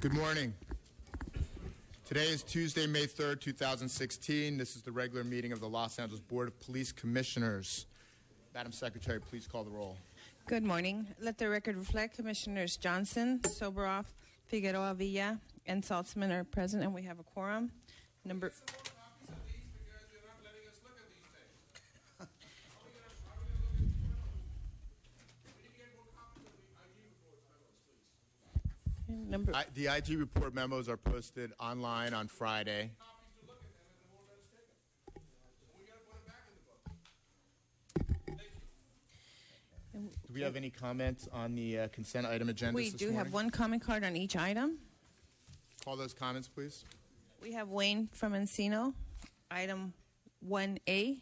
Good morning. Today is Tuesday, May 3rd, 2016. This is the regular meeting of the Los Angeles Board of Police Commissioners. Madam Secretary, please call the roll. Good morning. Let the record reflect Commissioners Johnson, Soboroff, Figueroa Villa, and Saltzman are present, and we have a quorum. The IG report memos are posted online on Friday. Do we have any comments on the consent item agenda We this do morning? have one comment card on each item. Call those comments, please. We have Wayne from Encino, item 1A.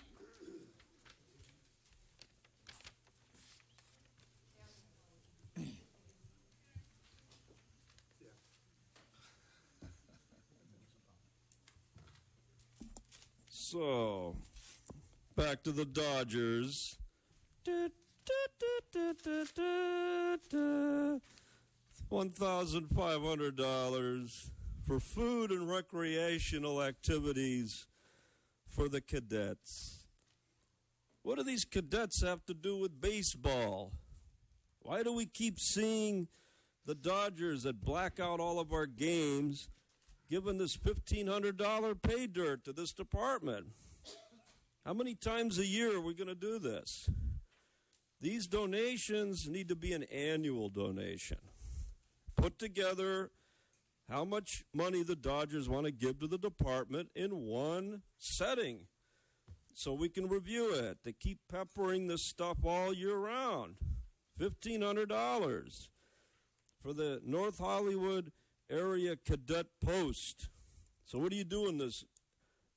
So, back to the Dodgers. $1,500 for food and recreational activities for the cadets. What do these cadets have to do with baseball? Why do we keep seeing the Dodgers that black out all of our games giving this $1,500 pay dirt to this department? How many times a year are we going to do this? These donations need to be an annual donation. Put together how much money the Dodgers want to give to the department in one setting so we can review it. They keep peppering this stuff all year round. $1,500 for the North Hollywood Area Cadet Post. So what do you do in this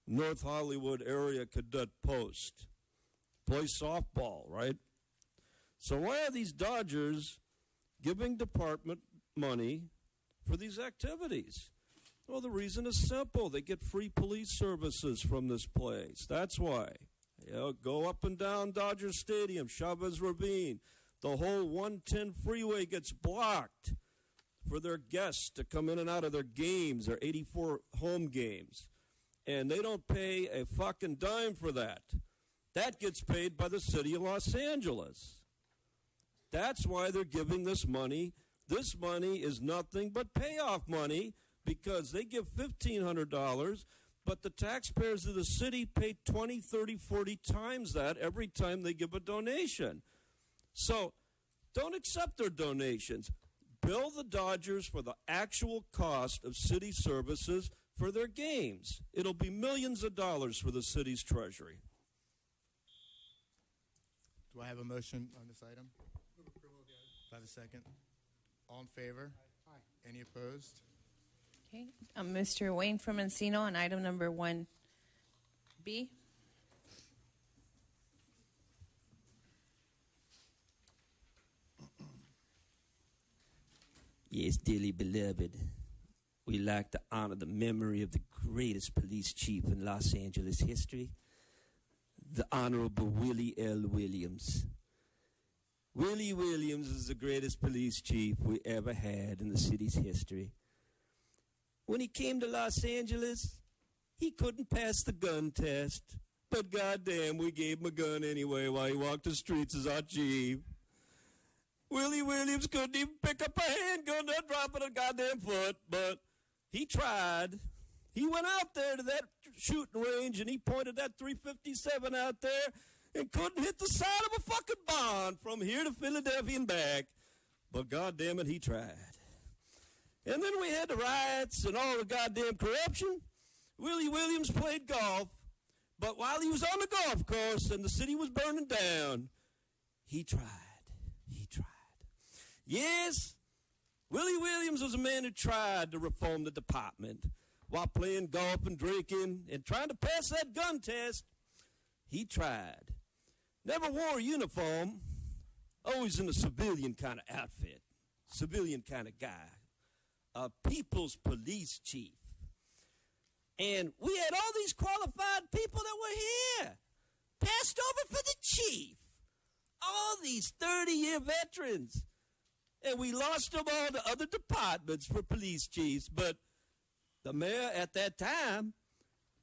North Hollywood Area Cadet Post? Play softball, right? So why are these Dodgers giving department money for these activities? Well, the reason is simple. They get free police services from this place. That's why. Go up and down Dodger Stadium, Chavez Ravine. The whole 110 freeway gets blocked for their guests to come in and out of their games, their 84 home games. And they don't pay a fucking dime for that. That gets paid by the city of Los Angeles. That's why they're giving this money. This money is nothing but payoff money because they give $1,500, but the taxpayers of the city pay 20, 30, 40 times that every time they give a donation. So don't accept their donations. Bill the Dodgers for the actual cost of city services for their games. It'll be millions of dollars for the city's treasury. Do I have a motion on this item? Do I have a second? All in favor? Aye. Any opposed? Okay. Mr. Wayne from Encino on item number 1B. Yes, dearly beloved, we like to honor the memory of the greatest police chief in Los Angeles history, the Honorable Willie L. Williams. Willie Williams is the greatest police chief we ever had in the city's history. When he came to Los Angeles, he couldn't pass the gun test, but goddamn, we gave him a gun anyway while he walked the streets as our chief. Willie Williams couldn't even pick up a handgun to drop it a goddamn foot, but he tried. He went out there to that shooting range and he pointed that .357 out there and couldn't hit the side of a fucking barn from here to Philadelphia and back. But goddamn it, he tried. And then we had the riots and all the goddamn corruption. Willie Williams played golf, but while he was on the golf course and the city was burning down, he tried. He tried. Yes, Willie Williams was a man who tried to reform the department while playing golf and drinking and trying to pass that gun test. He tried. Never wore a uniform, always in a civilian kind of outfit, civilian kind of guy, a people's police chief. And we had all these qualified people that were here, passed over for the chief, all these 30-year veterans. and we lost them all to other departments for police chiefs. But the mayor at that time,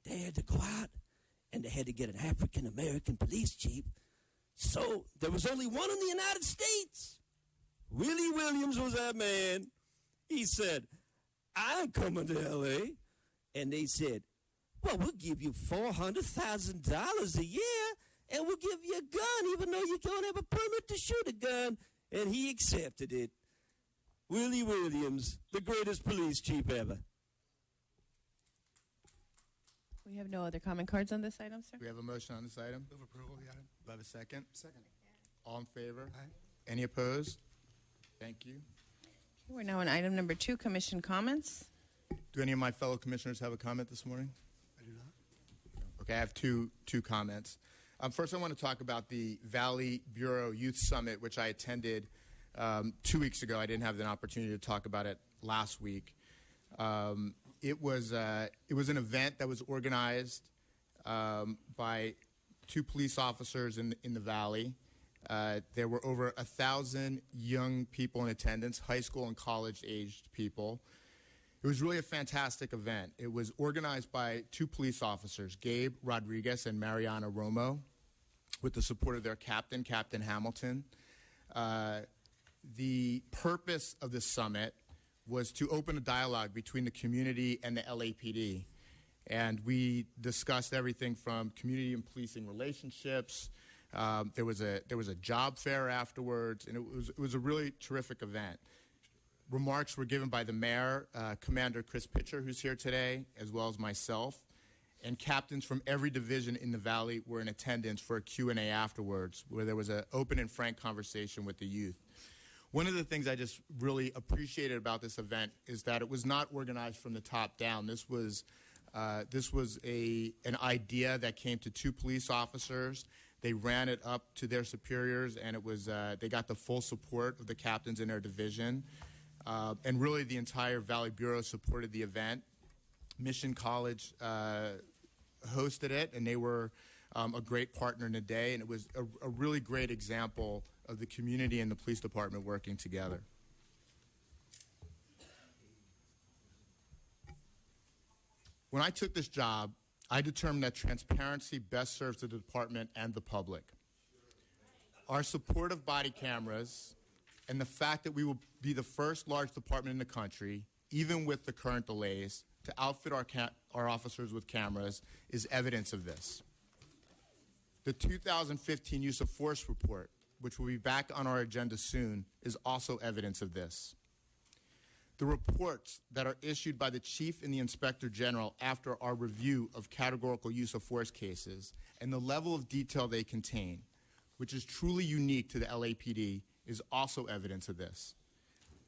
they had to go out and they had to get an African-American police chief. So there was only one in the United States. Willie Williams was that man. He said, I'm coming to L.A. And they said, well, we'll give you $400,000 a year, and we'll give you a gun, even though you don't have a permit to shoot a gun. And he accepted it. Willie Williams, the greatest police chief ever. We have no other comment cards on this item, sir. We have a motion on this item. Move approval of the item. Do I have a second? Second. All in favor? Aye. Any opposed? Thank you. We're now on item number 2, commission comments. Do any of my fellow commissioners have a comment this morning? I do not. Okay, I have two comments. First, I want to talk about the Valley Bureau Youth Summit, which I attended 2 weeks ago. I didn't have an opportunity to talk about it last week. It was an event that was organized by 2 police officers in the Valley. There were over 1,000 young people in attendance, high school and college-aged people. It was really a fantastic event. It was organized by 2 police officers, Gabe Rodriguez and Mariana Romo, with the support of their captain, Captain Hamilton. The purpose of the summit was to open a dialogue between the community and the LAPD. And we discussed everything from community and policing relationships. There was a job fair afterwards, and it was a really terrific event. Remarks were given by the mayor, Commander Chris Pitcher, who's here today, as well as myself, and captains from every division in the Valley were in attendance for a Q&A afterwards, where there was an open and frank conversation with the youth. One of the things I just really appreciated about this event is that it was not organized from the top down. This was an idea that came to 2 police officers. They ran it up to their superiors, and it was they got the full support of the captains in their division. And really, the entire Valley Bureau supported the event. Mission College hosted it, and they were a great partner in the day. And it was a really great example of the community and the police department working together. When I took this job, I determined that transparency best serves the department and the public. Our support of body cameras and the fact that we will be the first large department in the country, even with the current delays, to outfit our officers with cameras is evidence of this. The 2015 Use of Force Report, which will be back on our agenda soon, is also evidence of this. The reports that are issued by the Chief and the Inspector General after our review of categorical use of force cases and the level of detail they contain, which is truly unique to the LAPD, is also evidence of this.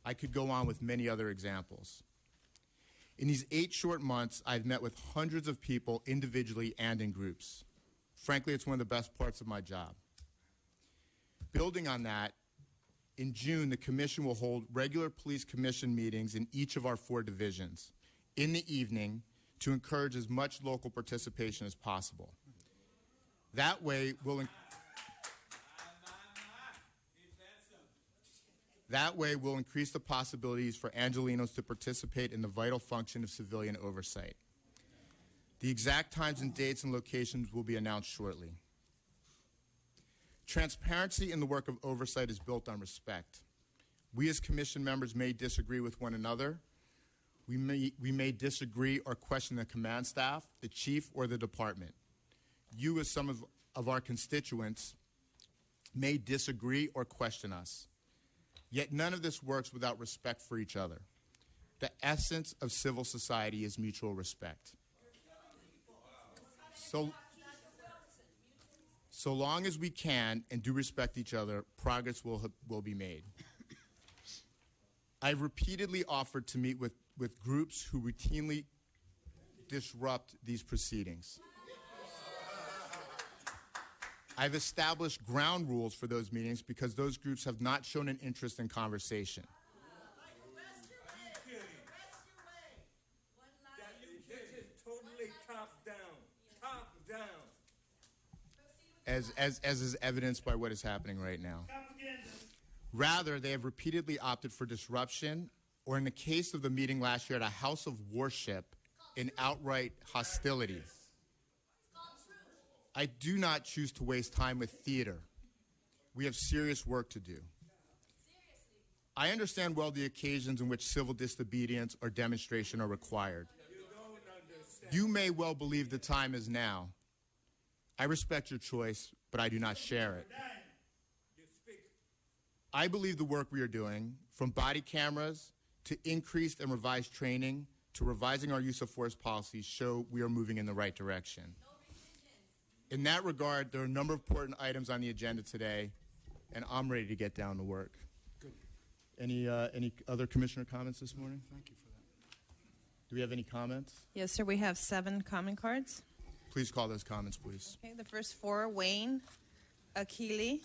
I could go on with many other examples. In these 8 short months, I've met with hundreds of people individually and in groups. Frankly, it's one of the best parts of my job. Building on that, in June, the Commission will hold regular police commission meetings in each of our 4 divisions in the evening to encourage as much local participation as possible. That way, we'll increase the possibilities for Angelenos to participate in the vital function of civilian oversight. The exact times and dates and locations will be announced shortly. Transparency in the work of oversight is built on respect. We as commission members may disagree with one another. We may disagree or question the command staff, the chief, or the department. You, as some of our constituents, may disagree or question us. Yet none of this works without respect for each other. The essence of civil society is mutual respect. So long as we can and do respect each other, progress will be made. I've repeatedly offered to meet with groups who routinely disrupt these proceedings. I've established ground rules for those meetings because those groups have not shown an interest in conversation. As is evidenced by what is happening right now. Rather, they have repeatedly opted for disruption, or in the case of the meeting last year at a house of worship, in outright hostility. I do not choose to waste time with theater. We have serious work to do. I understand well the occasions in which civil disobedience or demonstration are required. You may well believe the time is now. I respect your choice, but I do not share it. I believe the work we are doing, from body cameras to increased and revised training to revising our use of force policies, show we are moving in the right direction. In that regard, there are a number of important items on the agenda today, and I'm ready to get down to work. Good. Any other commissioner comments this morning? Thank you for that. Do we have any comments? Yes, sir. We have 7 comment cards. Please call those comments, please. Okay, the first 4, Wayne, Akili,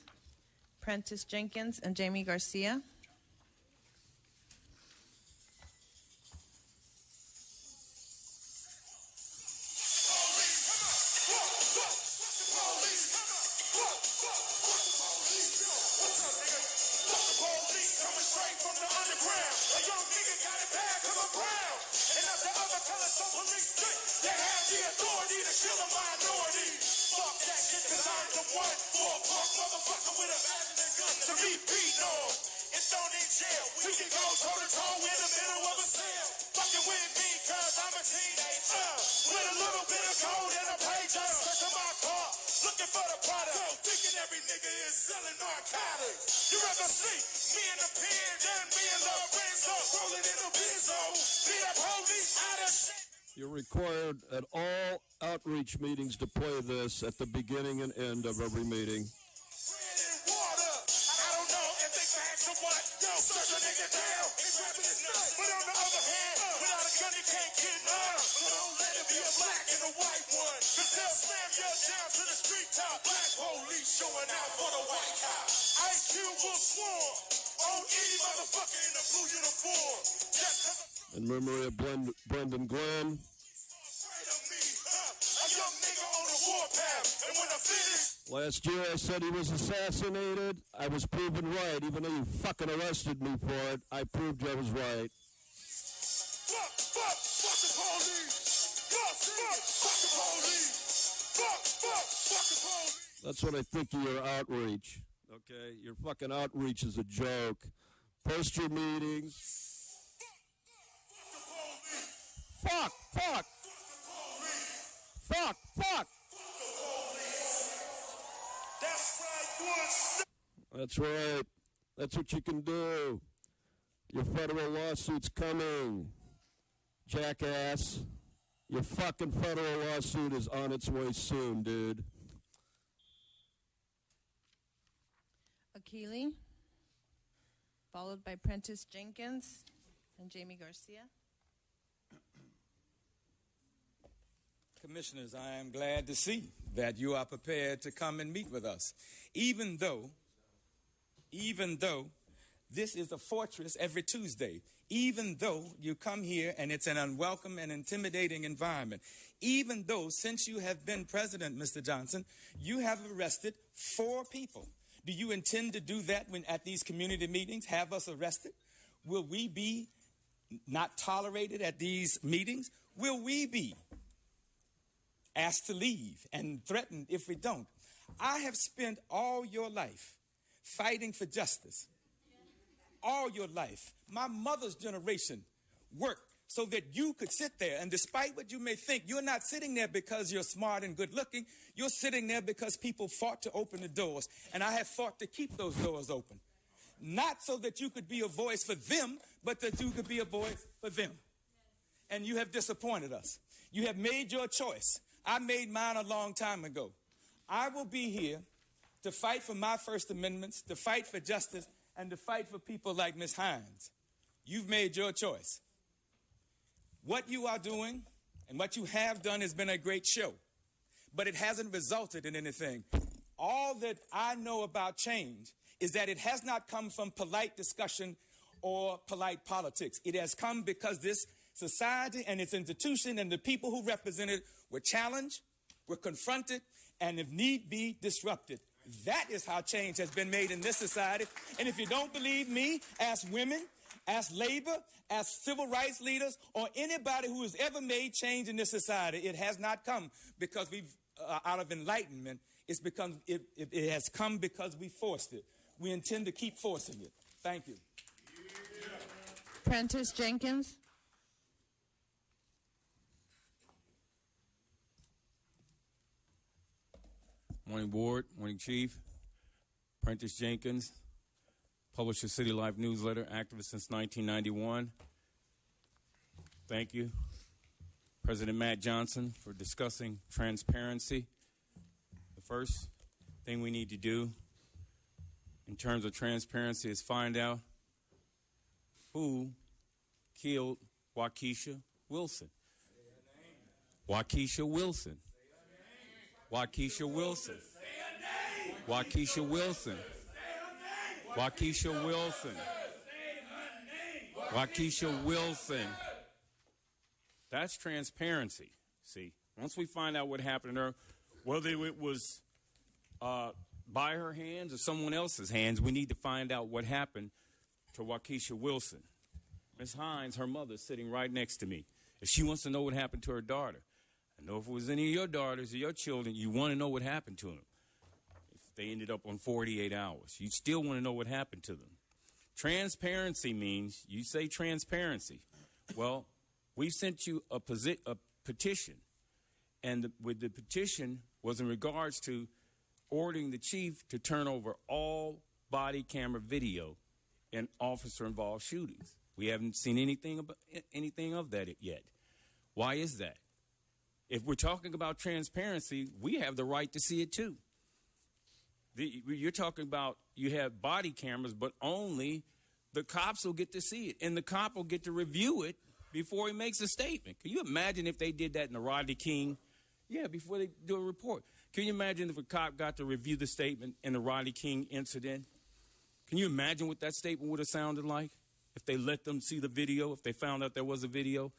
Prentice Jenkins, and Jamie Garcia. You're required at all outreach meetings to play this at the beginning and end of every meeting. In memory of Brendan Glenn. Last year I said he was assassinated. I was proven right. Even though you fucking arrested me for it, I proved I was right. That's what I think of your outreach. Okay? Your fucking outreach is a joke. Post your meetings. Fuck, fuck. Fuck, fuck. That's right. That's what you can do. Your federal lawsuit's coming, jackass. Your fucking federal lawsuit is on its way soon, dude. Akili, followed by Prentice Jenkins and Jamie Garcia. Commissioners, I am glad to see that you are prepared to come and meet with us, even though this is a fortress every Tuesday, even though you come here and it's an unwelcome and intimidating environment, even though since you have been president, Mr. Johnson, you have arrested 4 people. Do you intend to do that when at these community meetings, have us arrested? Will we be not tolerated at these meetings? Will we be asked to leave and threatened if we don't? I have spent all your life fighting for justice. All your life. My mother's generation worked so that you could sit there, and despite what you may think, you're not sitting there because you're smart and good looking. You're sitting there because people fought to open the doors, and I have fought to keep those doors open. Not so that you could be a voice for them, but that you could be a voice for them. And you have disappointed us. You have made your choice. I made mine a long time ago. I will be here to fight for my First Amendments, to fight for justice, and to fight for people like Ms. Hines. You've made your choice. What you are doing and what you have done has been a great show, but it hasn't resulted in anything. All that I know about change is that it has not come from polite discussion or polite politics. It has come because this society and its institution and the people who represent it were challenged, were confronted, and if need be, disrupted. That is how change has been made in this society. And if you don't believe me, ask women, ask labor, ask civil rights leaders, or anybody who has ever made change in this society. It has not come because we've, out of enlightenment. It has come because we forced it. We intend to keep forcing it. Thank you. Prentice Jenkins. Morning, Board. Morning, Chief. Prentice Jenkins, publisher City Life newsletter, activist since 1991. Thank you, President Matt Johnson, for discussing transparency. The first thing we need to do in terms of transparency is find out who killed Waukesha Wilson. Waukesha Wilson. Waukesha Wilson. Waukesha Wilson. Waukesha Wilson. Waukesha Wilson. That's transparency. See, once we find out what happened to her, whether it was by her hands or someone else's hands, we need to find out what happened to Waukesha Wilson. Ms. Hines, her mother, is sitting right next to me. If she wants to know what happened to her daughter, I know if it was any of your daughters or your children, you want to know what happened to them. If they ended up on 48 hours, you still want to know what happened to them. Transparency means, you say transparency. Well, we sent you a petition, and the petition was in regards to ordering the chief to turn over all body camera video in officer-involved shootings. We haven't seen anything of that yet. Why is that? If we're talking about transparency, we have the right to see it too. You're talking about you have body cameras, but only the cops will get to see it, and the cop will get to review it before he makes a statement. Can you imagine if they did that in the Rodney King? Yeah, before they do a report. Can you imagine if a cop got to review the statement in the Rodney King incident? Can you imagine what that statement would have sounded like if they let them see the video, if they found out there was a video?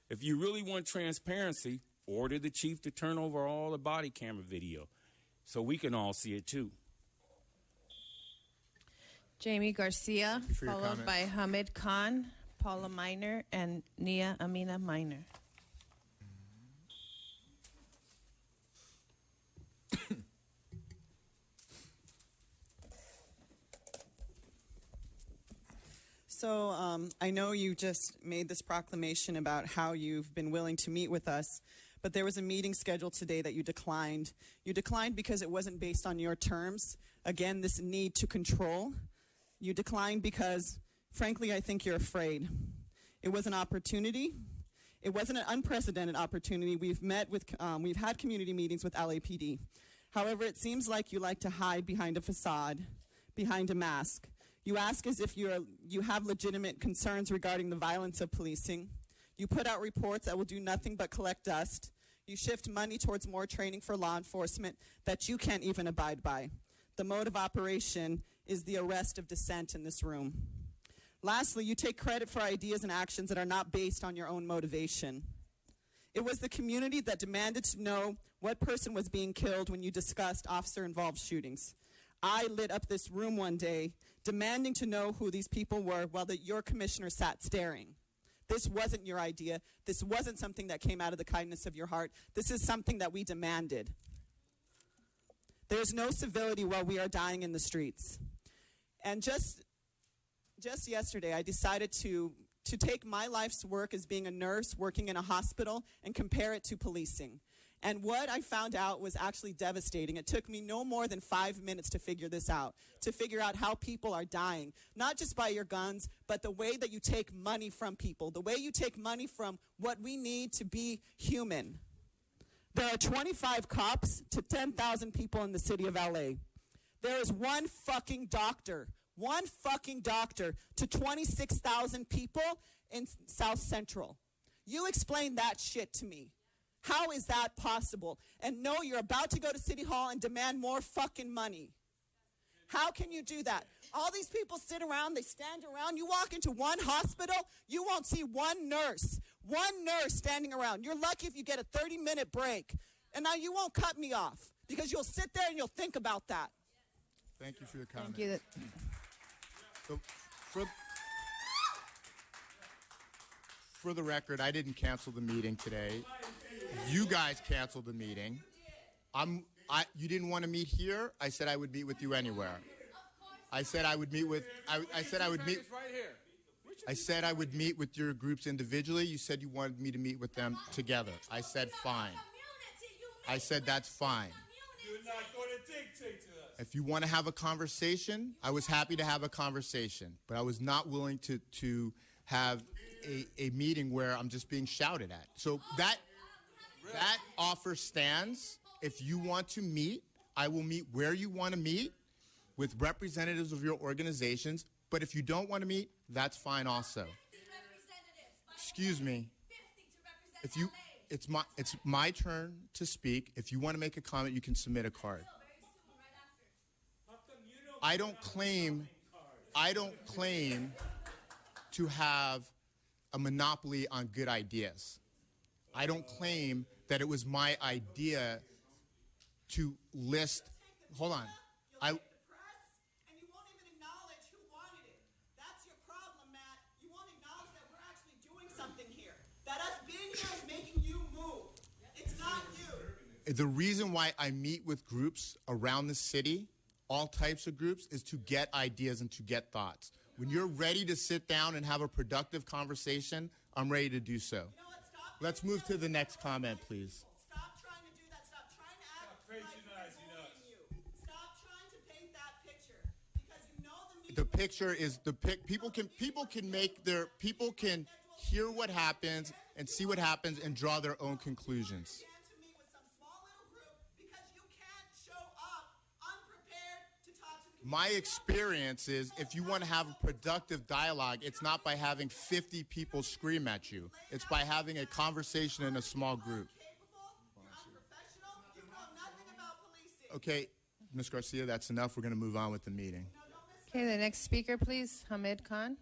If you really want transparency, order the chief to turn over all the body camera video so we can all see it too. Jamie Garcia, for your followed by comments. Hamid Khan, Paula Miner, and Nia Amina Miner. So I know you just made this proclamation about how you've been willing to meet with us, but there was a meeting scheduled today that you declined. You declined because it wasn't based on your terms. Again, this need to control. You declined because, frankly, I think you're afraid. It was an opportunity. It wasn't an unprecedented opportunity. We've had community meetings with LAPD. However, it seems like you like to hide behind a facade, behind a mask. You ask as if you have legitimate concerns regarding the violence of policing. You put out reports that will do nothing but collect dust. You shift money towards more training for law enforcement that you can't even abide by. The mode of operation is the arrest of dissent in this room. Lastly, you take credit for ideas and actions that are not based on your own motivation. It was the community that demanded to know what person was being killed when you discussed officer-involved shootings. I lit up this room one day demanding to know who these people were while your commissioner sat staring. This wasn't your idea. This wasn't something that came out of the kindness of your heart. This is something that we demanded. There's no civility while we are dying in the streets. And just yesterday, I decided to take my life's work as being a nurse working in a hospital and compare it to policing. And what I found out was actually devastating. It took me no more than 5 minutes to figure this out, to figure out how people are dying, not just by your guns, but the way that you take money from people, the way you take money from what we need to be human. There are 25 cops to 10,000 people in the city of LA. There is one fucking doctor to 26,000 people in South Central. You explain that shit to me. How is that possible? And no, you're about to go to City Hall and demand more fucking money. How can you do that? All these people sit around, they stand around. You walk into one hospital, you won't see one nurse standing around. You're lucky if you get a 30-minute break. And now you won't cut me off because you'll sit there and you'll think about that. Thank you for your comment. Thank you. So for the record, I didn't cancel the meeting today. You guys canceled the meeting. You didn't want to meet here. I said I would meet with you anywhere. I said I would meet with. I said I would meet. I said I would meet with your groups individually. You said you wanted me to meet with them together. I said fine. I said that's fine. You're not going to dictate to us. If you want to have a conversation, I was happy to have a conversation, but I was not willing to have a meeting where I'm just being shouted at. So that offer stands. If you want to meet, I will meet where you want to meet with representatives of your organizations. But if you don't want to meet, that's fine also. Excuse me. It's my turn to speak. If you want to make a comment, you can submit a card. I don't claim to have a monopoly on good ideas. I don't claim that it was my idea to list. Hold on. The reason why I meet with groups around the city, all types of groups, is to get ideas and to get thoughts. When you're ready to sit down and have a productive conversation, I'm ready to do so. Let's move to the next comment, please. Stop trying to do that. Stop trying to act like we're bullying you. Stop trying to paint that picture, because you know The picture is people can hear what happens and see what happens and draw their own conclusions. My experience is if you want to have a productive dialogue, it's not by having 50 people scream at you. It's by having a conversation in a small group. Okay, Ms. Garcia, that's enough. We're going to move on with the meeting. Okay, the next speaker, please, Hamid Khan.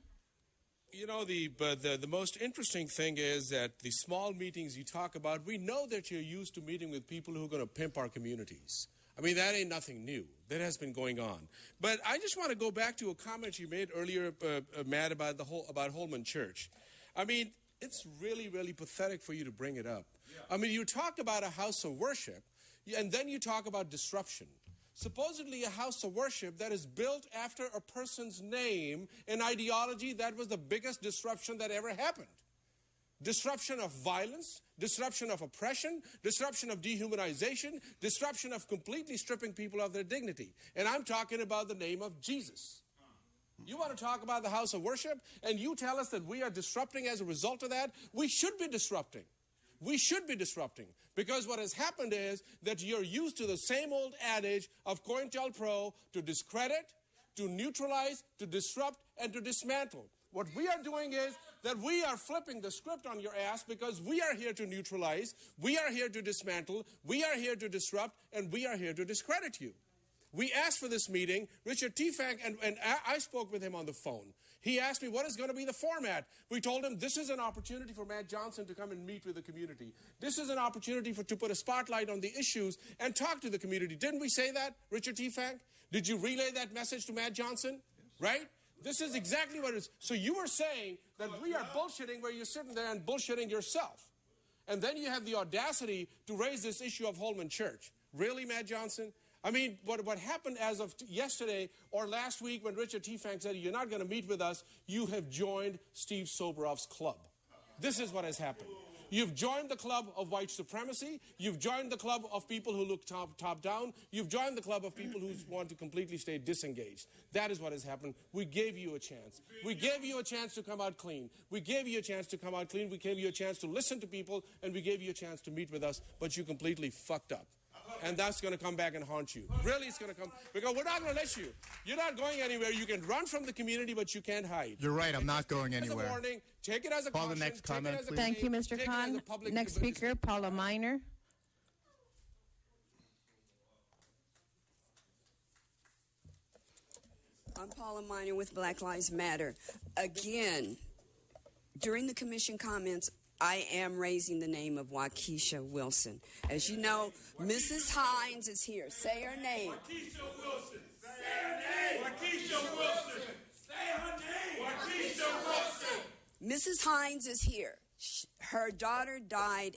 You know, the most interesting thing is that the small meetings you talk about, we know that you're used to meeting with people who are going to pimp our communities. I mean, that ain't nothing new. That has been going on. But I just want to go back to a comment you made earlier, Matt, about Holman Church. I mean, it's really, really pathetic for you to bring it up. Yeah. I mean, you talk about a house of worship, and then you talk about disruption. Supposedly a house of worship that is built after a person's name and ideology, that was the biggest disruption that ever happened. Disruption of violence, disruption of oppression, disruption of dehumanization, disruption of completely stripping people of their dignity. And I'm talking about the name of Jesus. You want to talk about the house of worship, and you tell us that we are disrupting as a result of that? We should be disrupting. We should be disrupting, because what has happened is that you're used to the same old adage of COINTELPRO to discredit, to neutralize, to disrupt, and to dismantle. What we are doing is that we are flipping the script on your ass, because we are here to neutralize, we are here to dismantle, we are here to disrupt, and we are here to discredit you. We asked for this meeting. Richard T. Fank, and I spoke with him on the phone. He asked me, what is going to be the format? We told him this is an opportunity for Matt Johnson to come and meet with the community. This is an opportunity to put a spotlight on the issues and talk to the community. Didn't we say that, Richard T. Fank? Did you relay that message to Matt Johnson? Right? This is exactly what it is. So you were saying that we are bullshitting where you're sitting there and bullshitting yourself. And then you have the audacity to raise this issue of Holman Church. Really, Matt Johnson? I mean, what happened as of yesterday or last week when Richard T. Fank said, you're not going to meet with us, you have joined Steve Soboroff's club. This is what has happened. You've joined the club of white supremacy. You've joined the club of people who look top down. You've joined the club of people who want to completely stay disengaged. That is what has happened. We gave you a chance. We gave you a chance to come out clean. We gave you a chance to come out clean. We gave you a chance to listen to people, and we gave you a chance to meet with us, but you completely fucked up. And that's going to come back and haunt you. Really, it's going to come. Because we're not going to let you. You're not going anywhere. You can run from the community, but you can't hide. You're right. I'm not going anywhere. As a warning, take it as a caution. Call the next comment, please. Thank you, Mr. Khan. Next speaker, Paula Miner. I'm Paula Miner with Black Lives Matter. Again, during the commission comments, I am raising the name of Waukesha Wilson. As you know, Mrs. Hines is here. Say her name. Waukesha Wilson. Say Mrs. Hines is here. Her daughter died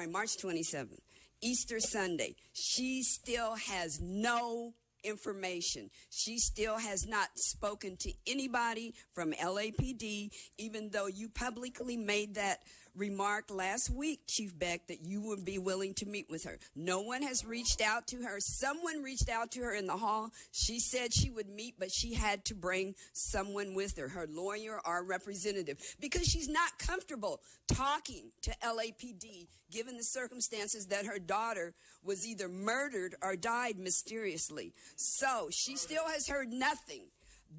March 27th, Easter Sunday. She still has no information. She still has not spoken to anybody from LAPD, even though you publicly made that remark last week, Chief Beck, that you would be willing to meet with her. No one has reached out to her. Someone reached out to her in the hall. She said she would meet, but she had to bring someone with her, her lawyer or representative, because she's not comfortable talking to LAPD given the circumstances that her daughter was either murdered or died mysteriously. So she still has heard nothing.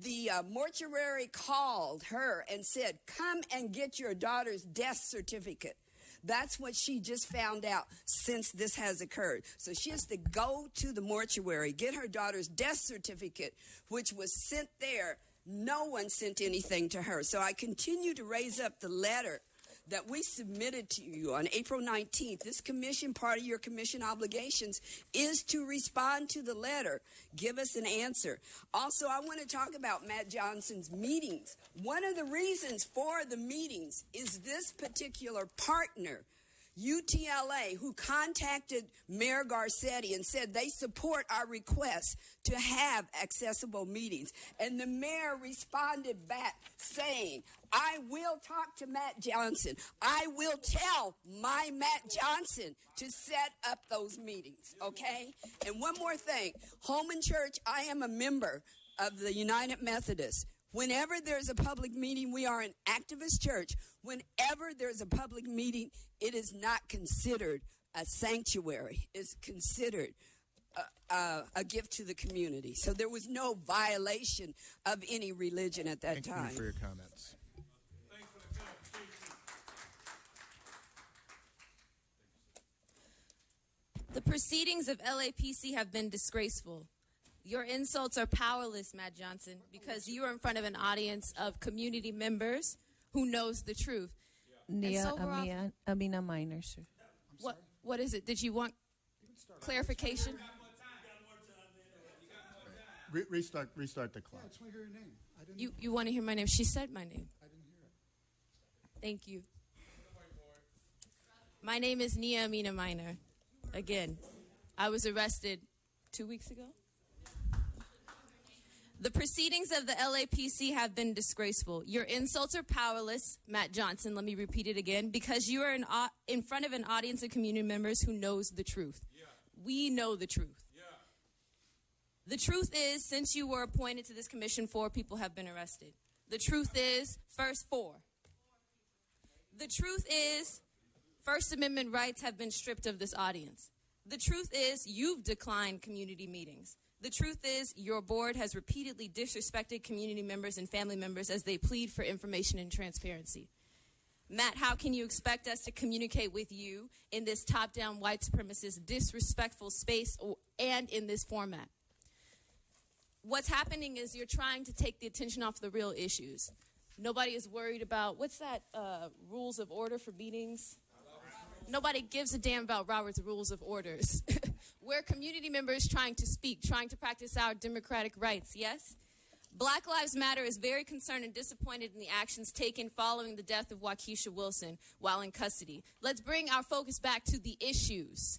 The mortuary called her and said, come and get your daughter's death certificate. That's what she just found out since this has occurred. So she has to go to the mortuary, get her daughter's death certificate, which was sent there. No one sent anything to her. So I continue to raise up the letter that we submitted to you on April 19th. This commission, part of your commission obligations, is to respond to the letter. Give us an answer. Also, I want to talk about Matt Johnson's meetings. One of the reasons for the meetings is this particular partner, UTLA, who contacted Mayor Garcetti and said they support our request to have accessible meetings. And the mayor responded back saying, I will talk to Matt Johnson. I will tell my Matt Johnson to set up those meetings, okay? And one more thing. Holman Church, I am a member of the United Methodists. Whenever there's a public meeting, we are an activist church. Whenever there's a public meeting, it is not considered a sanctuary. It's considered a gift to the community. So there was no violation of any religion at that time. Thank you for your comments. The proceedings of LAPC have been disgraceful. Your insults are powerless, Matt Johnson, because you are in front of an audience of community members who knows the truth. Nia Amina Minor, sir. What is it? Did you want clarification? Restart the clock. I just want to hear your name. You want to hear my name? She said my name. I didn't hear it. Thank you. My name is Nia Amina Minor. Again, I was arrested 2 weeks ago. The proceedings of the LAPC have been disgraceful. Your insults are powerless, Matt Johnson, let me repeat it again, because you are in front of an audience of community members who knows the truth. Yeah. We know the truth. Yeah. The truth is, since you were appointed to this commission, 4 people have been arrested. The truth is, first 4. The truth is, First Amendment rights have been stripped of this audience. The truth is, you've declined community meetings. The truth is, your board has repeatedly disrespected community members and family members as they plead for information and transparency. Matt, how can you expect us to communicate with you in this top-down white supremacist disrespectful space and in this format? What's happening is you're trying to take the attention off the real issues. Nobody is worried about, what's that, rules of order for meetings? Nobody gives a damn about Robert's Rules of Orders. We're community members trying to speak, trying to practice our democratic rights, yes? Black Lives Matter is very concerned and disappointed in the actions taken following the death of Waukesha Wilson while in custody. Let's bring our focus back to the issues.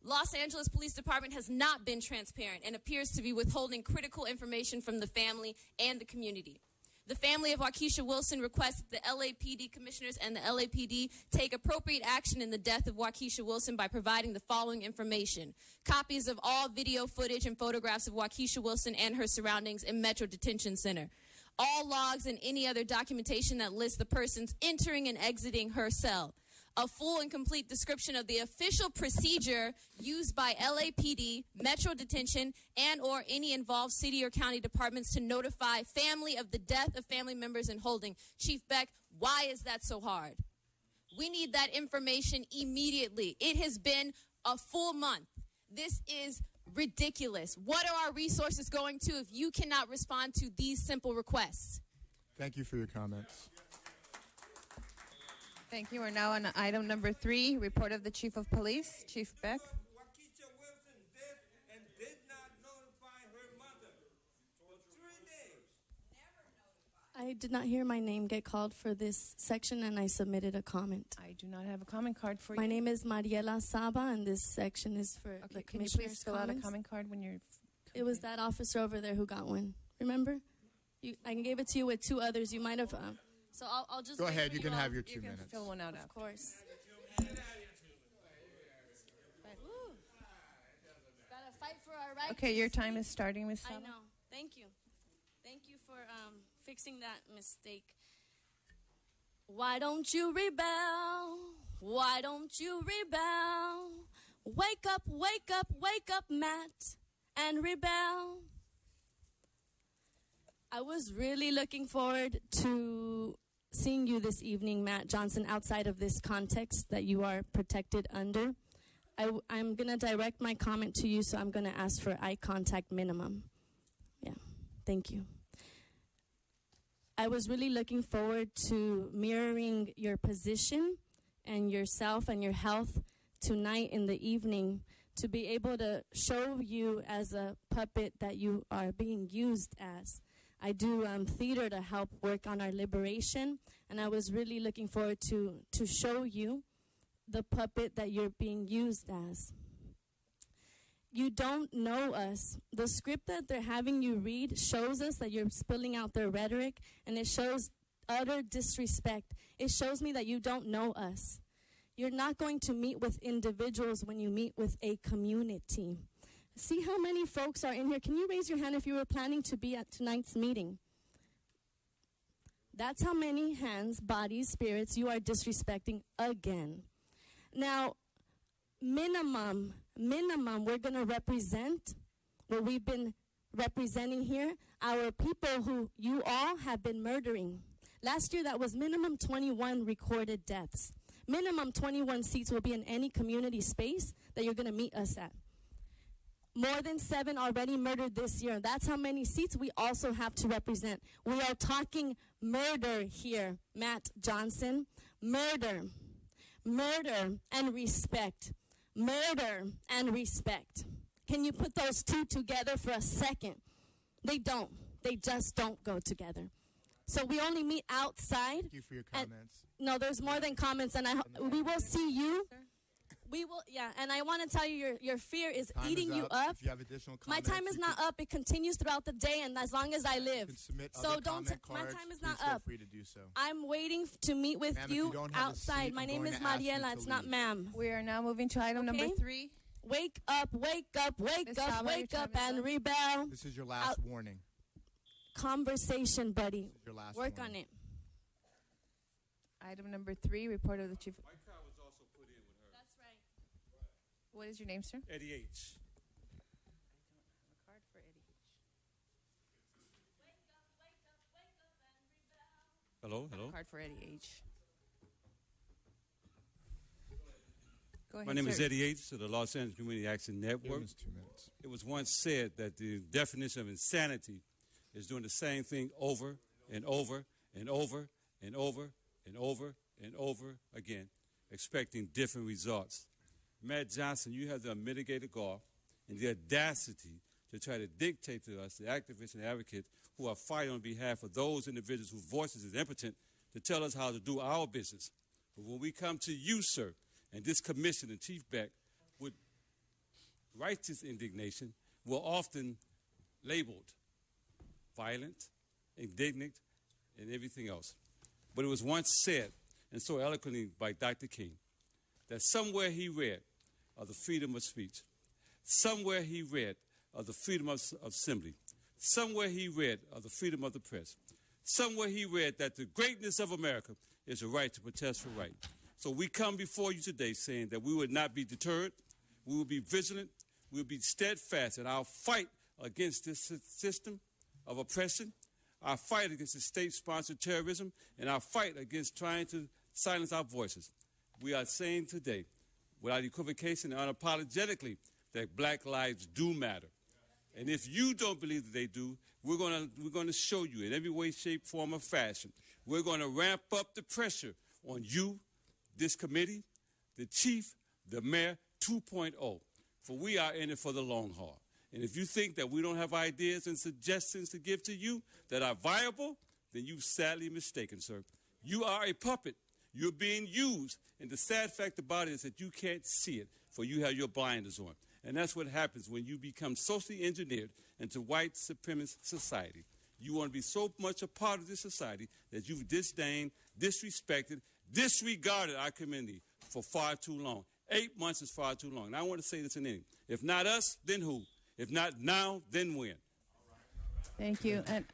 Los Angeles Police Department has not been transparent and appears to be withholding critical information from the family and the community. The family of Waukesha Wilson requests that the LAPD commissioners and the LAPD take appropriate action in the death of Waukesha Wilson by providing the following information: copies of all video footage and photographs of Waukesha Wilson and her surroundings in Metro Detention Center, all logs and any other documentation that lists the persons entering and exiting her cell, a full and complete description of the official procedure used by LAPD, Metro Detention, and or any involved city or county departments to notify family of the death of family members in holding. Chief Beck, why is that so hard? We need that information immediately. It has been a full month. This is ridiculous. What are our resources going to if you cannot respond to these simple requests? Thank you for your comments. Thank you. We're now on item number 3, report of the Chief of Police. Chief Beck. Waukesha Wilson's death I did not hear my name get called for this section, and I submitted a comment. I do not have a comment card for you. My name is Mariela Saba, and this section is for Okay, the can you commissioner's please fill out a comments. comment card when you're... It was that officer over there who got one. Remember? I gave it to you with two others. You might have... so I'll just... Go wait ahead, for you can all. have your You 2 can minutes. fill one out Of after. course. Gotta fight for our rights. Okay, your time is starting, Ms. I Saba. know. Thank you. Thank you for fixing that mistake. Why don't you rebel? Why don't you rebel? Wake up, wake up, wake up, Matt, and rebel. I was really looking forward to seeing you this evening, Matt Johnson, outside of this context that you are protected under. I'm going to direct my comment to you, so I'm going to ask for eye contact minimum. Yeah, thank you. I was really looking forward to mirroring your position and yourself and your health tonight in the evening, to be able to show you as a puppet that you are being used as. I do theater to help work on our liberation, and I was really looking forward to show you the puppet that you're being used as. You don't know us. The script that they're having you read shows us that you're spilling out their rhetoric, and it shows utter disrespect. It shows me that you don't know us. You're not going to meet with individuals when you meet with a community. See how many folks are in here. Can you raise your hand if you were planning to be at tonight's meeting? That's how many hands, bodies, spirits you are disrespecting again. Now, minimum, we're going to represent what we've been representing here, our people who you all have been murdering. Last year, that was minimum 21 recorded deaths. Minimum 21 seats will be in any community space that you're going to meet us at. More than 7 already murdered this year. That's how many seats we also have to represent. We are talking murder here, Matt Johnson. Murder. Murder and respect. Murder and respect. Can you put those two together for a second? They don't. They just don't go together. So we only meet outside. Thank you for your comments. No, there's more than comments, and we will see you. We will, yeah, and I want to tell you, your fear is Time eating is you up. up. If you have additional My comments, time is you not up. It continues throughout the day, and as long as I live. can submit So other don't. comment My cards. time is Please not feel up. free to do so. I'm waiting to meet with Ma'am, if you you don't have a outside. seat, My I'm name going is to ask you Mariela. to It's not leave. ma'am. We are now moving to item number Okay. 3. Wake up, wake up, wake Ms. up, Saba, your wake time up, is and up. rebel. This is your last warning. Conversation, buddy. This is your last Work warning. on it. Item number 3, report of the chief. My car was also put in with her. That's right. What is your name, sir? Eddie H. Card for Eddie. Hello, hello. Card for Eddie H. Go ahead, My name is sir. Eddie H. of the Los Angeles Community Action Network. Give us 2 minutes. It was once said that the definition of insanity is doing the same thing over and over and over and over and over and over again, expecting different results. Matt Johnson, you have the unmitigated gall and the audacity to try to dictate to us, the activists and advocates who are fighting on behalf of those individuals whose voices is impotent, to tell us how to do our business. But when we come to you, sir, and this commission and Chief Beck, with righteous indignation, we're often labeled violent, indignant, and everything else. But it was once said, and so eloquently by Dr. King, that somewhere he read of the freedom of speech, somewhere he read of the freedom of assembly, somewhere he read of the freedom of the press, somewhere he read that the greatness of America is the right to protest for right. So we come before you today saying that we would not be deterred, we will be vigilant, we will be steadfast in our fight against this system of oppression, our fight against the state-sponsored terrorism, and our fight against trying to silence our voices. We are saying today, without equivocation and unapologetically, that black lives do matter. And if you don't believe that they do, we're going to show you in every way, shape, form, or fashion. We're going to ramp up the pressure on you, this committee, the chief, the mayor 2.0. For we are in it for the long haul. And if you think that we don't have ideas and suggestions to give to you that are viable, then you've sadly mistaken, sir. You are a puppet. You're being used. And the sad fact about it is that you can't see it, for you have your blinders on. And that's what happens when you become socially engineered into white supremacist society. You want to be so much a part of this society that you've disdained, disrespected, disregarded our community for far too long. 8 months is far too long. And I want to say this in the end. If not us, then who? If not now, then when? Thank you. And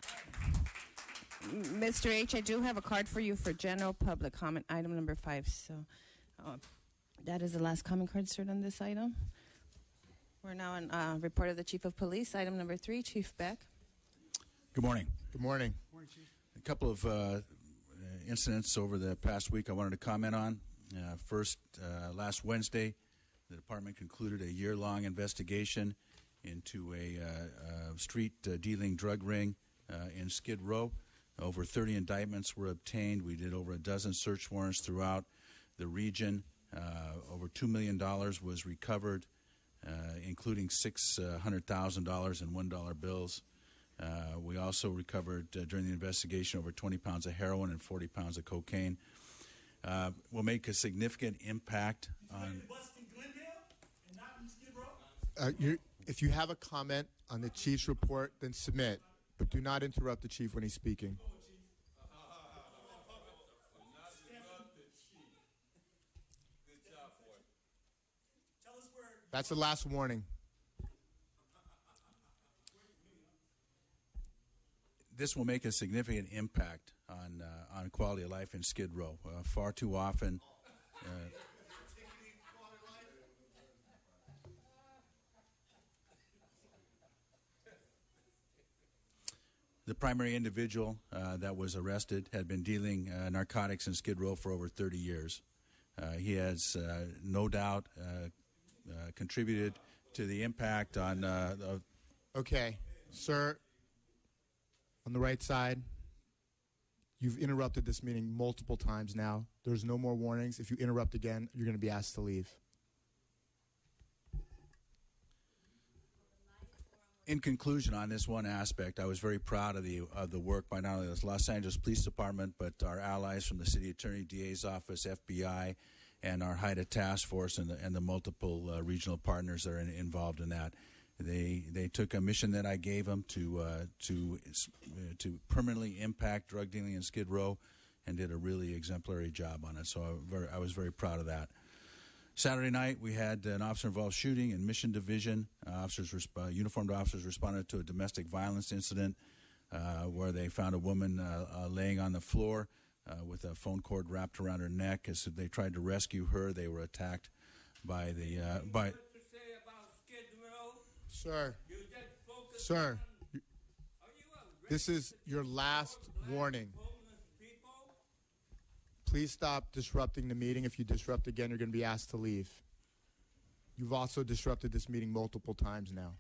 Mr. H., I do have a card for you for general public comment, item number 5. So that is the last comment card, sir, on this item. We're now on report of the Chief of Police, item number 3, Chief Beck. Good morning. Good morning. A couple of incidents over the past week I wanted to comment on. First, last Wednesday, the department concluded a year-long investigation into a street dealing drug ring in Skid Row. Over 30 indictments were obtained. We did over a dozen search warrants throughout the region. Over $2 million was recovered, including $600,000 in $1 bills. We also recovered during the investigation over 20 pounds of heroin and 40 pounds of cocaine. Will make a significant impact on. If you have a comment on the chief's report, then submit, but do not interrupt the chief when he's speaking. That's the last warning. This will make a significant impact on quality of life in Skid Row. Far too often. The primary individual that was arrested had been dealing narcotics in Skid Row for over 30 years. He has no doubt contributed to the impact on. Okay, sir, on the right side, you've interrupted this meeting multiple times now. There's no more warnings. If you interrupt again, you're going to be asked to leave. In conclusion, on this one aspect, I was very proud of the work by not only the Los Angeles Police Department, but our allies from the City Attorney, DA's Office, FBI, and our HIDTA task force and the multiple regional partners that are involved in that. They took a mission that I gave them to permanently impact drug dealing in Skid Row, and did a really exemplary job on it. So I was very proud of that. Saturday night, we had an officer-involved shooting in Mission Division. Uniformed officers responded to a domestic violence incident where they found a woman laying on the floor with a phone cord wrapped around her neck. As they tried to rescue her, they were attacked by the Sir, this is your last warning. Please stop disrupting the meeting. If you disrupt again, you're going to be asked to leave. You've also disrupted this meeting multiple times now.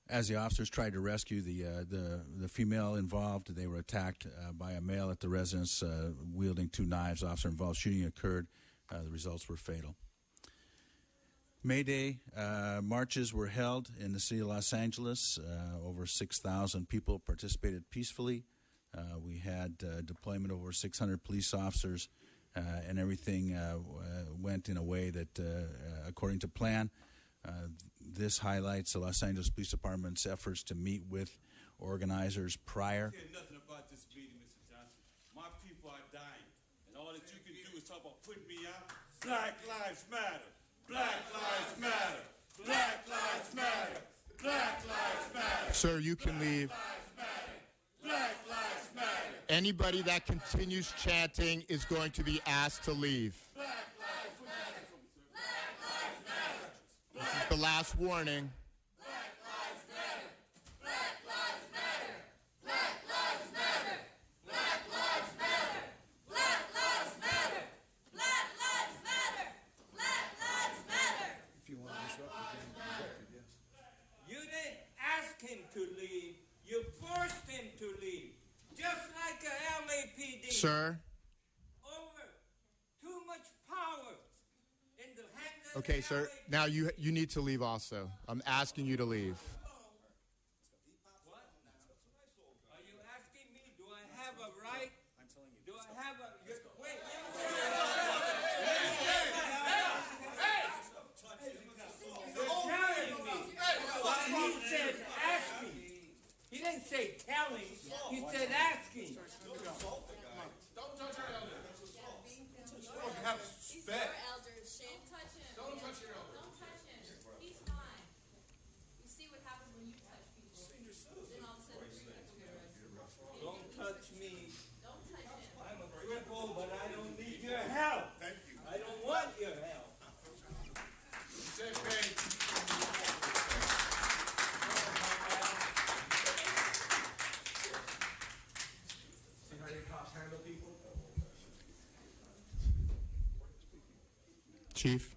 As the officers tried to rescue the female involved, they were attacked by a male at the residence wielding 2 knives. Officer-involved shooting occurred. The results were fatal. May Day marches were held in the city of Los Angeles. Over 6,000 people participated peacefully. We had deployment of over 600 police officers, and everything went in a way that, according to plan, this highlights the Los Angeles Police Department's efforts to meet with organizers prior. I care nothing about this meeting, Mr. Johnson. My people are dying, and all that you can do is talk about putting me out. Black Lives Matter. Black Lives Matter. Black Lives Matter. Black Lives Matter. Sir, you can leave. Black Lives Matter. Anybody that continues chanting is going to be asked to leave. Black Lives Matter. Black Lives Matter. This is the last warning. Black Lives Matter. Black Lives Matter. Black Lives Matter. Black Lives Matter. Black Lives Matter. Black Lives Matter. Black Lives Matter. If you want to disrupt again, yes. You didn't ask him to leave. You forced him to leave. Just like a LAPD. Sir? Over too much power in the hands of Okay, the sir. Now you need to leave also. I'm asking you to leave. didn't say telling. He said asking. Don't touch our elder. You have respect. Don't touch your elder. Don't touch him. He's fine. You see what happens when you touch people. Then all of a sudden you're going to get arrested. Don't touch me. Don't touch him. I'm a cripple, but I don't need your help. Thank you. I don't want your help. Say, Paige. See how your cops handle people? Chief.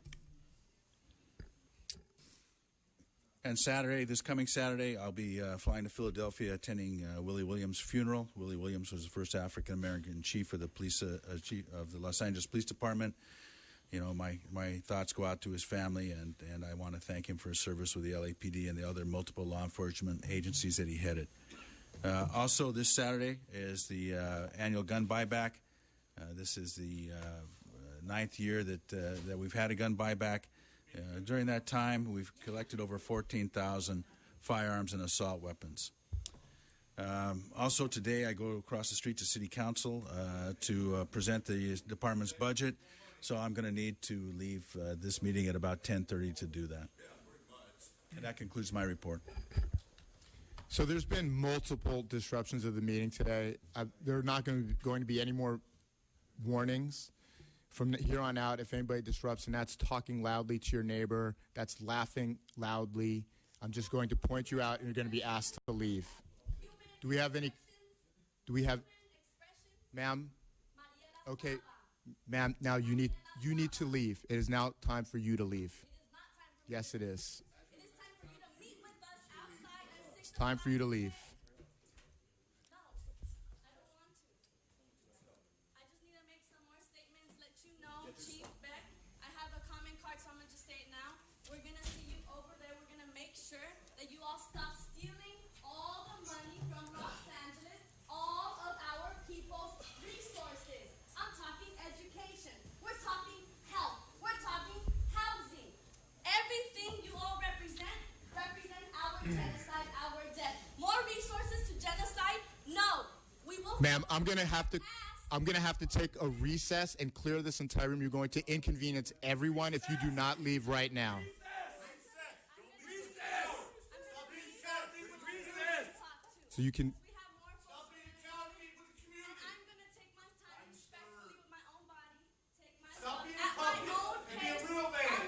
And Saturday, this coming Saturday, I'll be flying to Philadelphia, attending Willie Williams' funeral. Willie Williams was the first African American chief of the police, chief of the Los Angeles Police Department. You know, my thoughts go out to his family, and I want to thank him for his service with the LAPD and the other multiple law enforcement agencies that he headed. Also, this Saturday is the annual gun buyback. This is the ninth year that we've had a gun buyback. During that time, we've collected over 14,000 firearms and assault weapons. Also today, I go across the street to City Council to present the department's budget, so I'm going to need to leave this meeting at about 10:30 to do that. And that concludes my report. So there's been multiple disruptions of the meeting today. There are not going to be any more warnings from here on out if anybody disrupts, and that's talking loudly to your neighbor, that's laughing loudly. I'm just going to point you out, and you're going to be asked to leave. Do we have, ma'am? Okay, ma'am, now you need to leave. It is now time for you to leave. Yes, it is. It's time for you to leave. Chief Beck, I have a comment card, so I'm going to just say it now. We're going to see you over there. We're going to make sure that you all stop stealing all the money from Los Angeles, all of our people's resources. I'm talking education. We're talking health. We're talking housing. Everything you all represents our genocide, our death. More resources to genocide? No. We will. Ma'am, I'm going to have to take a recess and clear this entire room. You're going to inconvenience everyone if you do not leave right now. So you can. At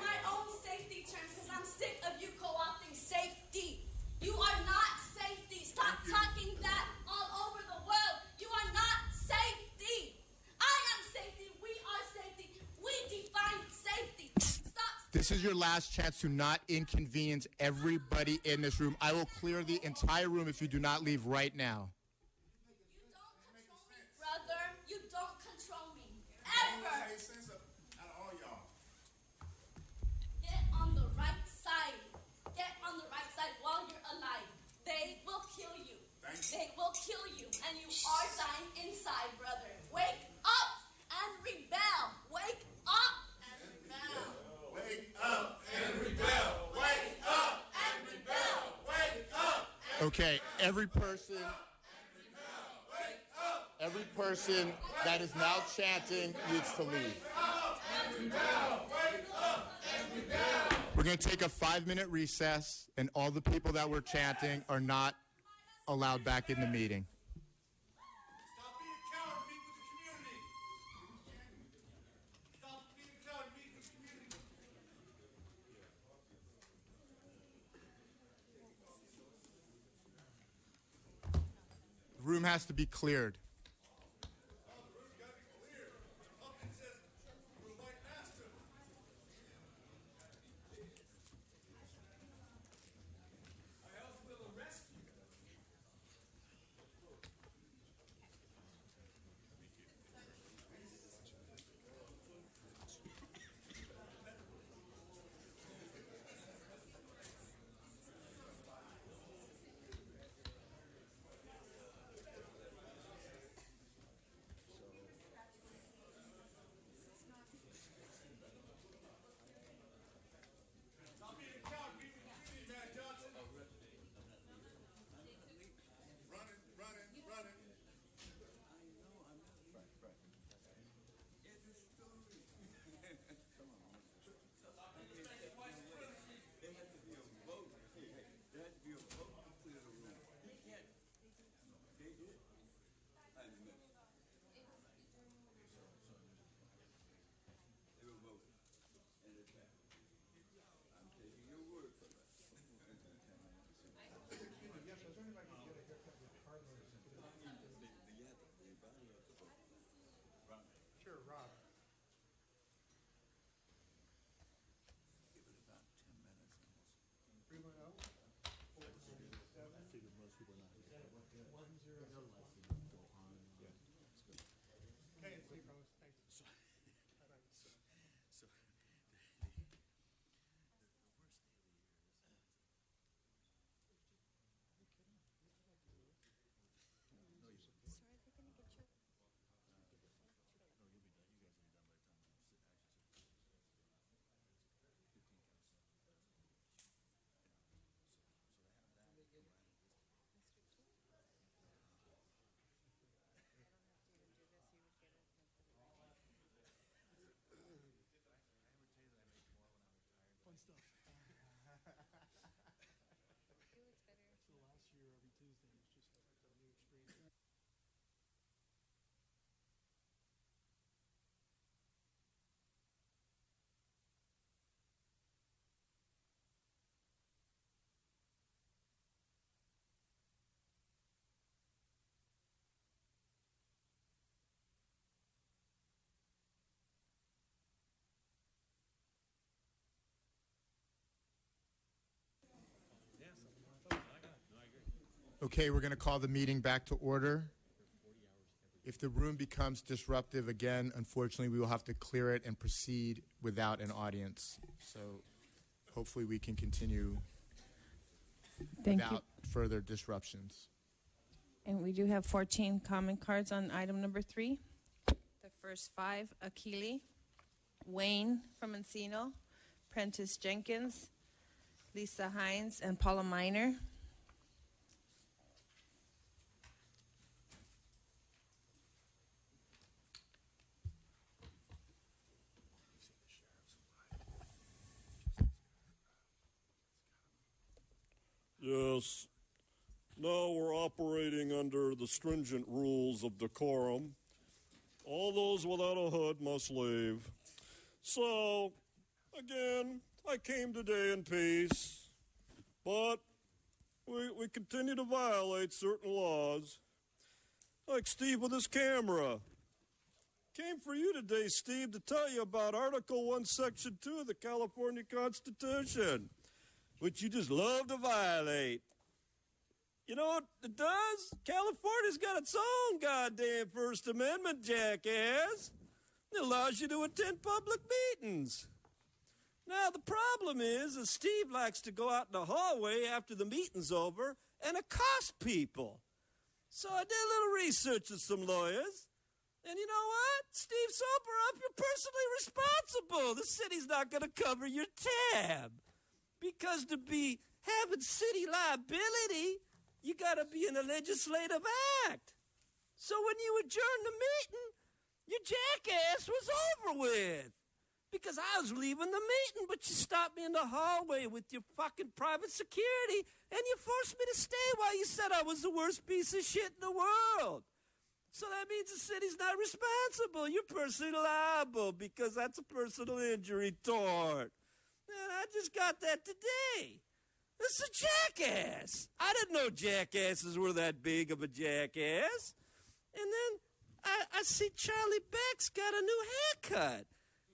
my own safety terms, because I'm sick of you co-opting safety. You are not safety. Stop talking that all over the world. You are not safety. I am safety. We are safety. We define safety. Stop. This is your last chance to not inconvenience everybody in this room. I will clear the entire room if you do not leave right now. You don't control me, brother. You don't control me. Ever. Get on the right side. Get on the right side while you're alive. They will kill you. They will kill you. And you are dying inside, brother. Wake up and rebel. Wake up and rebel. Wake up and rebel. Wake up and rebel. Wake up. Okay, every person that is now chanting needs to leave. We're going to take a 5-minute recess, and all the people that were chanting are not allowed back in the meeting. Stop being a coward, meet with the community. Stop being a coward, meet with the community. The room has to be cleared. Okay, we're going to call the meeting back to order. If the room becomes disruptive again, unfortunately, we will have to clear it and proceed without an audience. So hopefully we can continue without further disruptions. And we do have 14 comment cards on item number 3. The first 5, Akili, Wayne from Encino, Prentice Jenkins, Lisa Hines, and Paula Miner. Yes. Now we're operating under the stringent rules of decorum. All those without a hood must leave. So, again, I came today in peace, but we continue to violate certain laws. Like Steve with his camera. Came for you today, Steve, to tell you about Article 1, Section 2 of the California Constitution, which you just love to violate. You know what it does? California's got its own goddamn First Amendment, jackass. It allows you to attend public meetings. Now, the problem is Steve likes to go out in the hallway after the meeting's over and accost people. So I did a little research with some lawyers. And you know what? Steve Soperoff, you're personally responsible. The city's not going to cover your tab. Because to be having city liability, you got to be in a legislative act. So when you adjourned the meeting, your jackass was over with. Because I was leaving the meeting, but you stopped me in the hallway with your fucking private security, and you forced me to stay while you said I was the worst piece of shit in the world. So that means the city's not responsible. You're personally liable because that's a personal injury tort. And I just got that today. This is a jackass. I didn't know jackasses were that big of a jackass. And then I see Charlie Beck's got a new haircut.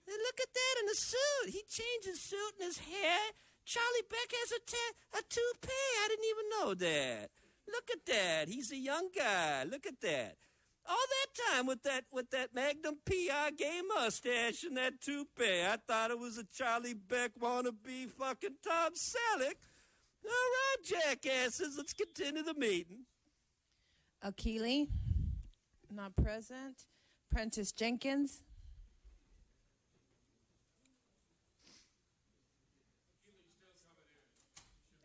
And look at that in the suit. He changed his suit and his hair. Charlie Beck has a toupee. I didn't even know that. Look at that. He's a young guy. Look at that. All that time with that Magnum P.I. gay mustache and that toupee, I thought it was a Charlie Beck wannabe fucking Tom Selleck. All right, jackasses, let's continue the meeting. Akili, not present. Prentice Jenkins.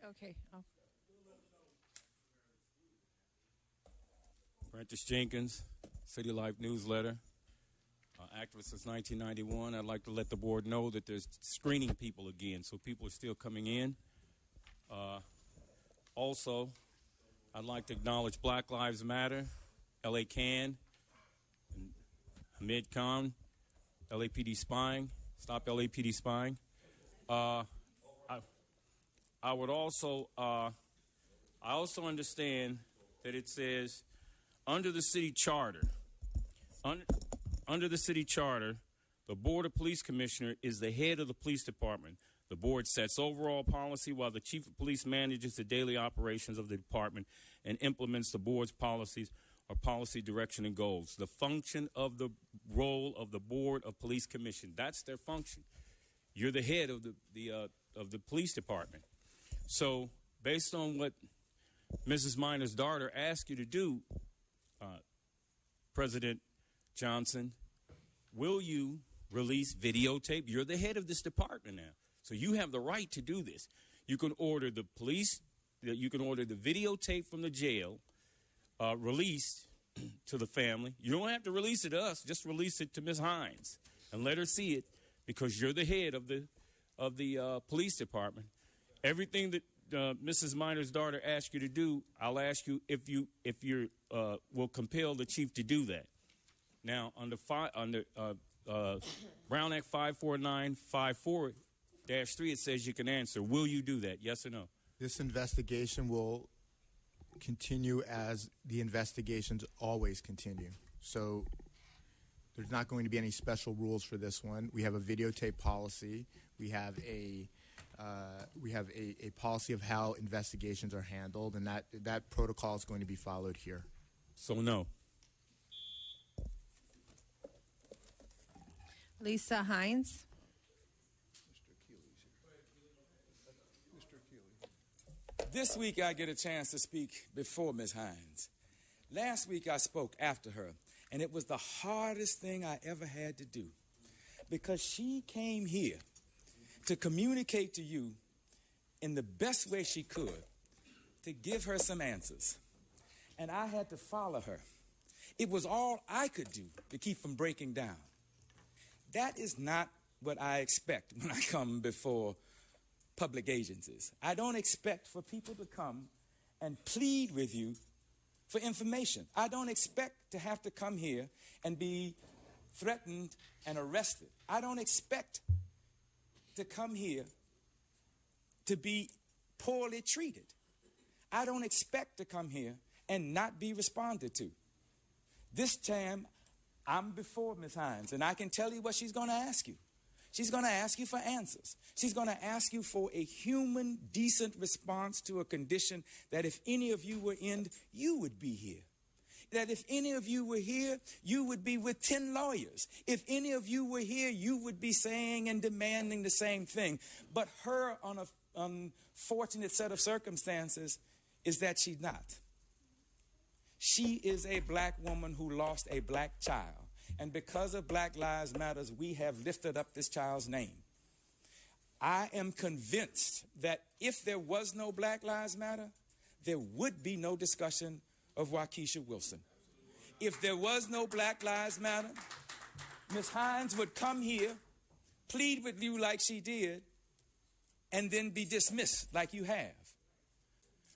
Okay. Oh. Prentice Jenkins, City Life newsletter, activist since 1991. I'd like to let the board know that there's screening people again, so people are still coming in. Also, I'd like to acknowledge Black Lives Matter, L.A. Can, and Hamid Khan, LAPD spying, stop LAPD spying. I also understand that it says under the city charter, the Board of Police Commissioner is the head of the police department. The board sets overall policy while the chief of police manages the daily operations of the department and implements the board's policies or policy direction and goals. The function of the role of the Board of Police Commission, that's their function. You're the head of the police department. So based on what Mrs. Miner's daughter asked you to do, President Johnson, will you release videotape? You're the head of this department now. So you have the right to do this. You can order the police, you can order the videotape from the jail released to the family. You don't have to release it to us. Just release it to Ms. Hines and let her see it because you're the head of the police department. Everything that Mrs. Miner's daughter asked you to do, I'll ask you if you will compel the chief to do that. Now, under Brown Act 54954-3, it says you can answer. Will you do that? Yes or no? This investigation will continue as the investigations always continue. So there's not going to be any special rules for this one. We have a videotape policy. We have a We have a policy of how investigations are handled, and that protocol is going to be followed here. So no. Lisa Hines. This week I get a chance to speak before Ms. Hines. Last week I spoke after her, and it was the hardest thing I ever had to do because she came here to communicate to you in the best way she could, to give her some answers. And I had to follow her. It was all I could do to keep from breaking down. That is not what I expect when I come before public agencies. I don't expect for people to come and plead with you for information. I don't expect to have to come here and be threatened and arrested. I don't expect to come here to be poorly treated. I don't expect to come here and not be responded to. This time, I'm before Ms. Hines, and I can tell you what she's going to ask you. She's going to ask you for answers. She's going to ask you for a human, decent response to a condition that if any of you were in, you would be here. That if any of you were here, you would be with 10 lawyers. If any of you were here, you would be saying and demanding the same thing. But her unfortunate set of circumstances is that she's not. She is a black woman who lost a black child. And because of Black Lives Matters, we have lifted up this child's name. I am convinced that if there was no Black Lives Matter, there would be no discussion of Waukesha Wilson. If there was no Black Lives Matter, Ms. Hines would come here, plead with you like she did, and then be dismissed like you have.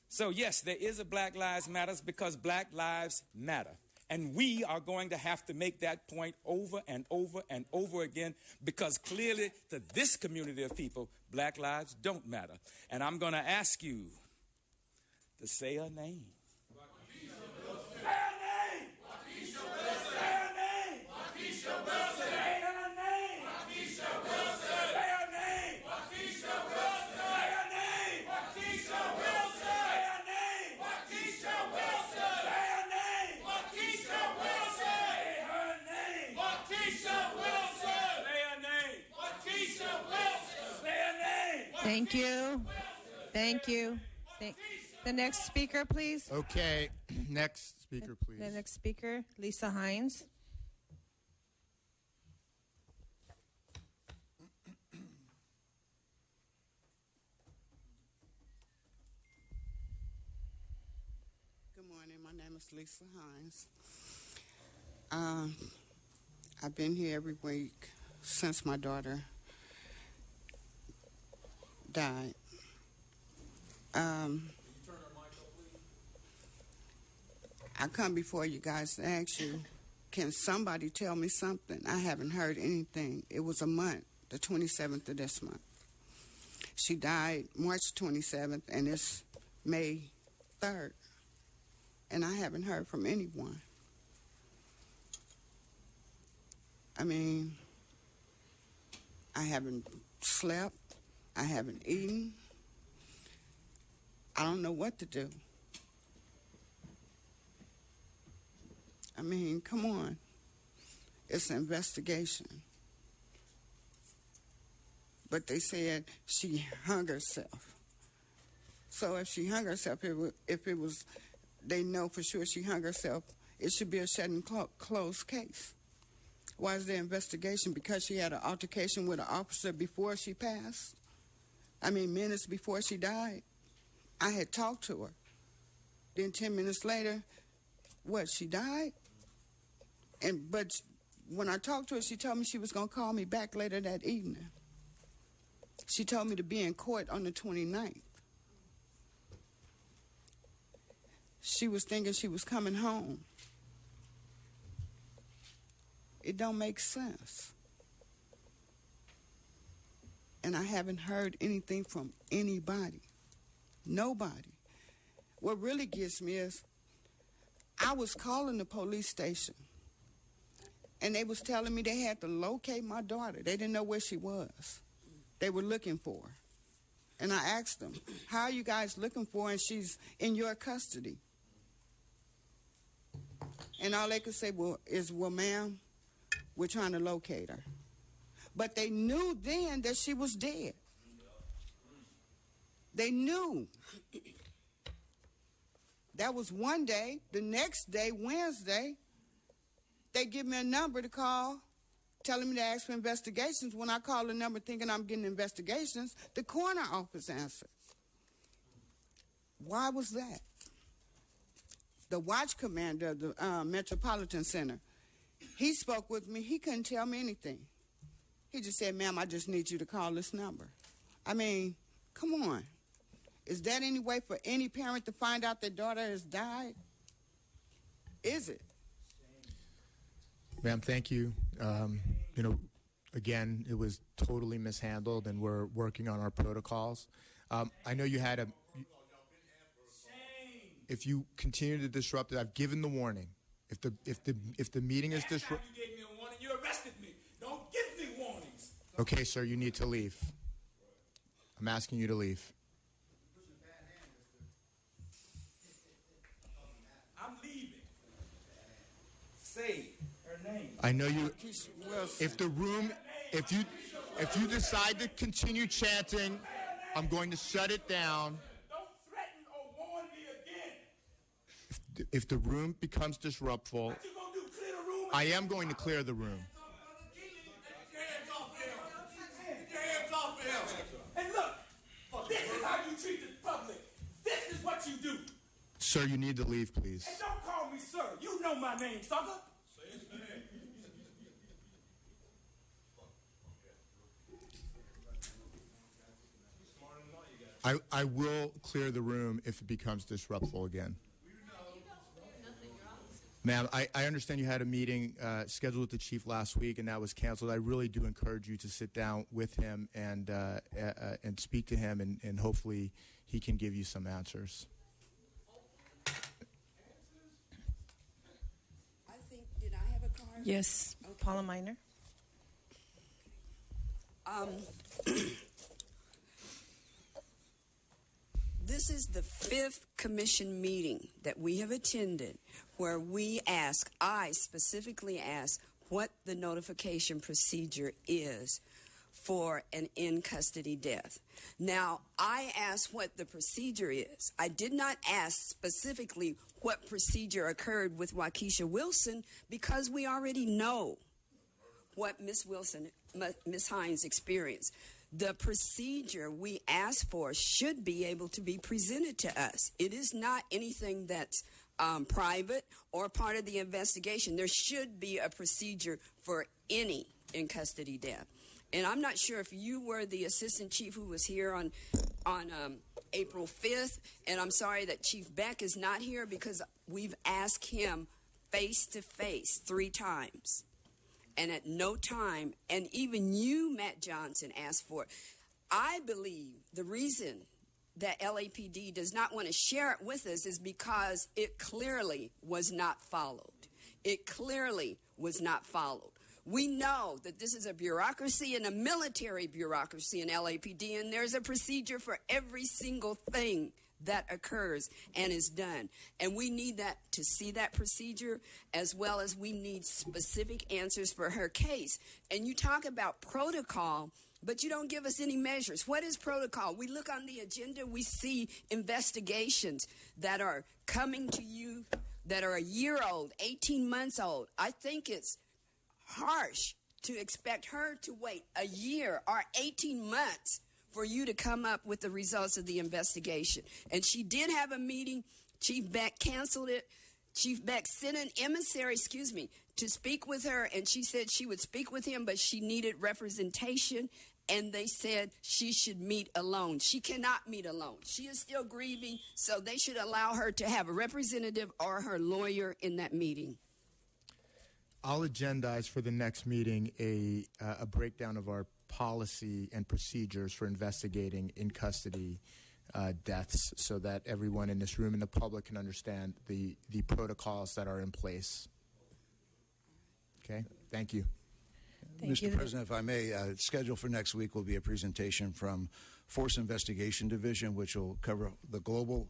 So yes, there is a Black Lives Matters because Black lives matter. And we are going to have to make that point over and over and over again because clearly to this community of people, black lives don't matter. And I'm going to ask you to say her name. Thank you. Thank you. The next speaker, please. Okay, next speaker, please. The next speaker, Lisa Hines. Good morning. My name is Lisa Hines. I've been here every week since my daughter died. I come before you guys to ask you, can somebody tell me something? I haven't heard anything. It was a month, the 27th of this month. She died March 27th, and it's May 3rd. And I haven't heard from anyone. I mean, I haven't slept. I haven't eaten. I don't know what to do. I mean, come on. It's an investigation. But they said she hung herself. So if she hung herself, if it was, they know for sure she hung herself, it should be a shut and closed case. Why is there investigation? Because she had an altercation with an officer before she passed? I mean, minutes before she died? I had talked to her. Then 10 minutes later, what, she died? But when I talked to her, she told me she was going to call me back later that evening. She told me to be in court on the 29th. She was thinking she was coming home. It don't make sense. And I haven't heard anything from anybody. Nobody. What really gets me is I was calling the police station, and they was telling me they had to locate my daughter. They didn't know where she was. They were looking for her. And I asked them, how are you guys looking for her and she's in your custody? And all they could say is, well, ma'am, we're trying to locate her. But they knew then that she was dead. They knew. That was one day. The next day, Wednesday, they give me a number to call, telling me to ask for investigations. When I call the number thinking I'm getting investigations, the coroner office answered. Why was that? The watch commander of the Metropolitan Center, he spoke with me. He couldn't tell me anything. He just said, ma'am, I just need you to call this number. I mean, come on. Is that any way for any parent to find out their daughter has died? Is it? Ma'am, thank you. Again, it was totally mishandled, and we're working on our protocols. I know you had a... If you continue to disrupt it, I've given the warning. If the meeting is disrupted... You gave me a warning. You arrested me. Don't give me warnings. Okay, sir, you need to leave. I'm asking you to leave. I'm leaving. Say her name. I know you... If you decide to continue chanting, I'm going to shut it down. If the room becomes disruptful, I am going to clear the room. And look, this is how you treat the public. This is what you do. Sir, you need to leave, please. And don't call me sir. You know my name, sucker. Say his name. I will clear the room if it becomes disruptful again. Ma'am, I understand you had a meeting scheduled with the chief last week, and that was canceled. I really do encourage you to sit down with him and speak to him, and hopefully he can give you some answers. I think, did I have a card? Yes, okay. Paula Miner. This is the 5th commission meeting that we have attended where I specifically ask what the notification procedure is for an in-custody death. Now, I asked what the procedure is. I did not ask specifically what procedure occurred with Waukesha Wilson because we already know what Miss Hines experienced. The procedure we ask for should be able to be presented to us. It is not anything that's private or part of the investigation. There should be a procedure for any in-custody death. And I'm not sure if you were the assistant chief who was here on April 5th, and I'm sorry that Chief Beck is not here because we've asked him face-to-face 3 times. And at no time, and even you, Matt Johnson, asked for it. I believe the reason that LAPD does not want to share it with us is because it clearly was not followed. It clearly was not followed. We know that this is a bureaucracy and a military bureaucracy in LAPD, and there's a procedure for every single thing that occurs and is done. And we need that to see that procedure, as well as we need specific answers for her case. And you talk about protocol, but you don't give us any measures. What is protocol? We look on the agenda, we see investigations that are coming to you that are a year old, 18 months old. I think it's harsh to expect her to wait a year or 18 months for you to come up with the results of the investigation. And she did have a meeting. Chief Beck canceled it. Chief Beck sent an emissary, to speak with her, and she said she would speak with him, but she needed representation, and they said she should meet alone. She cannot meet alone. She is still grieving, so they should allow her to have a representative or her lawyer in that meeting. I'll agendize for the next meeting a breakdown of our policy and procedures for investigating in-custody deaths so that everyone in this room and the public can understand the protocols that are in place. Okay? Thank you. Mr. President, if I may, scheduled for next week will be a presentation from Force Investigation Division, which will cover the global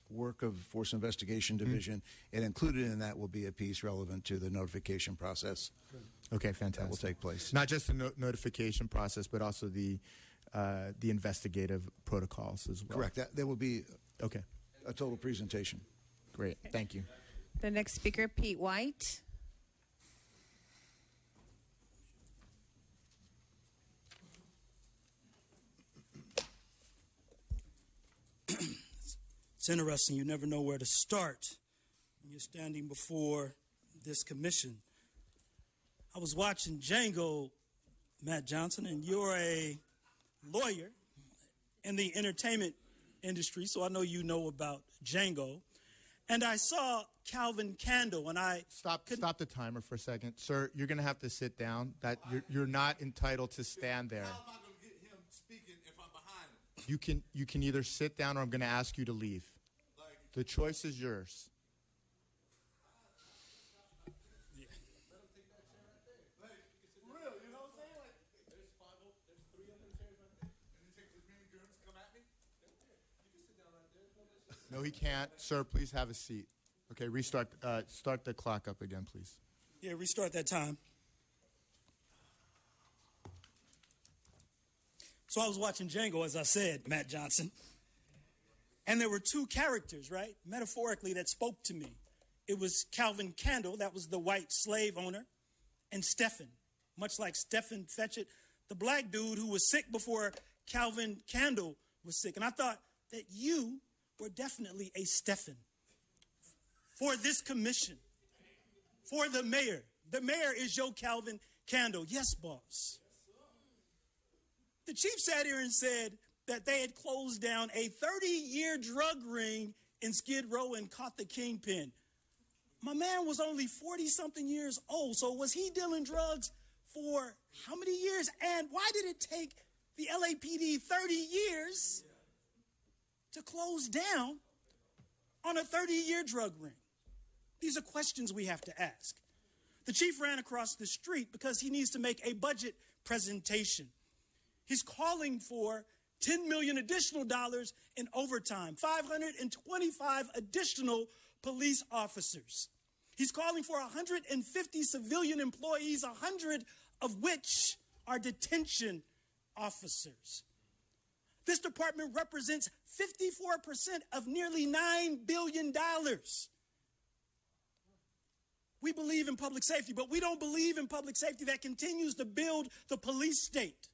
work of Force Investigation Division, and included in that will be a piece relevant to the notification process. Okay, fantastic. That will take place. Not just the notification process, but also the investigative protocols as well. Correct. There will be okay a total presentation. Great. Thank you. The next speaker, Pete White. It's interesting. You never know where to start when you're standing before this commission. I was watching Django, Matt Johnson, and you're a lawyer in the entertainment industry, so I know you know about Django. And I saw Calvin Candle, and I stop the timer for a second, sir. You're going to have to sit down. That you're not entitled to stand there. How am I going to get him speaking if I'm behind him? You can either sit down or I'm going to ask you to leave. The choice is yours. No, he can't. Sir, please have a seat. Okay, start the clock up again, please. Yeah, restart that time. So I was watching Django, as I said, Matt Johnson. And there were two characters, right, metaphorically, that spoke to me. It was Calvin Candle, that was the white slave owner, and Stephen, much like Stephen Fetchit, the black dude who was sick before Calvin Candle was sick. And I thought that you were definitely a Stephen for this commission, for the mayor. The mayor is your Calvin Candle. Yes, boss. The chief sat here and said that they had closed down a 30-year drug ring in Skid Row and caught the kingpin. My man was only 40-something years old, so was he dealing drugs for how many years? And why did it take the LAPD 30 years to close down on a 30-year drug ring? These are questions we have to ask. The chief ran across the street because he needs to make a budget presentation. He's calling for $10 million additional dollars in overtime, 525 additional police officers. He's calling for 150 civilian employees, 100 of which are detention officers. This department represents 54% of nearly $9 billion. We believe in public safety, but we don't believe in public safety that continues to build the police state.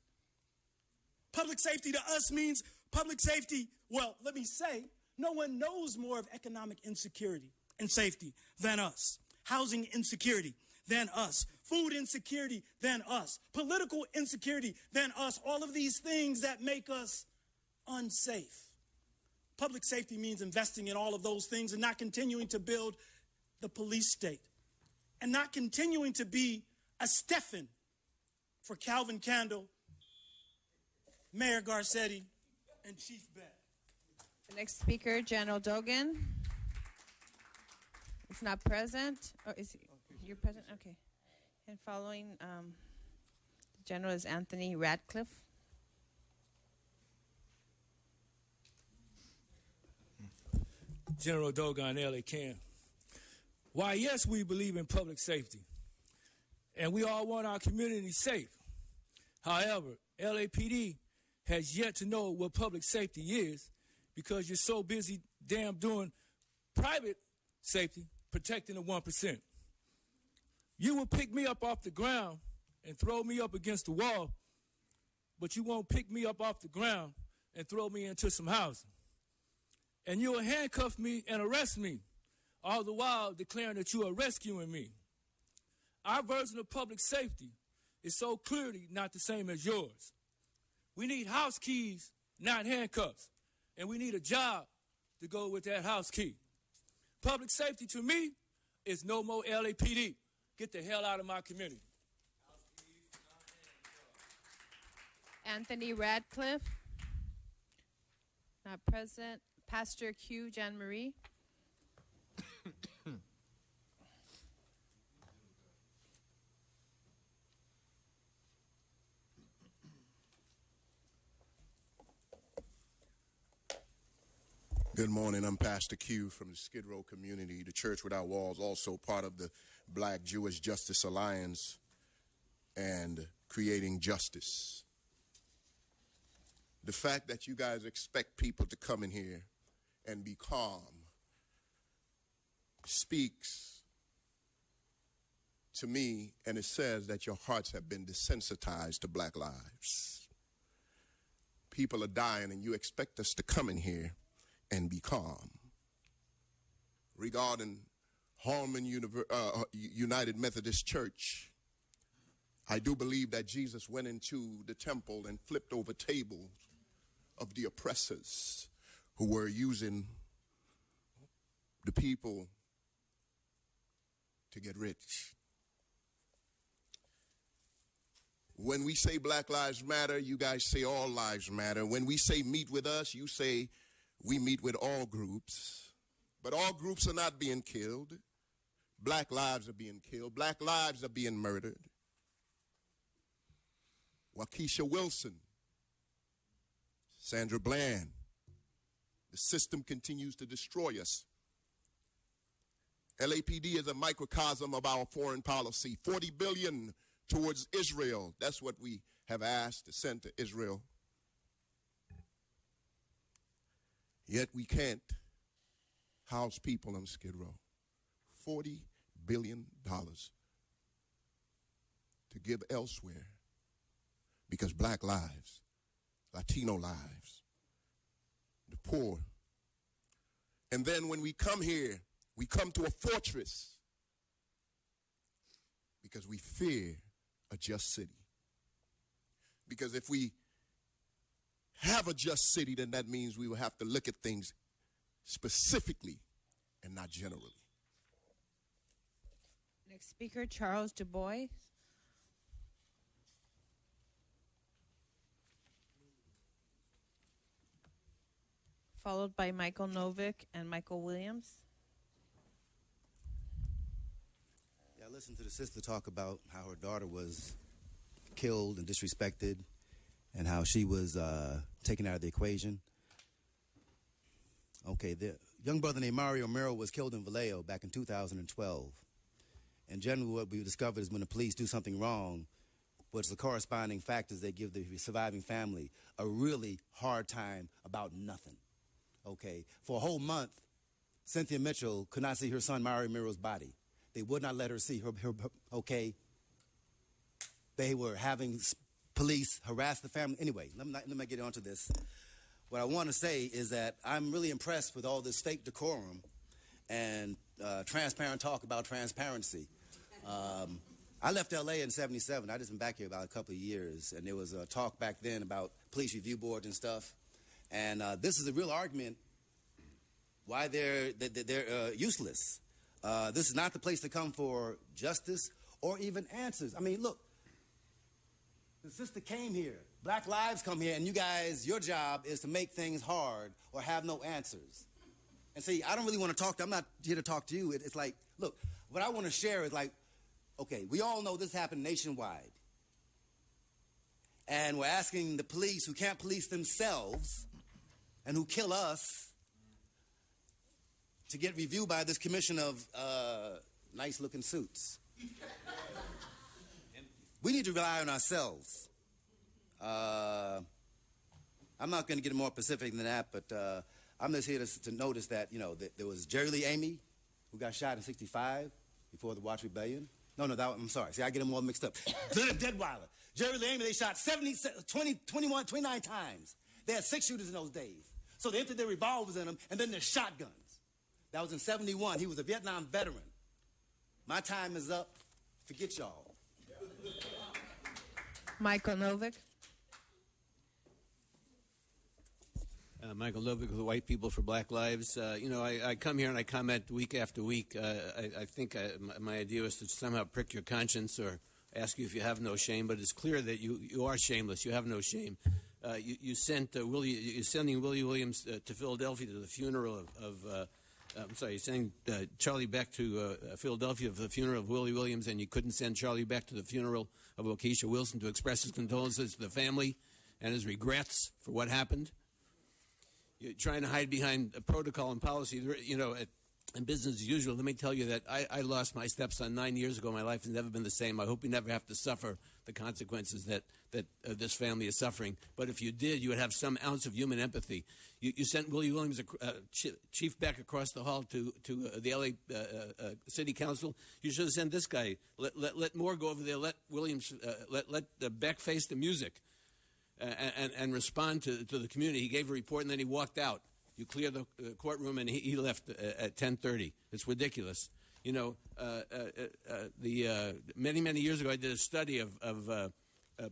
Public safety to us means public safety, well, let me say, no one knows more of economic insecurity and safety than us. Housing insecurity than us. Food insecurity than us. Political insecurity than us. All of these things that make us unsafe. Public safety means investing in all of those things and not continuing to build the police state. And not continuing to be a Stephen for Calvin Candle, Mayor Garcetti, and Chief Beck. The next speaker, General Dogan. Is not present. Oh, is he? You're present? Okay. And following the general is Anthony Radcliffe. General Dogon, LA Cam. Why, yes, we believe in public safety, and we all want our community safe. However, LAPD has yet to know what public safety is because you're so busy damn doing private safety, protecting the 1%. You will pick me up off the ground and throw me up against the wall, but you won't pick me up off the ground and throw me into some housing. And you will handcuff me and arrest me, all the while declaring that you are rescuing me. Our version of public safety is so clearly not the same as yours. We need house keys, not handcuffs, and we need a job to go with that house key. Public safety to me is no more LAPD. Get the hell out of my community. Anthony Radcliffe. Not present. Pastor Q. Jan Marie. Good morning. I'm Pastor Q from the Skid Row community. The Church Without Walls, also part of the Black Jewish Justice Alliance and Creating Justice. The fact that you guys expect people to come in here and be calm speaks to me, and it says that your hearts have been desensitized to black lives. People are dying, and you expect us to come in here and be calm. Regarding Harmon United Methodist Church, I do believe that Jesus went into the temple and flipped over tables of the oppressors who were using the people to get rich. When we say Black Lives Matter, you guys say all lives matter. When we say meet with us, you say we meet with all groups. But all groups are not being killed. Black lives are being killed. Black lives are being murdered. Waukesha Wilson, Sandra Bland. The system continues to destroy us. LAPD is a microcosm of our foreign policy. $40 billion towards Israel. That's what we have asked to send to Israel. Yet we can't house people on Skid Row. $40 billion to give elsewhere because black lives, Latino lives, the poor. And then when we come here, we come to a fortress because we fear a just city. Because if we have a just city, then that means we will have to look at things specifically and not generally. Next speaker, Charles Du Bois. Followed by Michael Novick and Michael Williams. Yeah, I listened to the sister talk about how her daughter was killed and disrespected and how she was taken out of the equation. Okay, the young brother named Mario Merrill was killed in Vallejo back in 2012. And generally what we discovered is when the police do something wrong, what's the corresponding factors, they give the surviving family a really hard time about nothing. Okay, for a whole month, Cynthia Mitchell could not see her son Mario Merrill's body. They would not let her see her okay. They were having police harass the family. Anyway, let me get on to this. What I want to say is that I'm really impressed with all this fake decorum and transparent talk about transparency. I left L.A. in '77. I just been back here about a couple of years, and there was a talk back then about police review boards and stuff. And this is a real argument why they're useless. This is not the place to come for justice or even answers. I mean, look, the sister came here. Black lives come here, and you guys, your job is to make things hard or have no answers. And see, I don't really want to talk to, I'm not here to talk to you. It's like, look, what I want to share is like, okay, we all know this happened nationwide. And we're asking the police who can't police themselves and who kill us to get reviewed by this commission of nice-looking suits. We need to rely on ourselves. I'm not going to get more specific than that, but I'm just here to notice that, you know, there was Jerry Lee Amy, who got shot in '65 before the Watch Rebellion. I'm sorry. See, I get them all mixed up. Deadweiler. Jerry Lee Amy, they shot 29 times. They had 6 shooters in those days. So they emptied their revolvers in them, and then their shotguns. That was in '71. He was a Vietnam veteran. My time is up. Forget y'all. Michael Novick. Michael Novick with the White People for Black Lives. I come here and I comment week after week. I think my idea was to somehow prick your conscience or ask you if you have no shame, but it's clear that you are shameless. You have no shame. You're sending Willie Williams to Philadelphia to the funeral you're sending Charlie back to Philadelphia for the funeral of Willie Williams, and you couldn't send Charlie back to the funeral of Waukesha Wilson to express his condolences to the family and his regrets for what happened. you're trying to hide behind a protocol and policy, and business as usual. Let me tell you that I lost my stepson 9 years ago. My life has never been the same. I hope you never have to suffer the consequences that this family is suffering. But if you did, you would have some ounce of human empathy. You sent Willie Williams, Chief Beck, across the hall to the L.A. City Council. You should have sent this guy. Let Moore go over there. Let Williams, let Beck face the music and respond to the community. He gave a report, and then he walked out. You clear the courtroom, and he left at 10:30. It's ridiculous. Many years ago, I did a study of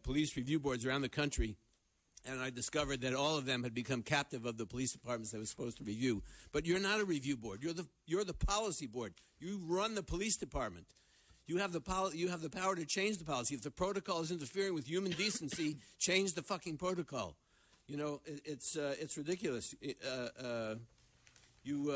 police review boards around the country, and I discovered that all of them had become captive of the police departments they were supposed to review. But you're not a review board. You're the policy board. You run the police department. You have the power to change the policy. If the protocol is interfering with human decency, change the fucking protocol. It's ridiculous. You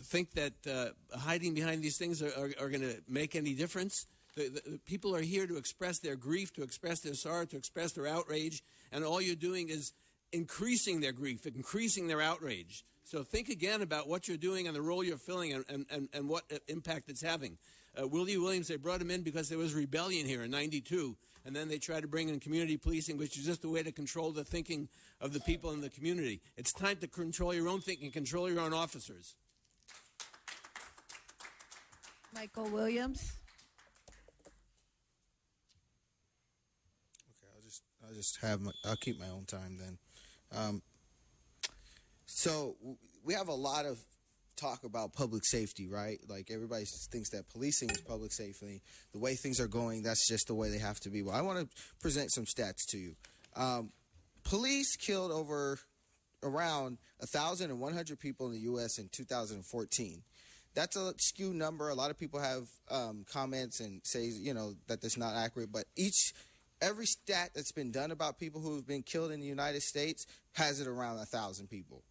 think that hiding behind these things are going to make any difference? The people are here to express their grief, to express their sorrow, to express their outrage, and all you're doing is increasing their grief, increasing their outrage. So think again about what you're doing and the role you're filling and what impact it's having. Willie Williams, they brought him in because there was rebellion here in '92, and then they tried to bring in community policing, which is just a way to control the thinking of the people in the community. It's time to control your own thinking, control your own officers. Michael Williams. Okay, I'll keep my own time then. So we have a lot of talk about public safety, right? Like everybody thinks that policing is public safety. The way things are going, that's just the way they have to be. Well, I want to present some stats to you. Police killed around 1,100 people in the U.S. in 2014. That's a skewed number. A lot of people have comments and say, that that's not accurate. But every stat that's been done about people who have been killed in the United States has it around 1,000 people.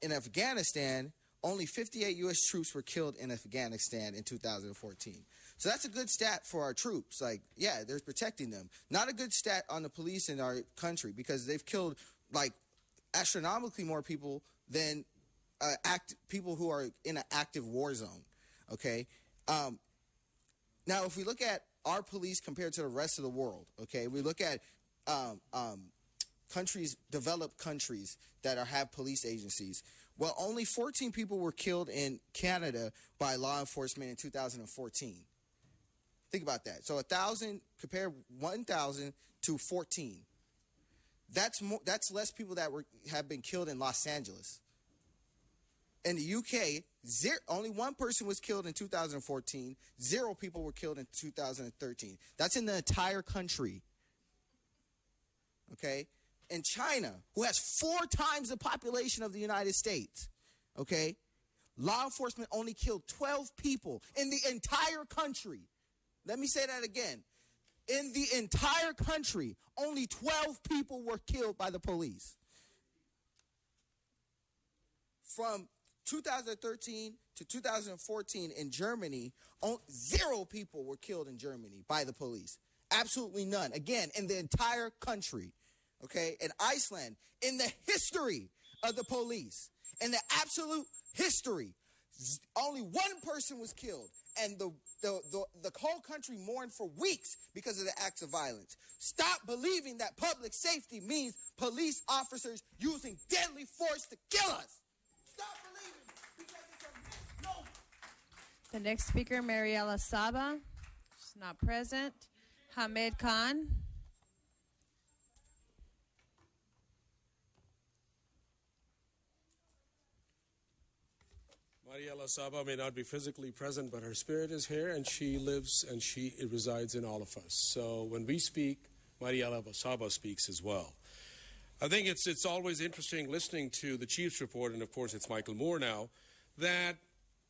In Afghanistan, only 58 U.S. troops were killed in Afghanistan in 2014. So that's a good stat for our troops. Like, yeah, they're protecting them. Not a good stat on the police in our country because they've killed, like, astronomically more people than people who are in an active war zone, okay? Now, if we look at our police compared to the rest of the world, okay, we look at developed countries that have police agencies. Well, only 14 people were killed in Canada by law enforcement in 2014. Think about that. So 1,000, compare 1,000 to 14. That's less people that have been killed in Los Angeles. In the UK, only one person was killed in 2014. 0 people were killed in 2013. That's in the entire country. Okay? In China, who has 4 times the population of the United States, okay, law enforcement only killed 12 people in the entire country. Let me say that again. In the entire country, only 12 people were killed by the police. From 2013 to 2014 in Germany, 0 people were killed in Germany by the police. Absolutely none. Again, in the entire country. Okay, in Iceland, in the history of the police, in the absolute history, only 1 person was killed, and the whole country mourned for weeks because of the acts of violence. Stop believing that public safety means police officers using deadly force to kill us. Stop believing it because it's a misnomer. The next speaker, Mariela Saba. She's not present. Hamed Khan. Mariela Saba may not be physically present, but her spirit is here, and she lives and she resides in all of us. So when we speak, Mariela Saba speaks as well. I think it's always interesting listening to the Chief's report, and of course it's Michael Moore now, that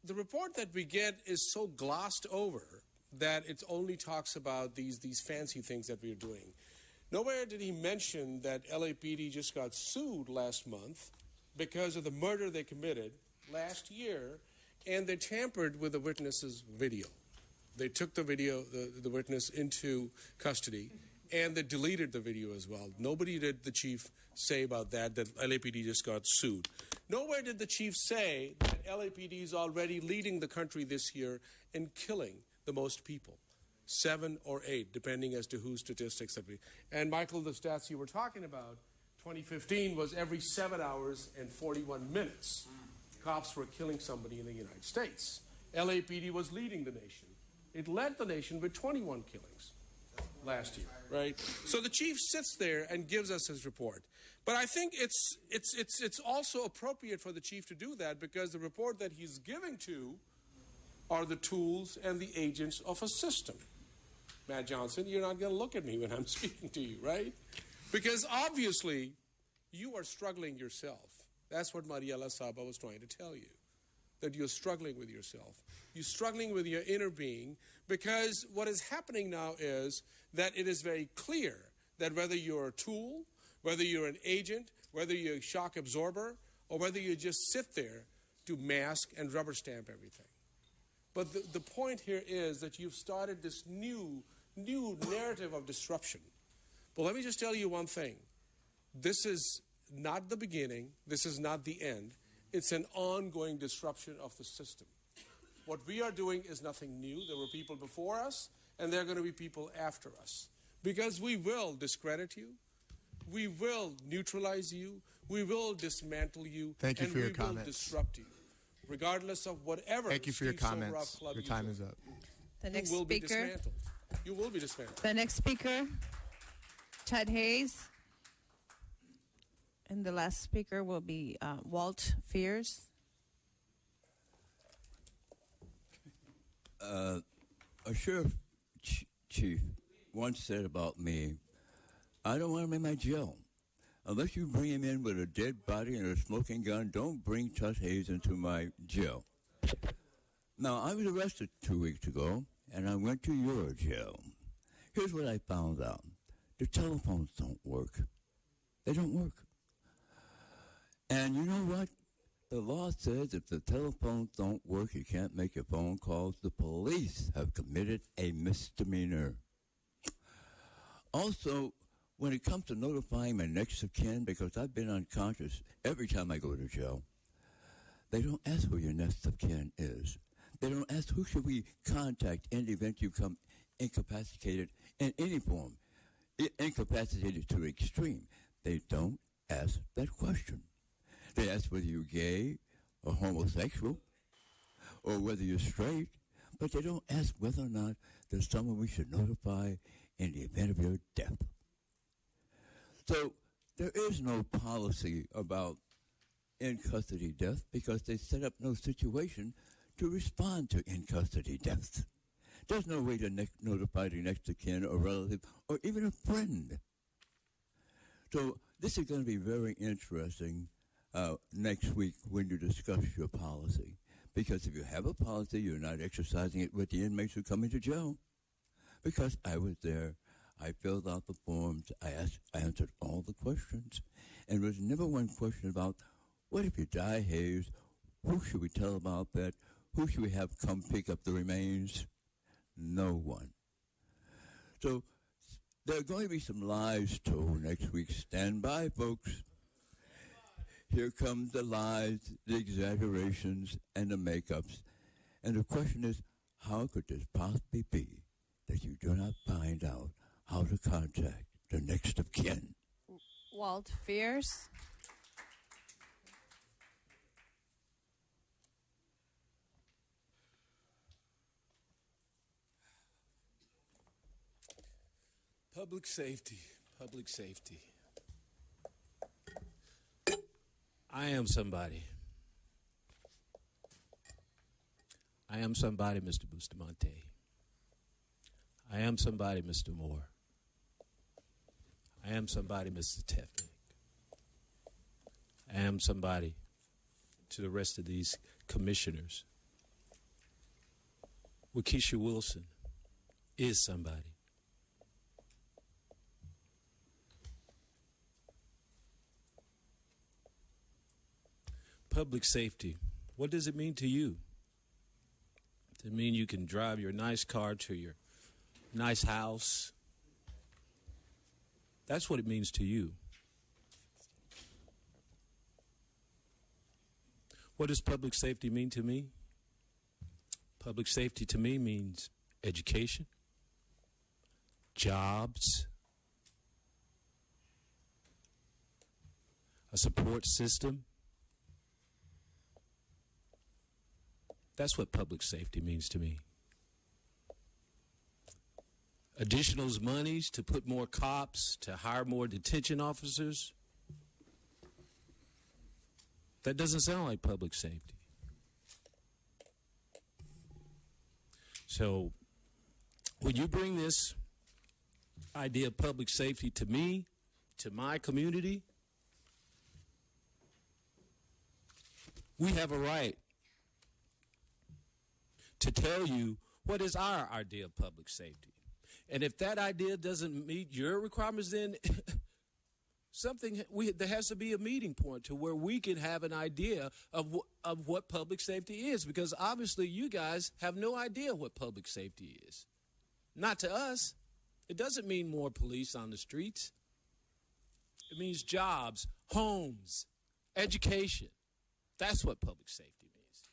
the report that we get is so glossed over that it only talks about these fancy things that we're doing. Nowhere did he mention that LAPD just got sued last month because of the murder they committed last year, and they tampered with the witness's video. They took the video, the witness, into custody, and they deleted the video as well. Nobody did the chief say about that LAPD just got sued. Nowhere did the chief say that LAPD is already leading the country this year in killing the most people, 7 or 8, depending as to whose statistics that we. And Michael, the stats you were talking about, 2015 was every 7 hours and 41 minutes. Cops were killing somebody in the United States. LAPD was leading the nation. It led the nation with 21 killings last year, right? So the chief sits there and gives us his report. But I think it's also appropriate for the chief to do that because the report that he's giving to are the tools and the agents of a system. Matt Johnson, you're not going to look at me when I'm speaking to you, right? Because obviously you are struggling yourself. That's what Mariela Saba was trying to tell you, that you're struggling with yourself. You're struggling with your inner being because what is happening now is that it is very clear that whether you're a tool, whether you're an agent, whether you're a shock absorber, or whether you just sit there to mask and rubber stamp everything. But the point here is that you've started this new narrative of disruption. But let me just tell you one thing. This is not the beginning. This is not the end. It's an ongoing disruption of the system. What we are doing is nothing new. There were people before us, and there are going to be people after us. Because we will discredit you. We will neutralize you. We will dismantle you. Thank you for your comments. And we will disrupt you, regardless of whatever. Thank you for your comments. Your time is up. The next you will speaker. Be dismantled. You will be dismantled. The next speaker, Chad Hayes. And the last speaker will be Walt Fears. A sheriff chief once said about me, I don't want him in my jail. Unless you bring him in with a dead body and a smoking gun, don't bring Chad Hayes into my jail. Now, I was arrested 2 weeks ago, and I went to your jail. Here's what I found out. The telephones don't work. They don't work. And you know what? The law says if the telephones don't work, you can't make your phone calls. The police have committed a misdemeanor. Also, when it comes to notifying my next of kin, because I've been unconscious every time I go to jail, they don't ask who your next of kin is. They don't ask who should we contact in the event you become incapacitated in any form, incapacitated to extreme. They don't ask that question. They ask whether you're gay or homosexual or whether you're straight, but they don't ask whether or not there's someone we should notify in the event of your death. So there is no policy about in-custody death because they set up no situation to respond to in-custody deaths. There's no way to notify the next of kin or relative or even a friend. So this is going to be very interesting next week when you discuss your policy. Because if you have a policy, you're not exercising it with the inmates who come into jail. Because I was there, I filled out the forms, I answered all the questions, and there was never one question about, what if you die, Hayes? Who should we tell about that? Who should we have come pick up the remains? No one. So there are going to be some lies told next week. Stand by, folks. Here comes the lies, the exaggerations, and the makeups. And the question is, how could this possibly be that you do not find out how to contact the next of kin? Walt Fears. Public safety, public safety. I am somebody. I am somebody, Mr. Bustamante. I am somebody, Mr. Moore. I am somebody, Mr. Tefnick. I am somebody to the rest of these commissioners. Waukesha Wilson is somebody. Public safety. What does it mean to you? Does it mean you can drive your nice car to your nice house That's what it means to you. What does public safety mean to me? Public safety to me means education, jobs, a support system. That's what public safety means to me. Additional monies to put more cops, to hire more detention officers. That doesn't sound like public safety. So when you bring this idea of public safety to me, to my community, we have a right to tell you what is our idea of public safety. And if that idea doesn't meet your requirements, then there has to be a meeting point to where we can have an idea of what public safety is, because obviously you guys have no idea what public safety is. Not to us. It doesn't mean more police on the streets. It means jobs, homes, education. That's what public safety means.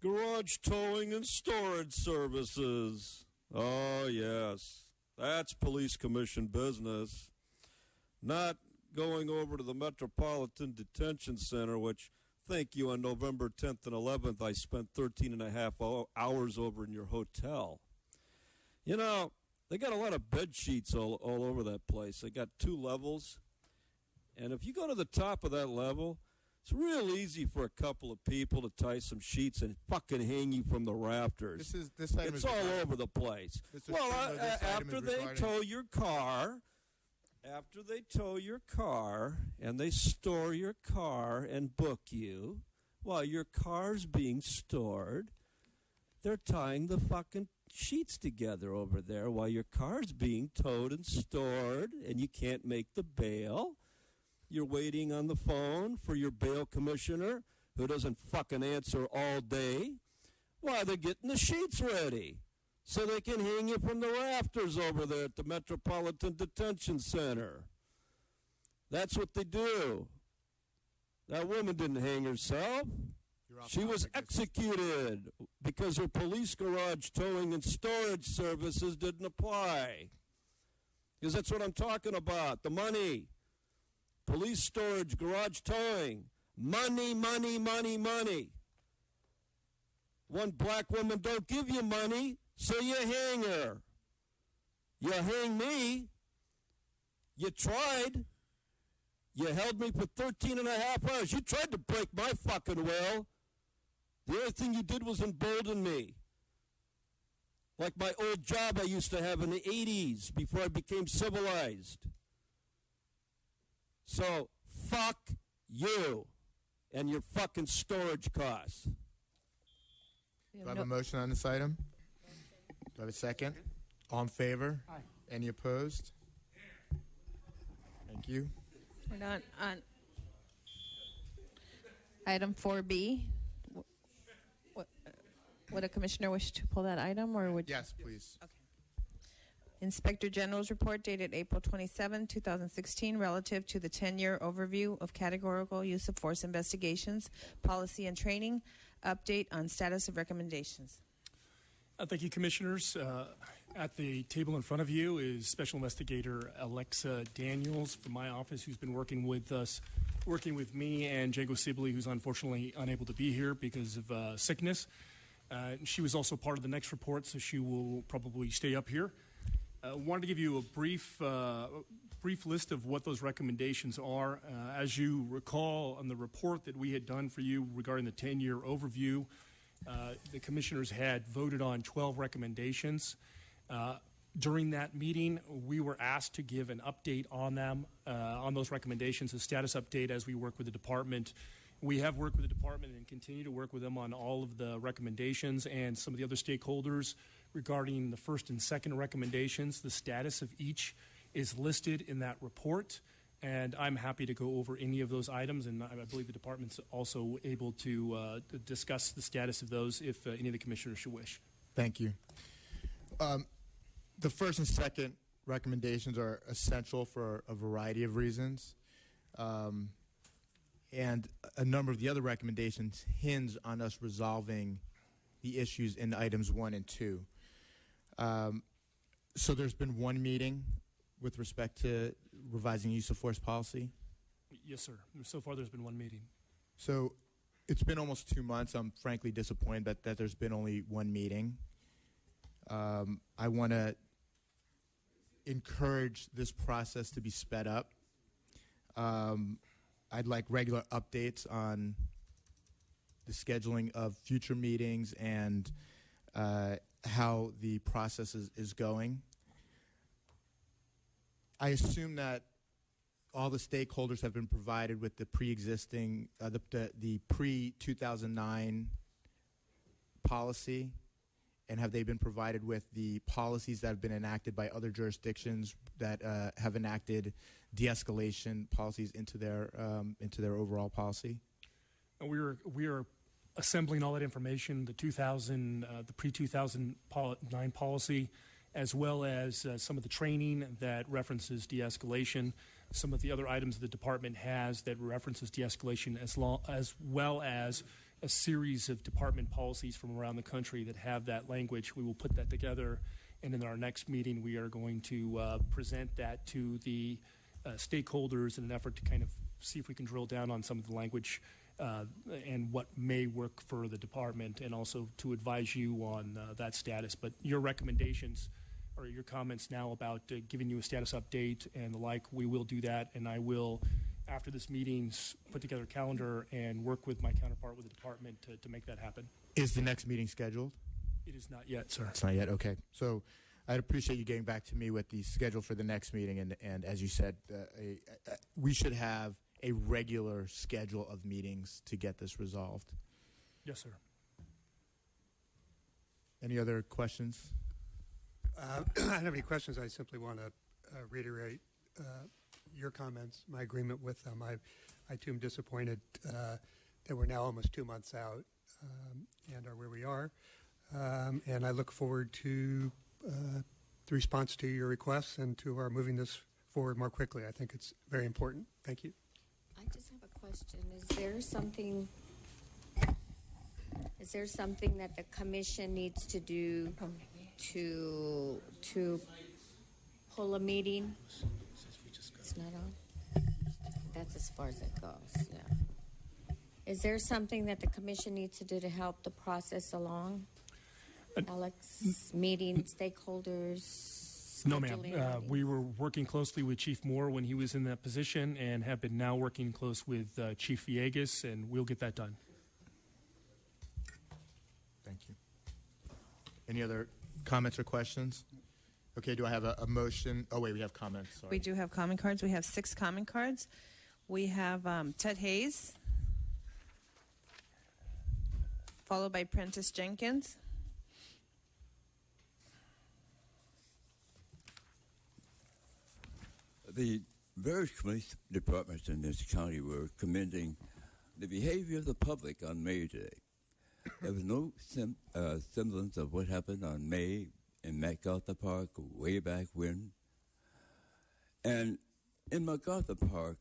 Garage towing and storage services. Oh, yes. That's police commission business. Not going over to the Metropolitan Detention Center, which, thank you, on November 10th and 11th, I spent 13 and a half hours over in your hotel. You know, they got a lot of bed sheets all over that place. They got 2 levels. And if you go to the top of that level, it's real easy for a couple of people to tie some sheets and fucking hang you from the rafters. It's all over the place. Well, after they tow your car, and they store your car and book you while your car's being stored, they're tying the fucking sheets together over there while your car's being towed and stored, and you can't make the bail. You're waiting on the phone for your bail commissioner, who doesn't fucking answer all day, while they're getting the sheets ready so they can hang you from the rafters over there at the Metropolitan Detention Center. That's what they do. That woman didn't hang herself. She was executed because her police garage towing and storage services didn't apply. Because that's what I'm talking about, the money. Police storage, garage towing. Money, money, money, money. One black woman don't give you money, so you hang her. You hang me. You tried. You held me for 13 and a half hours. You tried to break my fucking will. The only thing you did was embolden me. Like my old job I used to have in the 80s before I became civilized. So, fuck you and your fucking storage costs. Do I have a motion on this item? Do I have a second? All in favor? Aye. Any opposed? Thank you. We're done on item 4B. Would a commissioner wish to pull that item, or would Yes, please. Okay. Inspector General's report dated April 27, 2016, relative to the 10-year overview of categorical use of force investigations, policy and training, update on status of recommendations. Thank you, Commissioners. At the table in front of you is Special Investigator Alexa Daniels from my office, who's been working with us, working with me and Django Sibley, who's unfortunately unable to be here because of sickness. She was also part of the next report, so she will probably stay up here. Wanted to give you a brief list of what those recommendations are. As you recall, on the report that we had done for you regarding the 10-year overview, the commissioners had voted on 12 recommendations. During that meeting, we were asked to give an update on them, on those recommendations, a status update as we work with the department. We have worked with the department and continue to work with them on all of the recommendations and some of the other stakeholders regarding the first and second recommendations. The status of each is listed in that report, and I'm happy to go over any of those items, and I believe the department's also able to discuss the status of those if any of the commissioners should wish. Thank you. The first and second recommendations are essential for a variety of reasons. And a number of the other recommendations hinge on us resolving the issues in items 1 and 2. So there's been one meeting with respect to revising use of force policy. Yes, sir. So far, there's been one meeting. So it's been almost 2 months. I'm frankly disappointed that there's been only one meeting. I want to encourage this process to be sped up. I'd like regular updates on the scheduling of future meetings and how the process is going. I assume that all the stakeholders have been provided with the pre-existing, the pre-2009 policy, and have they been provided with the policies that have been enacted by other jurisdictions that have enacted de-escalation policies into their overall policy? And we are assembling all that information, the pre-2009 policy, as well as some of the training that references de-escalation, some of the other items the department has that references de-escalation, as well as a series of department policies from around the country that have that language. We will put that together, and in our next meeting, we are going to present that to the stakeholders in an effort to kind of see if we can drill down on some of the language and what may work for the department, and also to advise you on that status. But your recommendations or your comments now about giving you a status update and the like, we will do that, and I will, after this meeting, put together a calendar and work with my counterpart with the department to make that happen. Is the next meeting scheduled? It is not yet, sir. It's not yet, okay. So I'd appreciate you getting back to me with the schedule for the next meeting, and as you said, we should have a regular schedule of meetings to get this resolved. Yes, sir. Any other questions? I don't have any questions. I simply want to reiterate your comments, my agreement with them. I too am disappointed that we're now almost 2 months out and are where we are. And I look forward to the response to your requests and to our moving this forward more quickly. I think it's very important. Thank you. I just have a question. Is there something that the commission needs to do to pull a meeting? It's not on. That's as far as it goes. Yeah. Is there something that the commission needs to do to help the process along? Alex, meeting stakeholders. No, ma'am. We were working closely with Chief Moore when he was in that position, and have been now working close with Chief Villegas, and we'll get that done. Thank you. Any other comments or questions? Okay, do I have a motion? Oh, wait, we have comments. Sorry. We do have comment cards. We have 6 comment cards. We have Ted Hayes, followed by Prentice Jenkins. The various police departments in this county were commending the behavior of the public on May Day. There was no semblance of what happened on May in MacArthur Park way back when. And in MacArthur Park,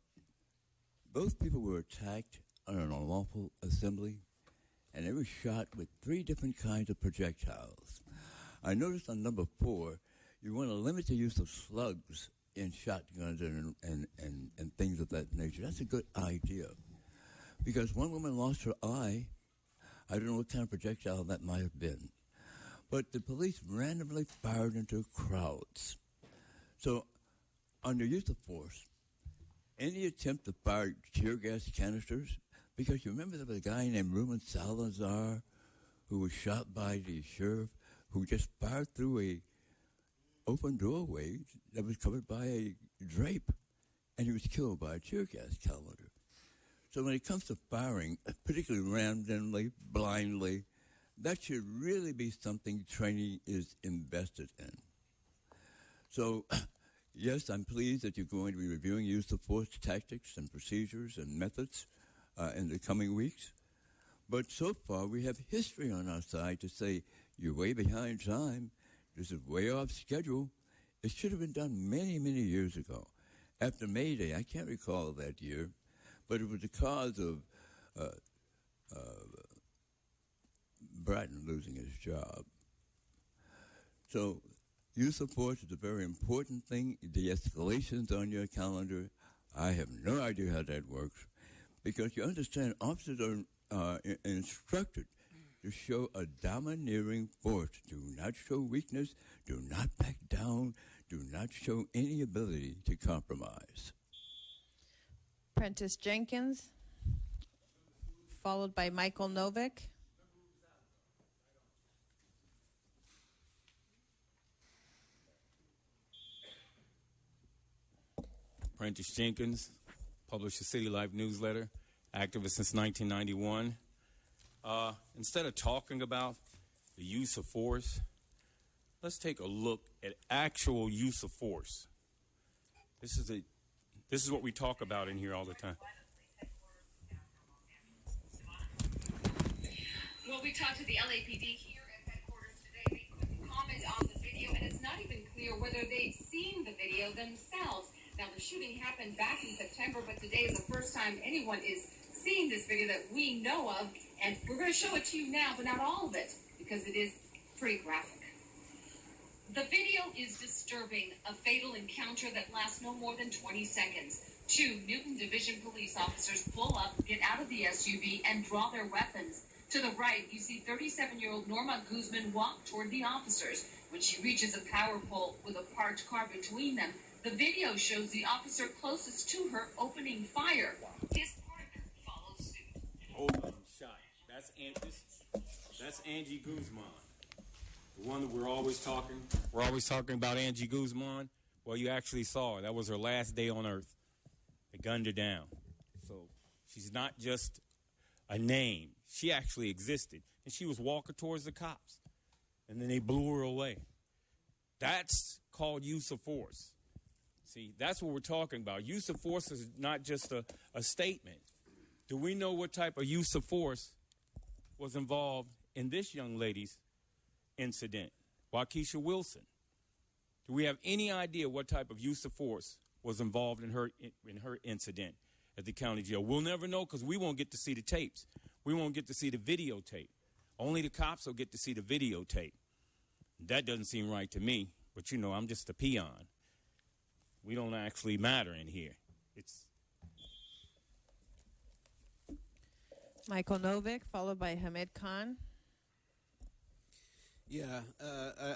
both people were attacked on an unlawful assembly, and they were shot with 3 different kinds of projectiles. I noticed on number 4, you want to limit the use of slugs in shotguns and things of that nature. That's a good idea. Because one woman lost her eye. I don't know what kind of projectile that might have been. But the police randomly fired into crowds. So, under use of force, any attempt to fire tear gas canisters, because you remember there was a guy named Ruben Salazar who was shot by the sheriff who just fired through a open doorway that was covered by a drape, and he was killed by a tear gas canister. So when it comes to firing, particularly randomly, blindly, that should really be something training is invested in. So, yes, I'm pleased that you're going to be reviewing use of force tactics and procedures and methods in the coming weeks. But so far, we have history on our side to say, you're way behind time, this is way off schedule, It should have been done many, many years ago. After May Day, I can't recall that year, but it was because of Bratton losing his job. So youth support is a very important thing. The escalations on your calendar, I have no idea how that works, because you understand officers are instructed to show a domineering force. Do not show weakness. Do not back down. Do not show any ability to compromise. Prentice Jenkins, followed by Michael Novick. Prentice Jenkins, published the City Life newsletter, activist since 1991. Instead of talking about the use of force, let's take a look at actual use of force. This is what we talk about in here all the time. Well, we talked to the LAPD here at headquarters today. They couldn't comment on the video, and it's not even clear whether they've seen the video themselves. Now, the shooting happened back in September, but today is the first time anyone is seeing this video that we know of, and we're going to show it to you now, but not all of it, because it is pretty graphic. The video is disturbing, a fatal encounter that lasts no more than 20 seconds. Two Newton Division police officers pull up, get out of the SUV, and draw their weapons. To the right, you see 37-year-old Norma Guzman walk toward the officers. When she reaches a power pole with a parked car between them, the video shows the officer closest to her opening fire. His partner follows suit. Open shot. That's Angie Guzman. The one that we're always talking about Angie Guzman. Well, you actually saw her. That was her last day on earth. They gunned her down. So she's not just a name. She actually existed. And she was walking towards the cops. And then they blew her away. That's called use of force. See, that's what we're talking about. Use of force is not just a statement. Do we know what type of use of force was involved in this young lady's incident, Waukesha Wilson? Do we have any idea what type of use of force was involved in her incident at the county jail? We'll never know because we won't get to see the tapes. We won't get to see the videotape. Only the cops will get to see the videotape. That doesn't seem right to me, but you know, I'm just a peon. We don't actually matter in here. It's Michael Novick, followed by Hamed Khan. Yeah,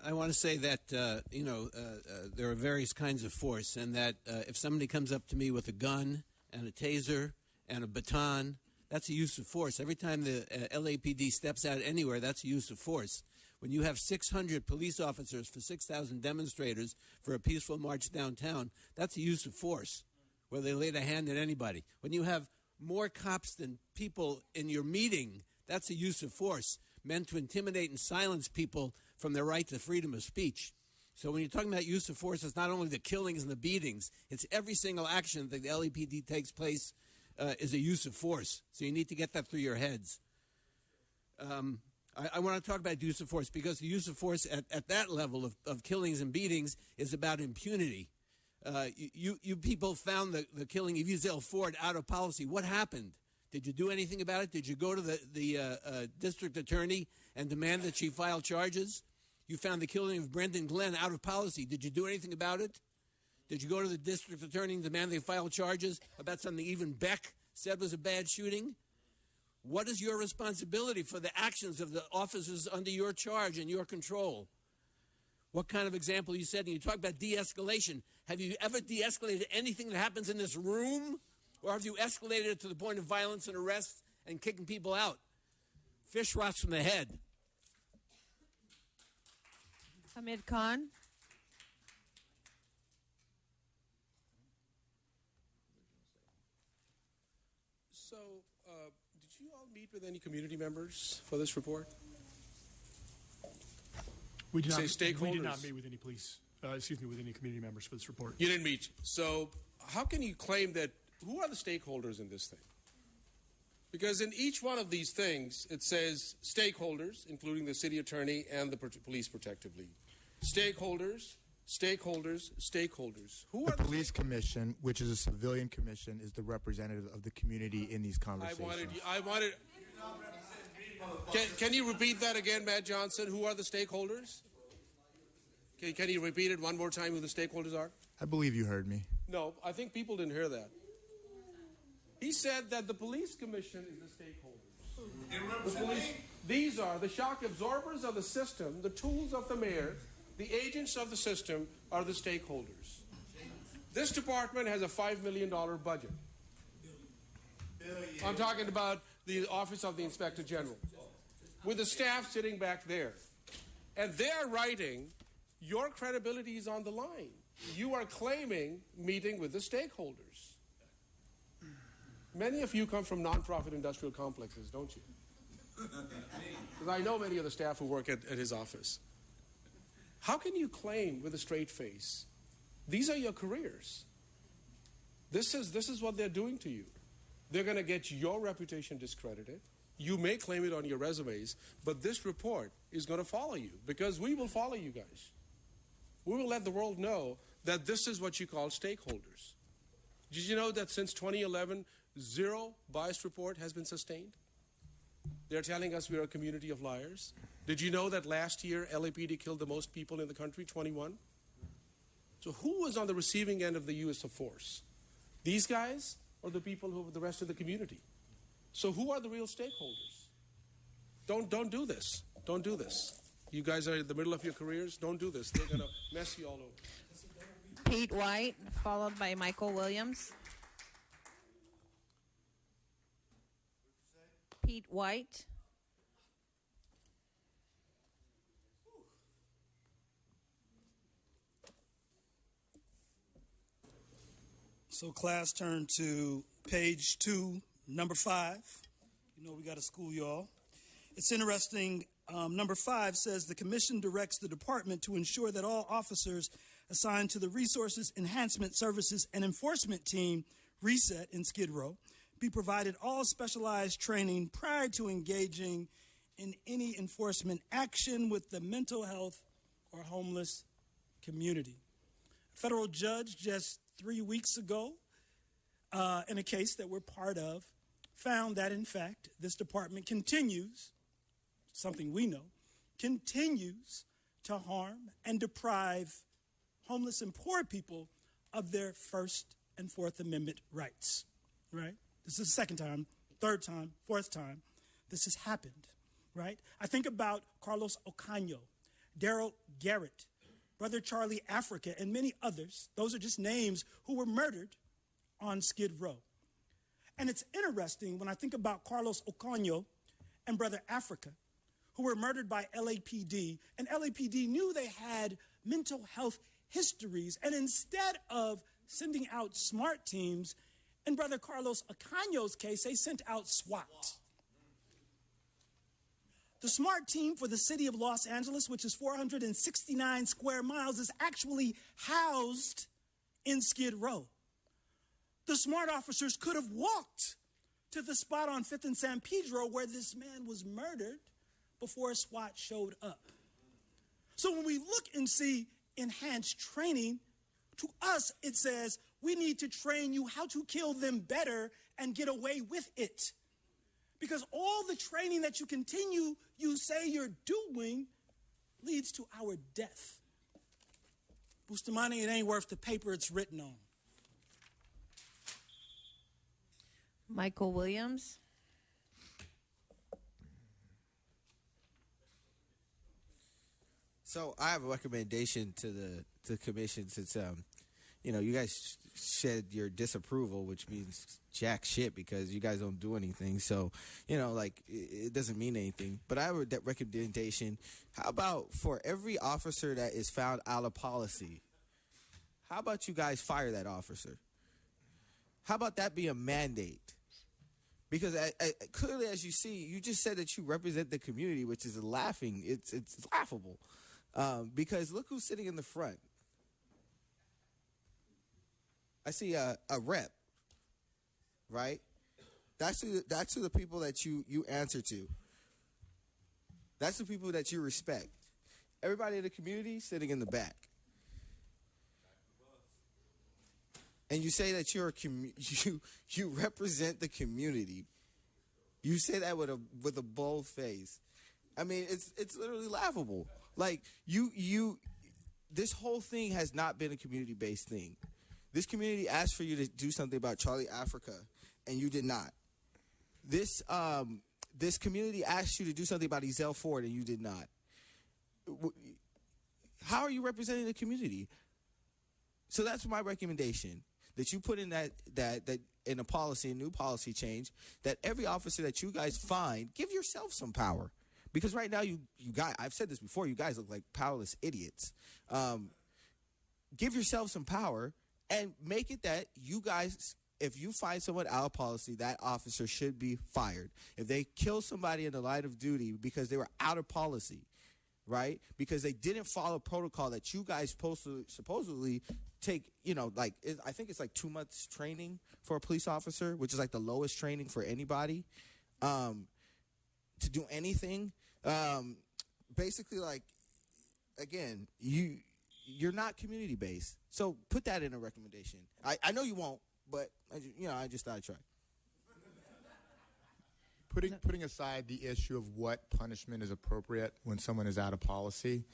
I want to say that, there are various kinds of force, and that if somebody comes up to me with a gun and a taser and a baton, that's a use of force. Every time the LAPD steps out anywhere, that's a use of force. When you have 600 police officers for 6,000 demonstrators for a peaceful march downtown, that's a use of force, where they laid a hand on anybody. When you have more cops than people in your meeting, that's a use of force, meant to intimidate and silence people from their right to freedom of speech. So when you're talking about use of force, it's not only the killings and the beatings, it's every single action that the LAPD takes place is a use of force. So you need to get that through your heads. I want to talk about use of force because the use of force at that level of killings and beatings is about impunity. You people found the killing of Uzziel Ford out of policy. What happened? Did you do anything about it? Did you go to the district attorney and demand that she file charges? You found the killing of Brendan Glenn out of policy. Did you do anything about it? Did you go to the district attorney and demand they file charges about something even Beck said was a bad shooting? What is your responsibility for the actions of the officers under your charge and your control? What kind of example you said? And you talk about de-escalation. Have you ever de-escalated anything that happens in this room? Or have you escalated it to the point of violence and arrest and kicking people out? Fish rots from the head. Hamed Khan. So, did you all meet with any community members for this report? We did, Say not, stakeholders. we did not meet with any with any community members for this report. You didn't meet. So, how can you claim that? Who are the stakeholders in this thing? Because in each one of these things, it says stakeholders, including the city attorney and the police protective league. Stakeholders, Stakeholders. Who The are the police commission, which is a civilian commission, is the representative of the community in these I conversations. wanted. Can you repeat that again, Matt Johnson? Who are the stakeholders? Can you repeat it one more time? Who the stakeholders are? I believe you heard me. No, I think people didn't hear that. He said that the police commission is the stakeholders. The police, these are the shock absorbers of the system, the tools of the mayor, the agents of the system are the stakeholders. This department has a $5 million budget. I'm talking about the Office of the Inspector General, with the staff sitting back there. And they're writing, your credibility is on the line. You are claiming meeting with the stakeholders. Many of you come from nonprofit industrial complexes, don't you? Because I know many of the staff who work at his office. How can you claim with a straight face, these are your careers? This is what they're doing to you. They're going to get your reputation discredited. You may claim it on your resumes, but this report is going to follow you because we will follow you guys. We will let the world know that this is what you call stakeholders. Did you know that since 2011, zero biased report has been sustained? They're telling us we're a community of liars. Did you know that last year LAPD killed the most people in the country, 21? So who was on the receiving end of the use of force? These guys or the people who the rest of the community? So who are the real stakeholders? Don't do this. Don't do this. You guys are in the middle of your careers. Don't do this. They're going to mess you all over. Pete White, followed by Michael Williams. Pete White. So class, turn to page 2, number 5. You know we got to school y'all. It's interesting. Number 5 says the commission directs the department to ensure that all officers assigned to the Resources Enhancement Services and Enforcement Team, RESET in Skid Row, be provided all specialized training prior to engaging in any enforcement action with the mental health or homeless community. A federal judge just 3 weeks ago, in a case that we're part of, found that, in fact, this department continues, something we know, continues to harm and deprive homeless and poor people of their First and Fourth Amendment rights, right? This is the second time, third time, fourth time this has happened, right? I think about Carlos Ocaño, Daryl Garrett, Brother Charlie Africa, and many others. Those are just names who were murdered on Skid Row. And it's interesting when I think about Carlos Ocaño and Brother Africa, who were murdered by LAPD, and LAPD knew they had mental health histories, and instead of sending out SMART teams, in Brother Carlos Ocaño's case, they sent out SWAT. The SMART team for the city of Los Angeles, which is 469 square miles, is actually housed in Skid Row. The SMART officers could have walked to the spot on 5th and San Pedro where this man was murdered before SWAT showed up. So when we look and see enhanced training, to us it says we need to train you how to kill them better and get away with it. Because all the training that you say you're doing leads to our death. Bustamante, it ain't worth the paper it's written on. Michael Williams. So I have a recommendation to the commission, since you guys shed your disapproval, which means jack shit because you guys don't do anything. So it doesn't mean anything. But I have a recommendation. How about for every officer that is found out of policy, how about you guys fire that officer? How about that be a mandate? Because clearly, as you see, you just said that you represent the community, which is laughing. It's laughable. Because look who's sitting in the front. I see a rep, right? That's who the people that you answer to. That's the people that you respect. Everybody in the community sitting in the back. and you say that you're you represent the community. You say that with a bold face. I mean, it's literally laughable. Like you this whole thing has not been a community-based thing. This community asked for you to do something about Charlie Africa, and you did not. This community asked you to do something about Ezell Ford, and you did not. How are you representing the community? So that's my recommendation, that you put in that in a policy, a new policy change, that every officer that you guys find, give yourself some power. Because right now, you guys, I've said this before, you guys look like powerless idiots. Give yourself some power and make it that you guys, if you find someone out of policy, that officer should be fired. If they kill somebody in the line of duty because they were out of policy, right? Because they didn't follow protocol that you guys supposedly take, I think it's like 2 months training for a police officer, which is like the lowest training for anybody to do anything. Basically, like, again, you're not community based. So put that in a recommendation. I know you won't, but I just thought I'd try. Putting aside the issue of what punishment is appropriate when someone is out of policy,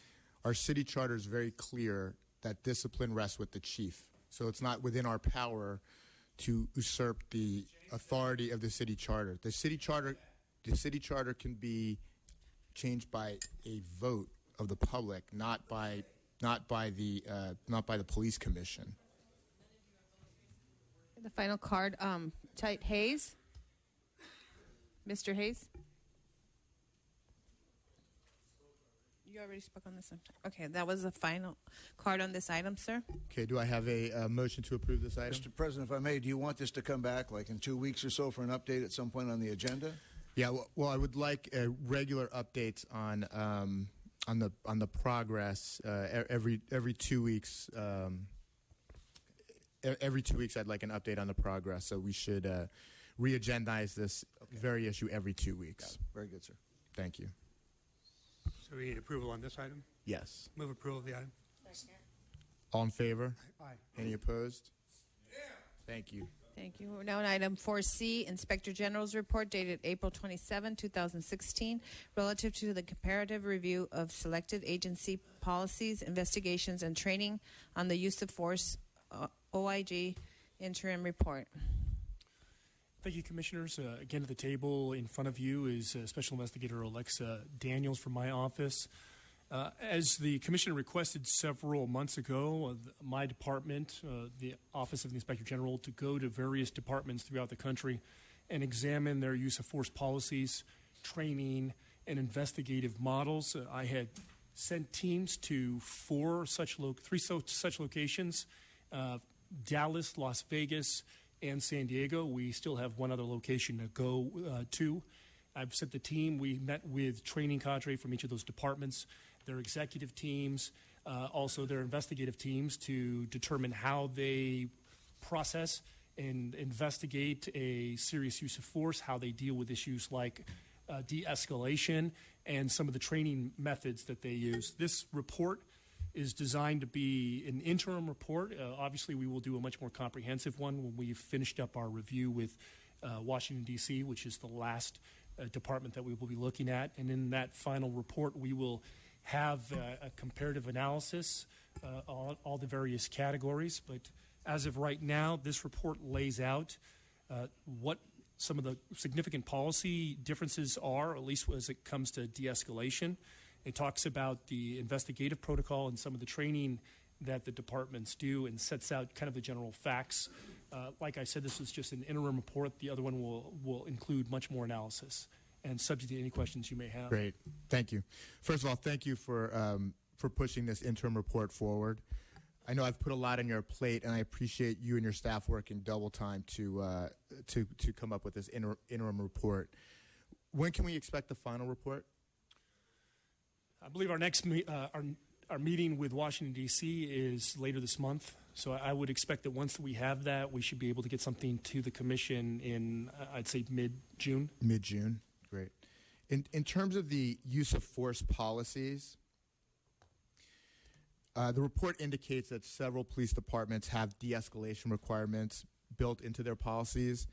our city charter is very clear that discipline rests with the chief. So it's not within our power to usurp the authority of the city charter. The city charter can be changed by a vote of the public, not by the police commission. The final card, Tight Hayes. Mr. Hayes? You already spoke on this one. Okay, that was the final card on this item, sir. Okay, do I have a motion to approve this item? Mr. President, if I may, do you want this to come back like in 2 weeks or so for an update at some point on the agenda? Yeah, well, I would like regular updates on the progress every 2 weeks. Every 2 weeks, I'd like an update on the progress. So we should re-agendize this very issue every 2 weeks. Very good, sir. Thank you. So we need approval on this item? Yes. Move approval of the item. All in favor? Aye. Any opposed? Thank you. Thank you. We're now on item 4C, Inspector General's report dated April 27, 2016, relative to the comparative review of selected agency policies, investigations, and training on the use of force, OIG interim report. Thank you, Commissioners. Again, at the table in front of you is Special Investigator Alexa Daniels from my office. As the Commissioner requested several months ago, my department, the Office of the Inspector General, to go to various departments throughout the country and examine their use of force policies, training, and investigative models. I had sent teams to three such locations, Dallas, Las Vegas, and San Diego. We still have one other location to go to. I've sent the team. We met with training cadre from each of those departments, their executive teams, also their investigative teams, to determine how they process and investigate a serious use of force, how they deal with issues like de-escalation, and some of the training methods that they use. This report is designed to be an interim report. Obviously, we will do a much more comprehensive one when we've finished up our review with Washington, D.C., which is the last department that we will be looking at. And in that final report, we will have a comparative analysis on all the various categories. But as of right now, this report lays out what some of the significant policy differences are, at least as it comes to de-escalation. It talks about the investigative protocol and some of the training that the departments do, and sets out kind of the general facts. Like I said, this is just an interim report. The other one will include much more analysis, and subject to any questions you may have. Great. Thank you. First of all, thank you for pushing this interim report forward. I know I've put a lot on your plate, and I appreciate you and your staff working double time to come up with this interim report. When can we expect the final report? I believe our next our meeting with Washington, D.C. is later this month. So I would expect that once we have that, we should be able to get something to the commission in, I'd say, mid-June. Mid-June. Great. In terms of the use of force policies, The report indicates that several police departments have de-escalation requirements built into their policies.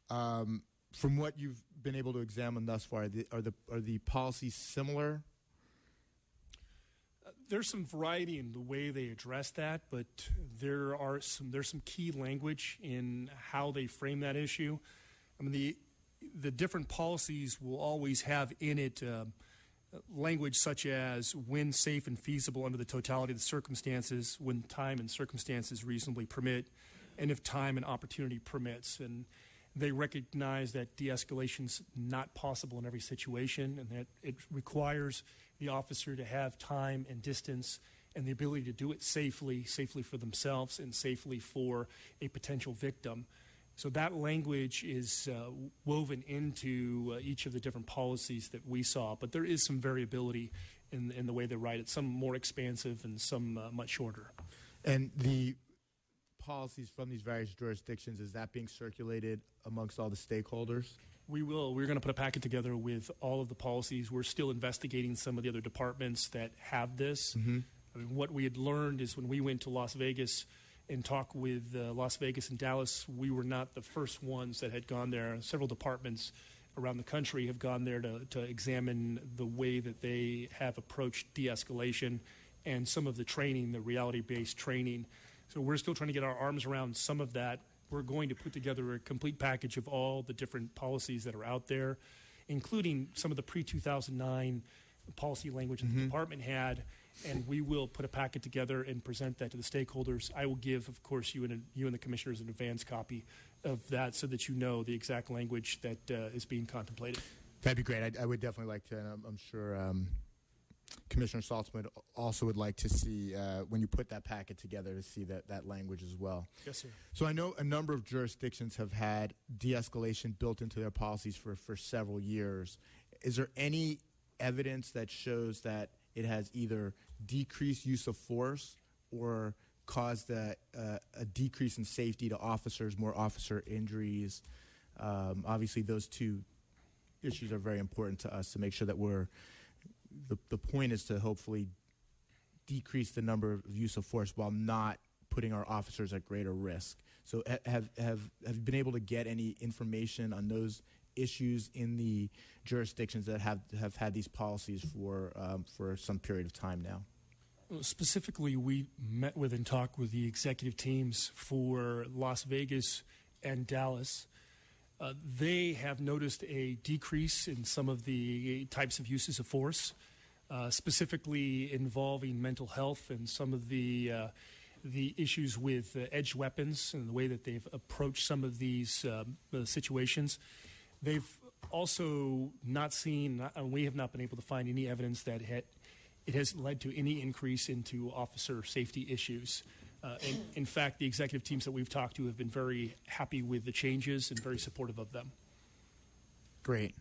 From what you've been able to examine thus far, are the policies similar? There's some variety in the way they address that, but there's some key language in how they frame that issue. I mean, the different policies will always have in it language such as when safe and feasible under the totality of the circumstances, when time and circumstances reasonably permit, and if time and opportunity permits. And they recognize that de-escalation's not possible in every situation, and that it requires the officer to have time and distance and the ability to do it safely for themselves and safely for a potential victim. So that language is woven into each of the different policies that we saw, but there is some variability in the way they write it, some more expansive and some much shorter. And the policies from these various jurisdictions, is that being circulated amongst all the stakeholders? We will. We're going to put a packet together with all of the policies. We're still investigating some of the other departments that have this. Mm-hmm. I mean, what we had learned is when we went to Las Vegas and talked with Las Vegas and Dallas, we were not the first ones that had gone there. Several departments around the country have gone there to examine the way that they have approached de-escalation and some of the training, the reality-based training. So we're still trying to get our arms around some of that. We're going to put together a complete package of all the different policies that are out there, including some of the pre-2009 policy language that the department had, and we will put a packet together and present that to the stakeholders. I will give, of course, you and the commissioners an advance copy of that so that you know the exact language that is being contemplated. That'd be great. I would definitely like to, and I'm sure Commissioner Saltzman also would like to see, when you put that packet together, to see that language as well. Yes, sir. So I know a number of jurisdictions have had de-escalation built into their policies for several years. Is there any evidence that shows that it has either decreased use of force or caused a decrease in safety to officers, more officer injuries? Obviously, those two issues are very important to us to make sure that the point is to hopefully decrease the number of use of force while not putting our officers at greater risk. So have you been able to get any information on those issues in the jurisdictions that have had these policies for some period of time now? Well, specifically, we met with and talked with the executive teams for Las Vegas and Dallas. They have noticed a decrease in some of the types of uses of force, specifically involving mental health and some of the issues with edged weapons and the way that they've approached some of these situations. They've also not seen, we have not been able to find any evidence that it has led to any increase into officer safety issues. In fact, the executive teams that we've talked to have been very happy with the changes and very supportive of them. Great.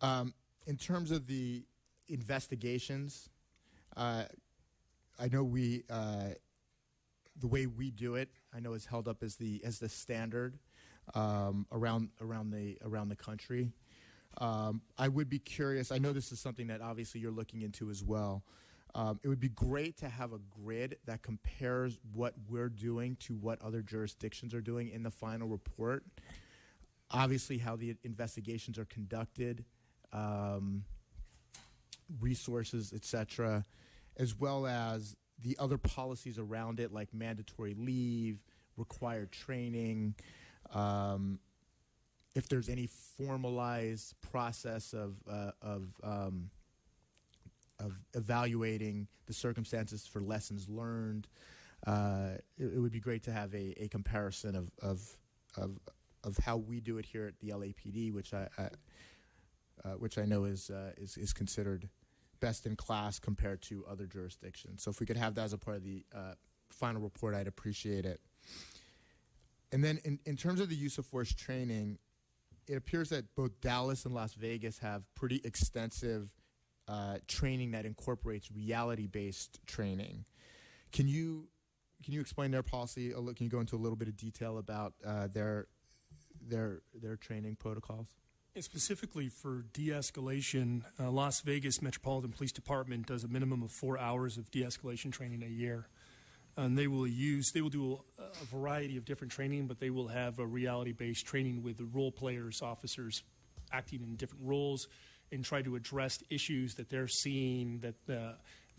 In terms of the investigations, I know the way we do it, I know is held up as the standard around the country. I would be curious. I know this is something that obviously you're looking into as well. It would be great to have a grid that compares what we're doing to what other jurisdictions are doing in the final report. Obviously, how the investigations are conducted, resources, etc., as well as the other policies around it, like mandatory leave, required training. If there's any formalized process of evaluating the circumstances for lessons learned, it would be great to have a comparison of how we do it here at the LAPD, which I know is considered best in class compared to other jurisdictions. So if we could have that as a part of the final report, I'd appreciate it. And then in terms of the use of force training, it appears that both Dallas and Las Vegas have pretty extensive training that incorporates reality-based training. Can you explain their policy? Can you go into a little bit of detail about their training protocols? And specifically for de-escalation, Las Vegas Metropolitan Police Department does a minimum of 4 hours of de-escalation training a year. And they will do a variety of different training, but they will have a reality-based training with the role players, officers acting in different roles, and try to address issues that they're seeing that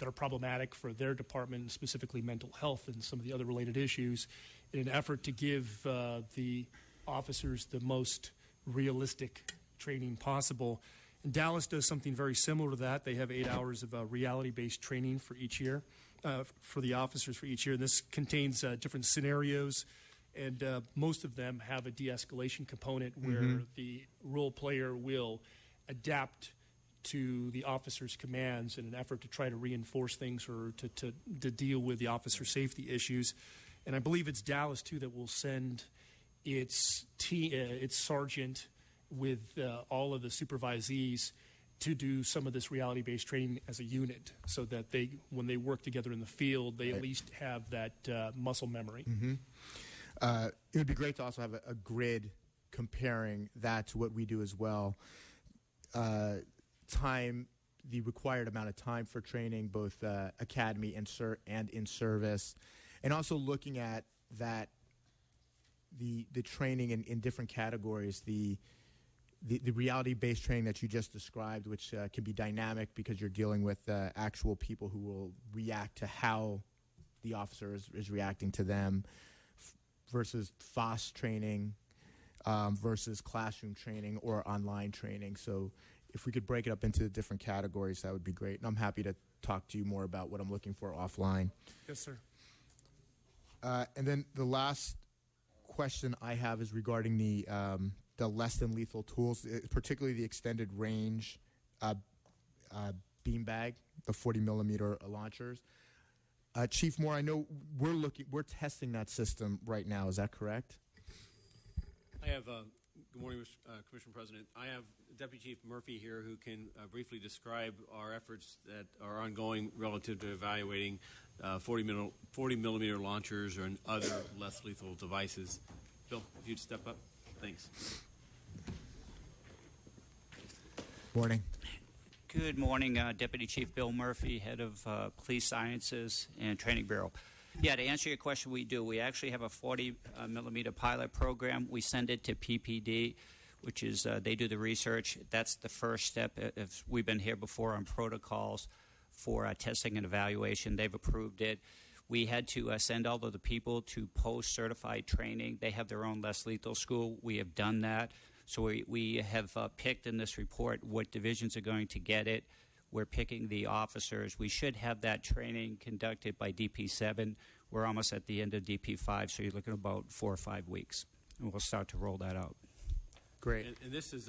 are problematic for their department, specifically mental health and some of the other related issues, in an effort to give the officers the most realistic training possible. And Dallas does something very similar to that. They have 8 hours of reality-based training for each year, for the officers for each year. And this contains different scenarios, and most of them have a de-escalation component where the role player will adapt to the officer's commands in an effort to try to reinforce things or to deal with the officer safety issues. And I believe it's Dallas, too, that will send its sergeant with all of the supervisees to do some of this reality-based training as a unit, so that when they work together in the field, they at least have that muscle memory. It would be great to also have a grid comparing that to what we do as well. The required amount of time for training, both academy and in service, and also looking at that the training in different categories, the reality-based training that you just described, which can be dynamic because you're dealing with actual people who will react to how the officer is reacting to them, versus FOSS training, versus classroom training or online training. So if we could break it up into different categories, that would be great. And I'm happy to talk to you more about what I'm looking for offline. Yes, sir. And then the last question I have is regarding the less than lethal tools, particularly the extended range beanbag, the 40 millimeter launchers. Chief Moore, I know we're testing that system right now. Is that correct? I have, good morning, Commissioner President. I have Deputy Chief Murphy here who can briefly describe our efforts that are ongoing relative to evaluating 40 millimeter launchers or other less lethal devices. Bill, if you'd step up. Thanks. Morning. Good morning, Deputy Chief Bill Murphy, head of Police Sciences and Training Bureau. Yeah, to answer your question, we do. We actually have a 40 millimeter pilot program. We send it to PPD, which is they do the research. That's the first step. If we've been here before on protocols for testing and evaluation. They've approved it. We had to send all of the people to post-certified training. They have their own less lethal school. We have done that. So we have picked in this report what divisions are going to get it. We're picking the officers. We should have that training conducted by DP7. We're almost at the end of DP5, so you're looking at about 4 or 5 weeks. And we'll start to roll that out. Great. And this is,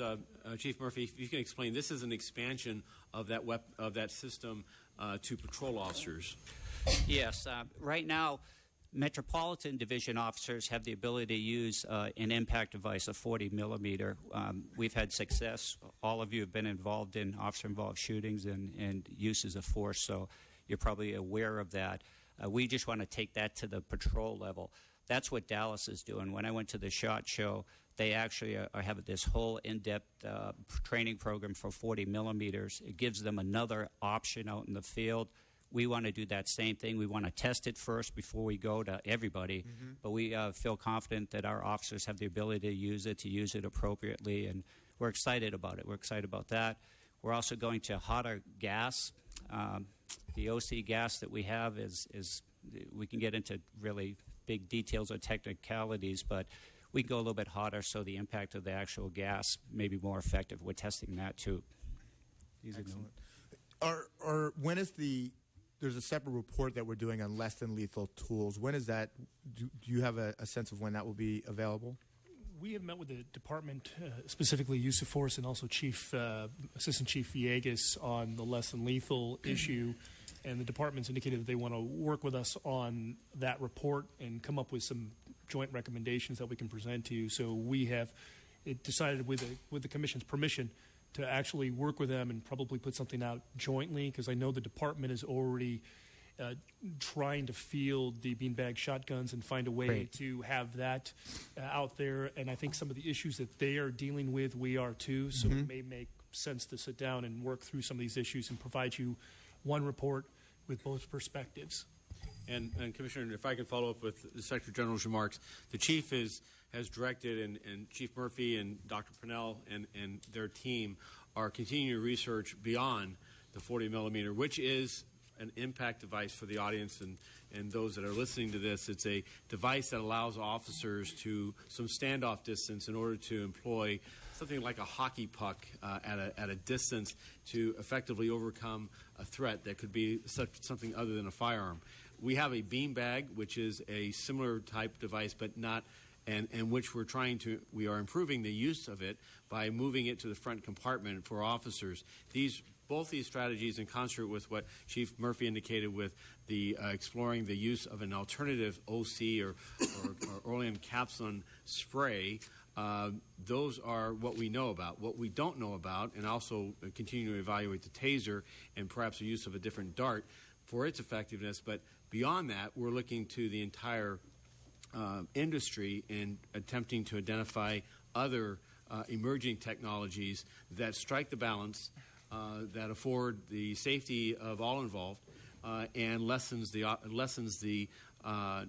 Chief Murphy, if you can explain, this is an expansion of that system to patrol officers. Yes. Right now, Metropolitan Division officers have the ability to use an impact device, a 40 millimeter. We've had success. All of you have been involved in officer-involved shootings and uses of force, so you're probably aware of that. We just want to take that to the patrol level. That's what Dallas is doing. When I went to the SHOT Show, they actually have this whole in-depth training program for 40 millimeters. It gives them another option out in the field. We want to do that same thing. We want to test it first before we go to everybody. Mm-hmm. But we feel confident that our officers have the ability to use it appropriately, and we're excited about it. We're excited about that. We're also going to hotter gas. The OC gas that we have is we can get into really big details or technicalities, but we can go a little bit hotter so the impact of the actual gas may be more effective. We're testing that too. Excellent. When is there's a separate report that we're doing on less than lethal tools. When is that? Do you have a sense of when that will be available? We have met with the department, specifically use of force, and also Assistant Chief Villegas on the less than lethal issue. And the department's indicated that they want to work with us on that report and come up with some joint recommendations that we can present to you. So we have decided with the commission's permission to actually work with them and probably put something out jointly, because I know the department is already trying to field the beanbag shotguns and find a way Great. to have that out there. And I think some of the issues that they are dealing with, we are too. So it may make sense to sit down and work through some of these issues and provide you one report with both perspectives. And Commissioner, if I can follow up with the Secretary General's remarks, the Chief has directed, and Chief Murphy and Dr. Purnell and their team are continuing to research beyond the 40 millimeter, which is an impact device for the audience and those that are listening to this. It's a device that allows officers to some standoff distance in order to employ something like a hockey puck at a distance to effectively overcome a threat that could be something other than a firearm. We have a beanbag, which is a similar type device, but not, and which we are improving the use of it by moving it to the front compartment for officers. Both these strategies, in concert with what Chief Murphy indicated with the exploring the use of an alternative OC or Orlean Capsule spray, those are what we know about. What we don't know about, and also continue to evaluate the taser and perhaps the use of a different dart for its effectiveness. But beyond that, we're looking to the entire industry in attempting to identify other emerging technologies that strike the balance, that afford the safety of all involved, and lessens the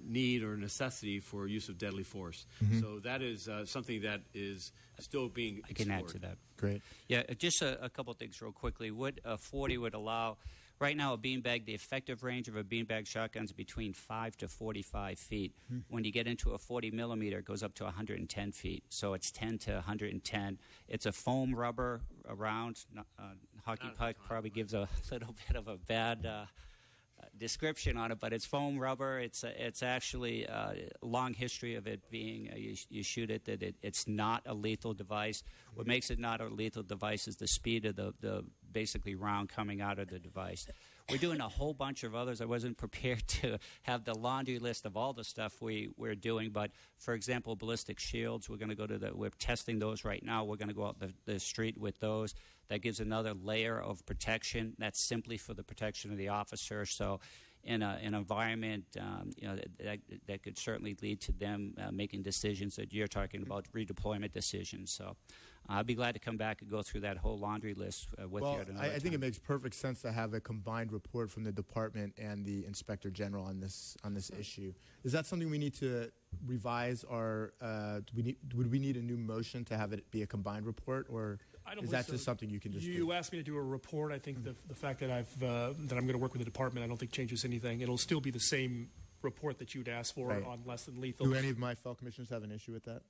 need or necessity for use of deadly force. So that is something that is still being explored. I can add to that. Great. Yeah, just a couple things real quickly. What 40 would allow, right now a beanbag, the effective range of a beanbag shotgun is between 5 to 45 feet. When you get into a 40 millimeter, it goes up to 110 feet. So it's 10 to 110. It's a foam rubber around. Hockey puck probably gives a little bit of a bad description on it, but it's foam rubber. It's actually a long history of it being you shoot it, that it's not a lethal device. What makes it not a lethal device is the speed of the basically round coming out of the device. We're doing a whole bunch of others. I wasn't prepared to have the laundry list of all the stuff we're doing, but for example, ballistic shields, we're testing those right now. We're going to go out the street with those. That gives another layer of protection. That's simply for the protection of the officer. So in an environment, that could certainly lead to them making decisions that you're talking about, redeployment decisions. So I'd be glad to come back and go through that whole laundry list with you at another time. I think it makes perfect sense to have a combined report from the department and the Inspector General on this issue. Is that something we need to revise, or would we need a new motion to have it be a combined report, or is that just something you can just do? You asked me to do a report. I think the fact that that I'm going to work with the department, I don't think changes anything. It'll still be the same report that you'd asked for on less than lethal. Do any of my fellow commissioners have an issue with that?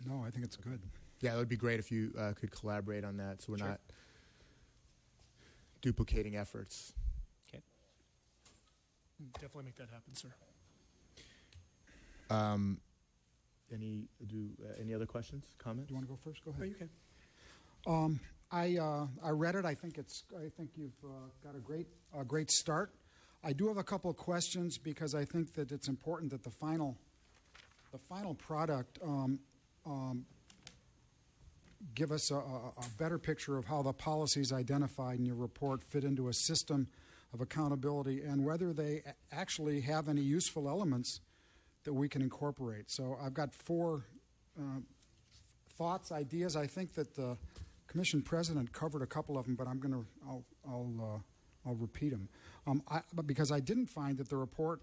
No, I think it's good. Yeah, it would be great if you could collaborate on that, so we're not duplicating efforts. Okay. Definitely make that happen, sir. Any other questions, comments? Do you want to go first? Go ahead. Oh, you can. I read it. I think you've got a great start. I do have a couple of questions because I think that it's important that the final product give us a better picture of how the policies identified in your report fit into a system of accountability and whether they actually have any useful elements that we can incorporate. So I've got 4 thoughts, ideas. I think that the Commission President covered a couple of them, but I'll repeat them. But because I didn't find that the report,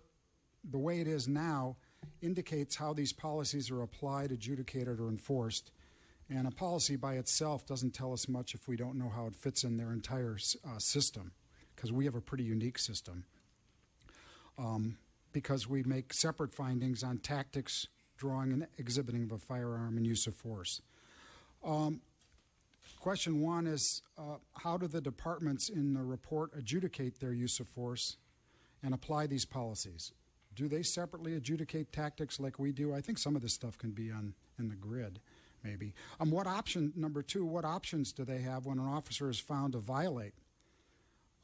the way it is now, indicates how these policies are applied, adjudicated, or enforced. And a policy by itself doesn't tell us much if we don't know how it fits in their entire system, because we have a pretty unique system. Because we make separate findings on tactics, drawing, and exhibiting of a firearm and use of force. Question 1 is, how do the departments in the report adjudicate their use of force and apply these policies? Do they separately adjudicate tactics like we do? I think some of this stuff can be in the grid, maybe. Number 2, what options do they have when an officer is found to violate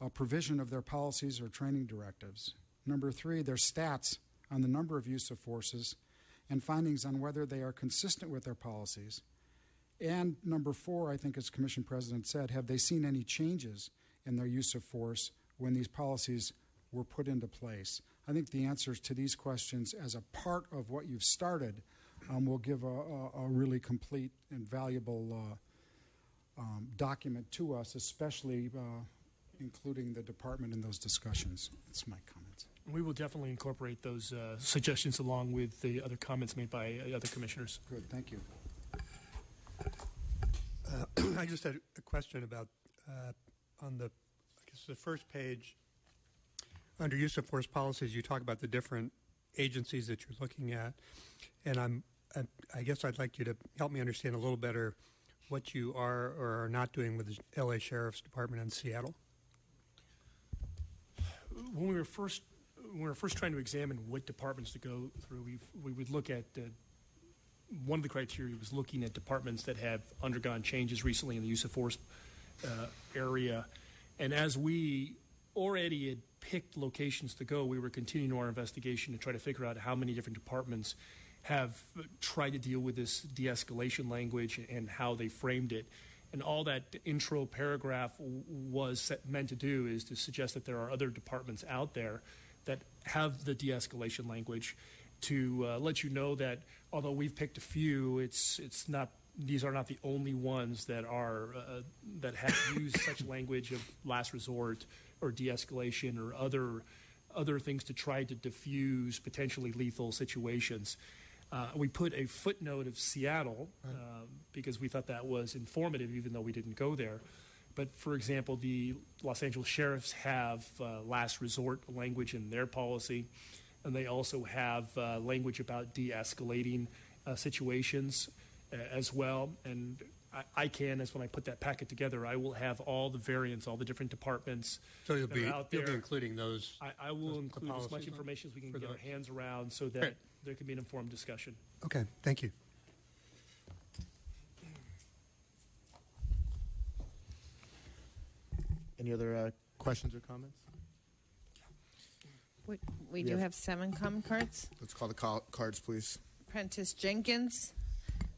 a provision of their policies or training directives? Number 3, their stats on the number of use of forces and findings on whether they are consistent with their policies. And number 4, I think as Commission President said, have they seen any changes in their use of force when these policies were put into place? I think the answers to these questions as a part of what you've started will give a really complete and valuable document to us, especially including the department in those discussions. That's my comments. We will definitely incorporate those suggestions along with the other comments made by other commissioners. Good, thank you. I just had a question about on the, I guess, the first page under use of force policies. You talk about the different agencies that you're looking at, and I guess I'd like you to help me understand a little better what you are or are not doing with the LA Sheriff's Department in Seattle. When we were first trying to examine what departments to go through, we would look at one of the criteria was looking at departments that have undergone changes recently in the use of force area. And as we already had picked locations to go, we were continuing our investigation to try to figure out how many different departments have tried to deal with this de-escalation language and how they framed it. And all that intro paragraph was meant to do is to suggest that there are other departments out there that have the de-escalation language, to let you know that although we've picked a few, it's not, these are not the only ones that are that have used such language of last resort or de-escalation or other things to try to diffuse potentially lethal situations. We put a footnote of Seattle because we thought that was informative, even though we didn't go there. But, for example, the Los Angeles sheriffs have last resort language in their policy, and they also have language about de-escalating situations as well. And I can, as when I put that packet together, I will have all the variants, all the different departments. So you'll be there. including those. I will include as much information as we can get our hands around so that there can be an informed discussion. Okay, thank you. Any other questions or comments? We do have 7 comment cards. Let's call the cards, please. Prentice Jenkins,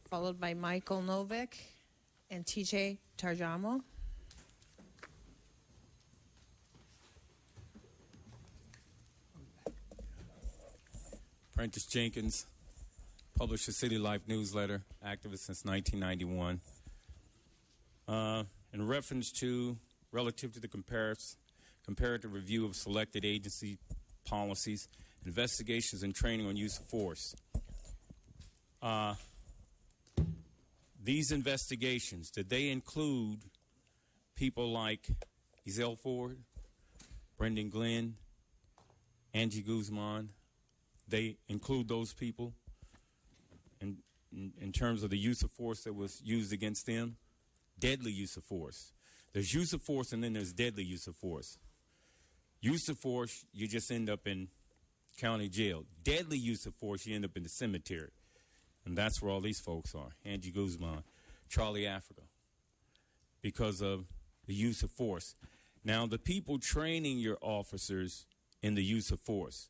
followed by Michael Novik and TJ Tarjamo. Prentice Jenkins, published the City Life newsletter, activist since 1991. In reference to, relative to the comparative review of selected agency policies, investigations, and training on use of force. These investigations, did they include people like Ezell Ford, Brendan Glenn, Angie Guzman? They include those people in terms of the use of force that was used against them? Deadly use of force. There's use of force and then there's deadly use of force. Use of force, you just end up in county jail. Deadly use of force, you end up in the cemetery. And that's where all these folks are. Angie Guzman, Charlie Africa, because of the use of force. Now, the people training your officers in the use of force,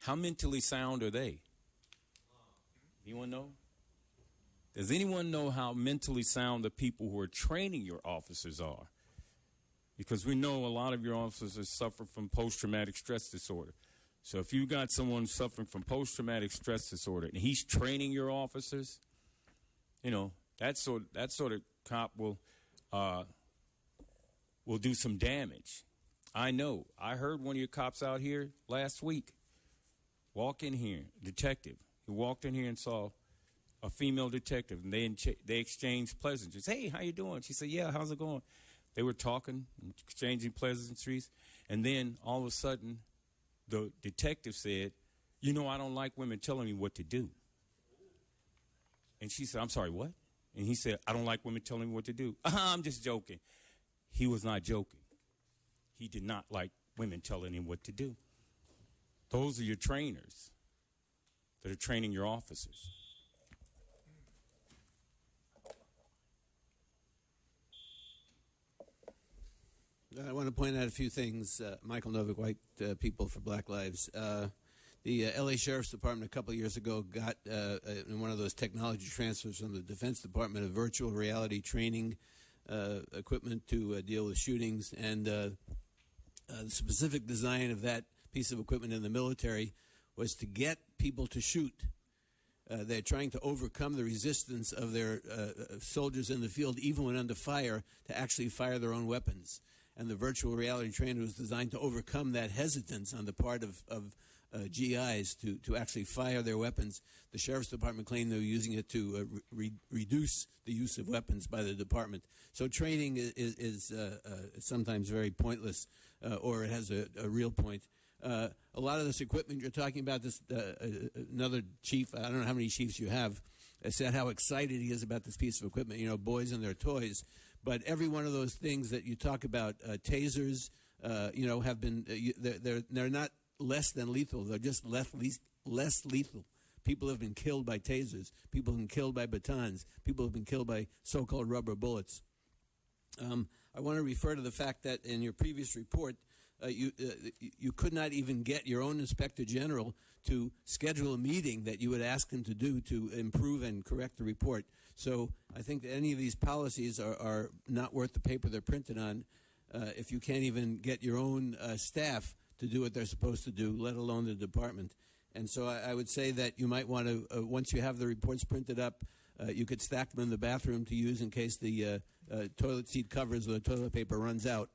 how mentally sound are they? Anyone know? Does anyone know how mentally sound the people who are training your officers are? Because we know a lot of your officers suffer from post-traumatic stress disorder. So if you got someone suffering from post-traumatic stress disorder and he's training your officers, you know, that sort of cop will do some damage. I know. I heard one of your cops out here last week walk in here, detective. He walked in here and saw a female detective, and they exchanged pleasantries. Hey, how you doing? She said, yeah, how's it going? They were talking and exchanging pleasantries, and then all of a sudden, the detective said, you know, I don't like women telling me what to do. And she said, I'm sorry, what? And he said, I don't like women telling me what to do. I'm just joking. He was not joking. He did not like women telling him what to do. Those are your trainers that are training your officers. I want to point out a few things. Michael Novik, White People for Black Lives. The LA Sheriff's Department a couple of years ago got in one of those technology transfers from the Defense Department a virtual reality training equipment to deal with shootings. And The specific design of that piece of equipment in the military was to get people to shoot. They're trying to overcome the resistance of their soldiers in the field, even when under fire, to actually fire their own weapons. And the virtual reality trainer was designed to overcome that hesitance on the part of GIs to actually fire their weapons. The Sheriff's Department claimed they were using it to reduce the use of weapons by the department. So training is sometimes very pointless, or it has a real point. A lot of this equipment you're talking about, this another chief, I don't know how many chiefs you have, said how excited he is about this piece of equipment, you know, boys and their toys. But every one of those things that you talk about, tasers, you know, have been, they're not less than lethal. They're just less lethal. People have been killed by tasers. People have been killed by batons. People have been killed by so-called rubber bullets. I want to refer to the fact that in your previous report, you could not even get your own Inspector General to schedule a meeting that you would ask him to do to improve and correct the report. So I think that any of these policies are not worth the paper they're printed on if you can't even get your own staff to do what they're supposed to do, let alone the department. And so I would say that you might want to, once you have the reports printed up, you could stack them in the bathroom to use in case the toilet seat covers or the toilet paper runs out.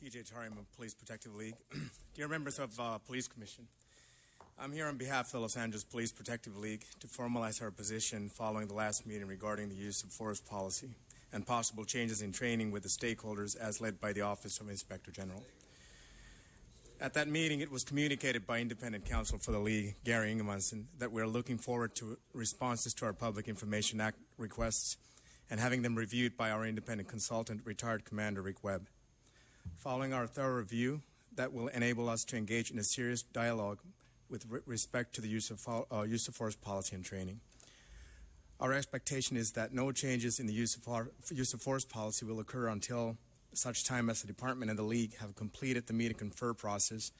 TJ Tarim of Police Protective League. Dear members of Police Commission, I'm here on behalf of the Los Angeles Police Protective League to formalize our position following the last meeting regarding the use of force policy and possible changes in training with the stakeholders as led by the Office of Inspector General. At that meeting, it was communicated by independent counsel for the League, Gary Ingemanson, that we're looking forward to responses to our Public Information Act requests and having them reviewed by our independent consultant, retired Commander Rick Webb. Following our thorough review, that will enable us to engage in a serious dialogue with respect to the use of force policy and training. Our expectation is that no changes in the use of force policy will occur until such time as the Department and the League have completed the meet and confer process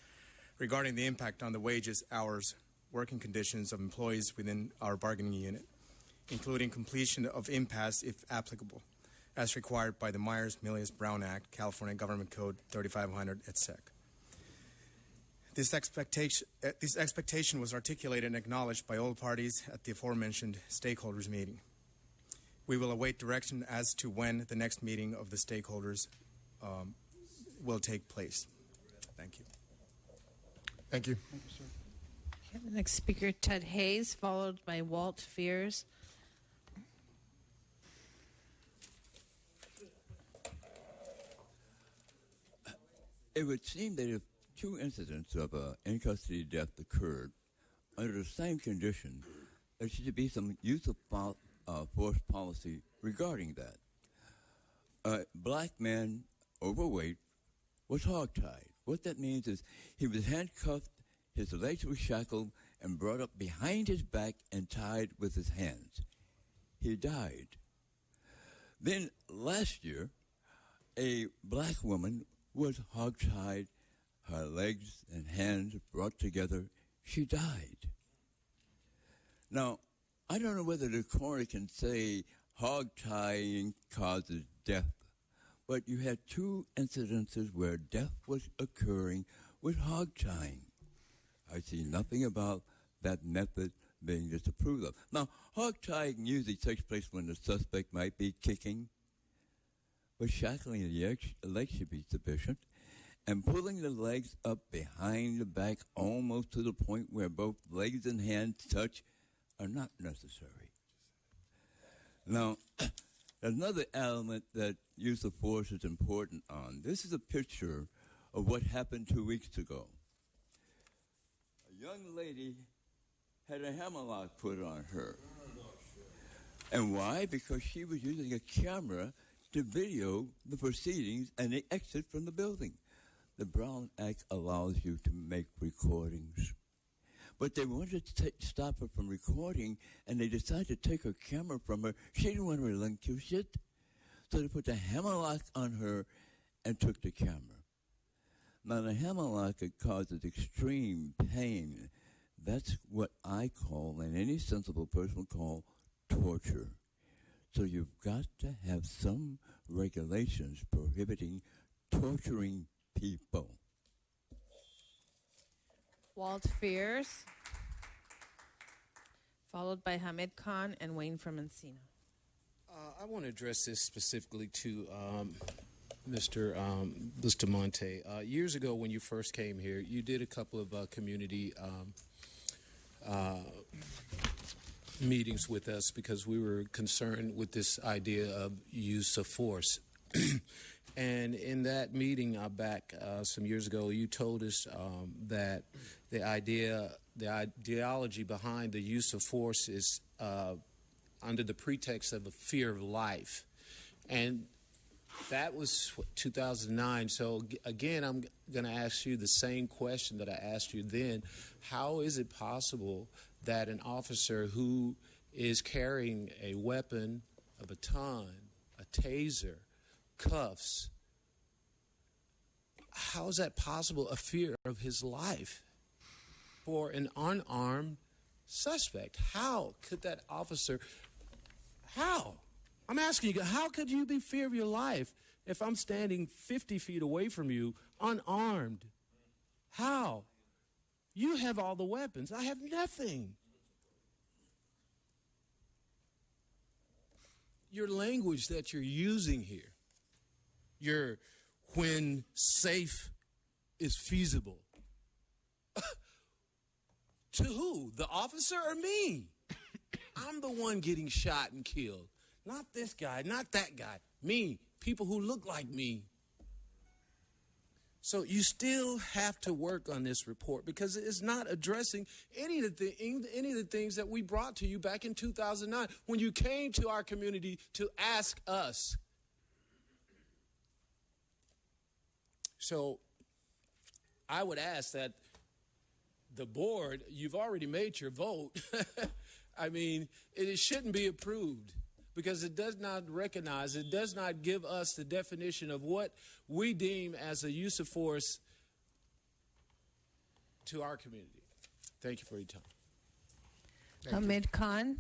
regarding the impact on the wages, hours, working conditions of employees within our bargaining unit, including completion of impasse if applicable, as required by the Myers-Milius-Brown Act, California Government Code 3500 et sec. This expectation was articulated and acknowledged by all parties at the aforementioned stakeholders meeting. We will await direction as to when the next meeting of the stakeholders will take place. Thank you. Thank you. Thank you, sir. Okay, the next speaker, Ted Hayes, followed by Walt Fears. It would seem that if two incidents of in-custody death occurred under the same condition, there should be some use of force policy regarding that. A black man, overweight, was hogtied. What that means is he was handcuffed, his legs were shackled, and brought up behind his back and tied with his hands. He died. Then last year, a black woman was hogtied, her legs and hands brought together. She died. Now, I don't know whether the coroner can say hog-tying causes death, but you had two incidences where death was occurring with hog-tying. I see nothing about that method being disapproved of. Now, hog-tying usually takes place when the suspect might be kicking, but shackling the legs should be sufficient, and pulling the legs up behind the back almost to the point where both legs and hands touch are not necessary. Now, another element that use of force is important on. This is a picture of what happened 2 weeks ago. A young lady had a hammerlock put on her. And why? Because she was using a camera to video the proceedings and the exit from the building. The Brown Act allows you to make recordings. But they wanted to stop her from recording, and they decided to take her camera from her. She didn't want to relinquish it, so they put the hammerlock on her and took the camera. Now, the hammerlock causes extreme pain. That's what I call, and any sensible person would call, torture. So you've got to have some regulations prohibiting torturing people. Walt Fears, followed by Hamid Khan and Wayne from Encino. I want to address this specifically to Mr. Bustamante. Years ago, when you first came here, you did a couple of community meetings with us because we were concerned with this idea of use of force. And in that meeting back some years ago, you told us that the ideology behind the use of force is under the pretext of a fear of life. And that was 2009. So again, I'm going to ask you the same question that I asked you then. How is it possible that an officer who is carrying a weapon, a baton, a taser, cuffs, how is that possible, a fear of his life for an unarmed suspect? How could that officer, how? I'm asking you, how could you be fear of your life if I'm standing 50 feet away from you, unarmed? How? You have all the weapons. I have nothing. Your language that you're using here, your when safe is feasible. To who? The officer or me? I'm the one getting shot and killed. Not this guy, not that guy. Me, people who look like me. So you still have to work on this report because it's not addressing any of the things that we brought to you back in 2009 when you came to our community to ask us. So I would ask that the board, you've already made your vote. I mean, it shouldn't be approved because it does not recognize, it does not give us the definition of what we deem as a use of force to our community. Thank you for your time. Hamid Khan.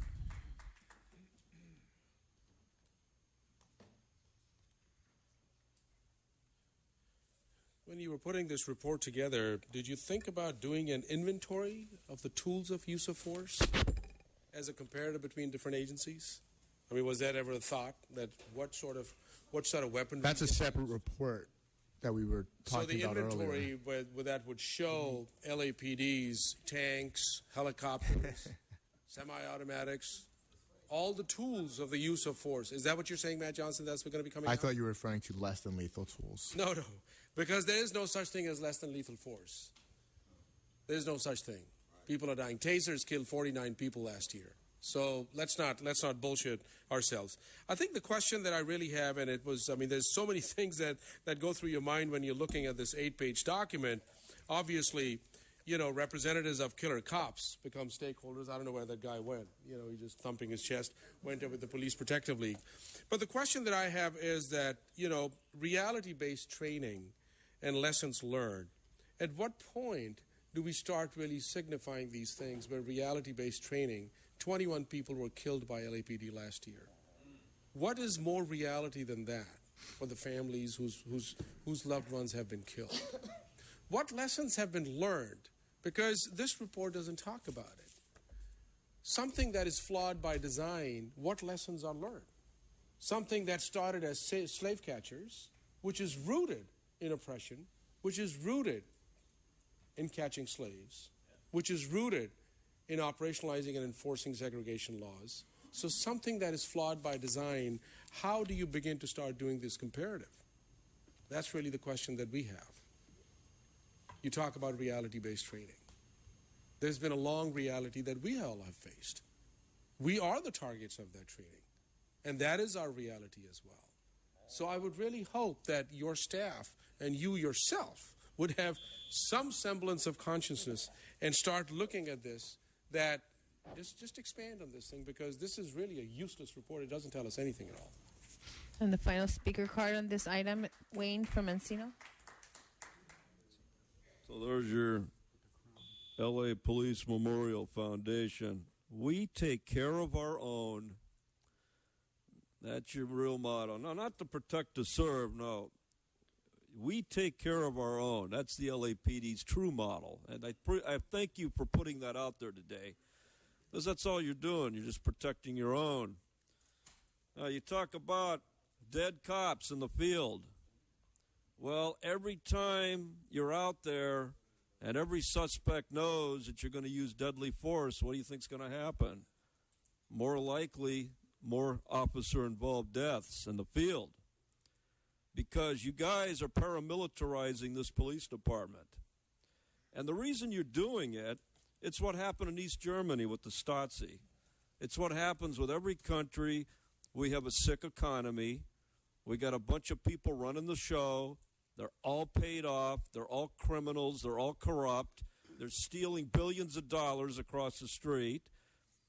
When you were putting this report together, did you think about doing an inventory of the tools of use of force as a comparative between different agencies? I mean, was that ever a thought that what sort of weaponry? That's a separate report that we were talking about earlier. So the inventory that would show LAPD's tanks, helicopters, semi-automatics, all the tools of the use of force. Is that what you're saying, Matt Johnson? That's going to be coming out? I thought you were referring to less than lethal tools. No. Because there is no such thing as less than lethal force. There is no such thing. People are dying. Tasers killed 49 people last year. So let's not bullshit ourselves. I think the question that I really have, and it was, I mean, there's so many things that go through your mind when you're looking at this 8-page document. Obviously, representatives of killer cops become stakeholders. I don't know where that guy went. He just thumping his chest, went up with the Police Protective League. But the question that I have is that, reality-based training and lessons learned, at what point do we start really signifying these things where reality-based training, 21 people were killed by LAPD last year? What is more reality than that for the families whose loved ones have been killed? What lessons have been learned? Because this report doesn't talk about it. Something that is flawed by design, what lessons are learned? Something that started as slave catchers, which is rooted in oppression, which is rooted in catching slaves, which is rooted in operationalizing and enforcing segregation laws. So something that is flawed by design, how do you begin to start doing this comparative? That's really the question that we have. You talk about reality-based training. There's been a long reality that we all have faced. We are the targets of that training, and that is our reality as well. So I would really hope that your staff and you yourself would have some semblance of consciousness and start looking at this, that just expand on this thing, because this is really a useless report. It doesn't tell us anything at all. And the final speaker card on this item, Wayne from Encino. So there's your LA Police Memorial Foundation. We take care of our own. That's your real motto. No, not to protect, to serve, no. We take care of our own. That's the LAPD's true model. And I thank you for putting that out there today, because that's all you're doing. You're just protecting your own. Now, you talk about dead cops in the field. Well, every time you're out there and every suspect knows that you're going to use deadly force, what do you think's going to happen? More likely, more officer-involved deaths in the field, because you guys are paramilitarizing this police department. And the reason you're doing it, it's what happened in East Germany with the Stasi. It's what happens with every country. We have a sick economy. We got a bunch of people running the show. They're all paid off. They're all criminals. They're all corrupt. They're stealing billions of dollars across the street.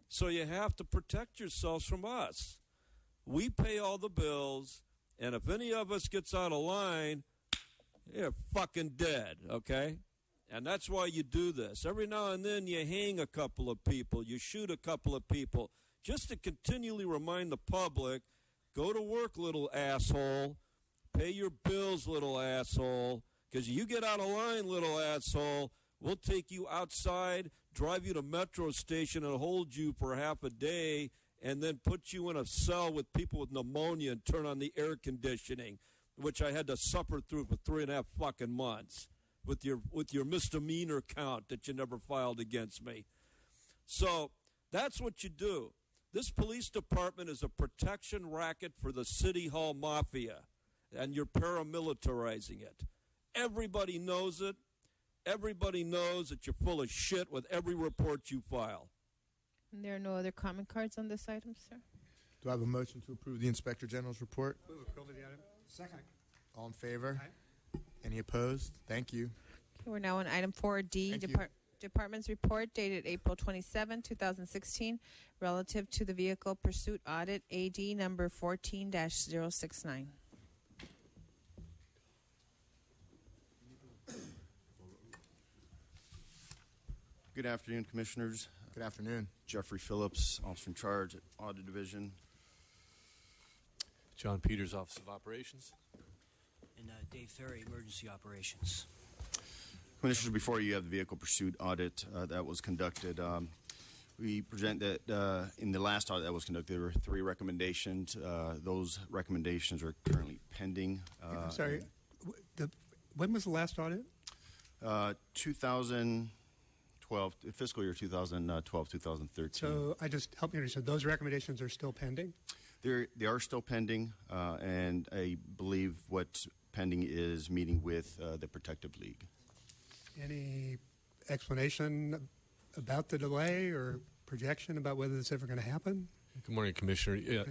So you have to protect yourselves from us. We pay all the bills, and if any of us gets out of line, you're fucking dead, okay? And that's why you do this. Every now and then you hang a couple of people, you shoot a couple of people, just to continually remind the public, go to work, little asshole. Pay your bills, little asshole. Because you get out of line, little asshole, we'll take you outside, drive you to Metro Station and hold you for half a day, and then put you in a cell with people with pneumonia and turn on the air conditioning, which I had to suffer through for 3.5 fucking months with your misdemeanor count that you never filed against me. So that's what you do. This police department is a protection racket for the City Hall Mafia, and you're paramilitarizing it. Everybody knows it. Everybody knows that you're full of shit with every report you file. And there are no other comment cards on this item, sir? Do I have a motion to approve the Inspector General's report? Move approval of the item. Second. All in favor? Any opposed? Thank you. Okay, we're now on item 4D, Department's report dated April 27, 2016, relative to the vehicle pursuit audit, AD number 14-069. Good afternoon, Commissioners. Good afternoon. Jeffrey Phillips, Officer in Charge at Audit Division. John Peters, Office of Operations. And Dave Ferry, Emergency Operations. Commissioners, before you have the vehicle pursuit audit that was conducted. We present that in the last audit that was conducted, there were 3 recommendations. Those recommendations are currently pending. I'm sorry. When was the last audit? 2012, fiscal year 2012, 2013. So help me understand. Those recommendations are still pending? They are still pending, and I believe what's pending is meeting with the Protective League. Any explanation about the delay or projection about whether it's ever going to happen? Good morning, Commissioner. Yeah,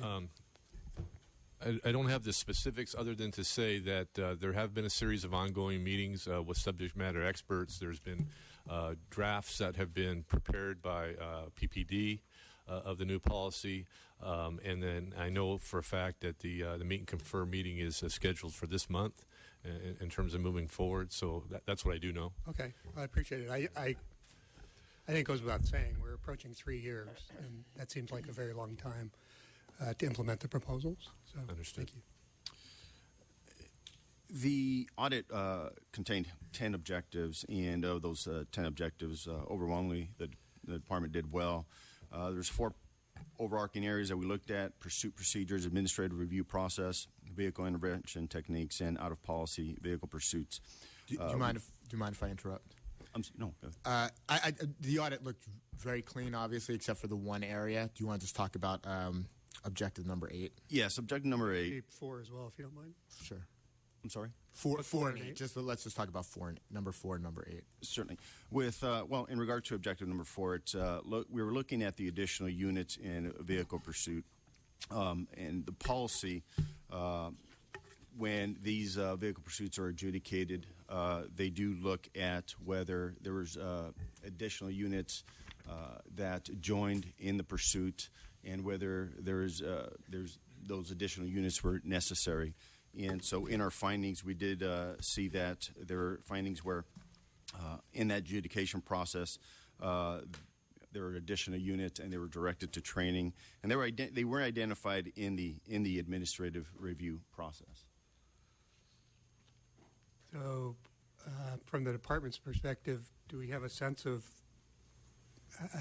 I don't have the specifics other than to say that there have been a series of ongoing meetings with subject matter experts. There's been drafts that have been prepared by PPD of the new policy. And then I know for a fact that the meet and confer meeting is scheduled for this month in terms of moving forward. So that's what I do know. Okay, I appreciate it. I think it goes without saying we're approaching 3 years, and that seems like a very long time to implement the proposals. So, understood. Thank you. The audit contained 10 objectives, and of those 10 objectives, overwhelmingly the department did well. There's 4 overarching areas that we looked at: pursuit procedures, administrative review process, vehicle intervention techniques, and out-of-policy vehicle pursuits. Do you mind if I interrupt? No. The audit looked very clean, obviously, except for the one area. Do you want to just talk about objective number 8? Yes, objective number 8. Maybe 4 as well, if you don't mind. Sure. I'm sorry? 4 and 8. Let's just talk about number 4 and number 8. Certainly. With in regard to objective number 4, it's we were looking at the additional units in vehicle pursuit, and the policy. When these vehicle pursuits are adjudicated, they do look at whether there was additional units that joined in the pursuit, and whether there's those additional units were necessary. And so in our findings, we did see that there were findings where in that adjudication process, there were additional units, and they were directed to training, and they weren't identified in the administrative review process. So, from the department's perspective, do we have a sense of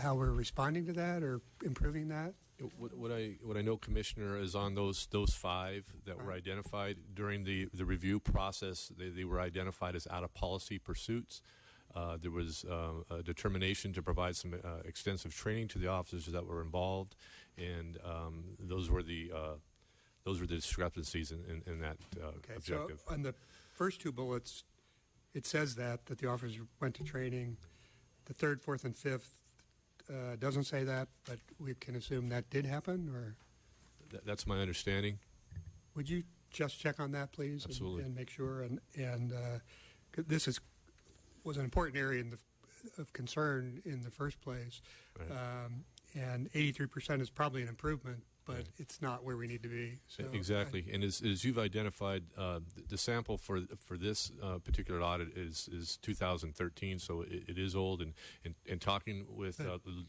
how we're responding to that or improving that? What I know, Commissioner, is on those 5 that were identified during the review process. They were identified as out of policy pursuits. There was a determination to provide some extensive training to the officers that were involved, and those were the discrepancies in that objective. So on the first 2 bullets, it says that the officers went to training. The 3rd, 4th, and 5th doesn't say that, but we can assume that did happen, or That's my understanding. would you just check on that, please? Absolutely. And make sure. And this was an important area of concern in the first place. Right. And 83% is probably an improvement, but it's not where we need to be. So Exactly. And as you've identified, the sample for this particular audit is 2013, so it is old. And talking with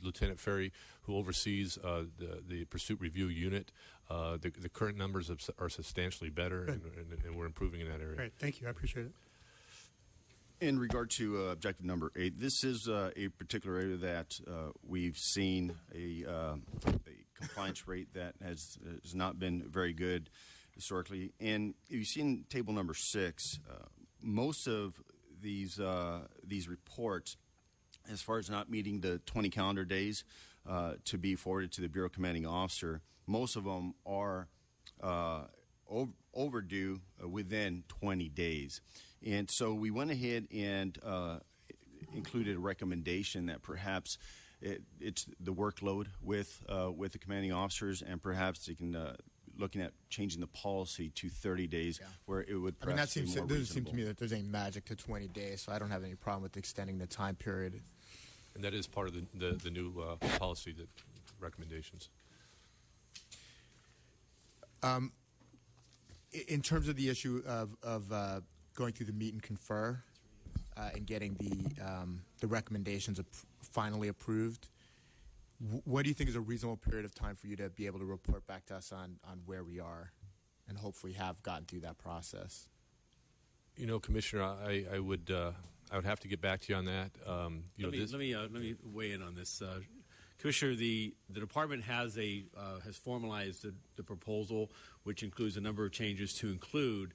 Lieutenant Ferry, who oversees the Pursuit Review Unit, the current numbers are substantially better, and we're improving in that area. Great. Thank you. I appreciate it. In regard to objective number 8, this is a particular area that we've seen a compliance rate that has not been very good historically. And if you see in table number 6, most of these reports, as far as not meeting the 20 calendar days to be forwarded to the Bureau Commanding Officer, most of them are overdue within 20 days. And so we went ahead and included a recommendation that perhaps it's the workload with the commanding officers, and perhaps they can looking at changing the policy to 30 days, where it would perhaps be more reasonable. It doesn't seem to me that there's any magic to 20 days, so I don't have any problem with extending the time period. And that is part of the new policy recommendations. In terms of the issue of going through the meet and confer and getting the recommendations finally approved, what do you think is a reasonable period of time for you to be able to report back to us on where we are, and hopefully have gotten through that process? You know, Commissioner, I would have to get back to you on that. Let me weigh in on this. Commissioner, the department has formalized the proposal, which includes a number of changes to include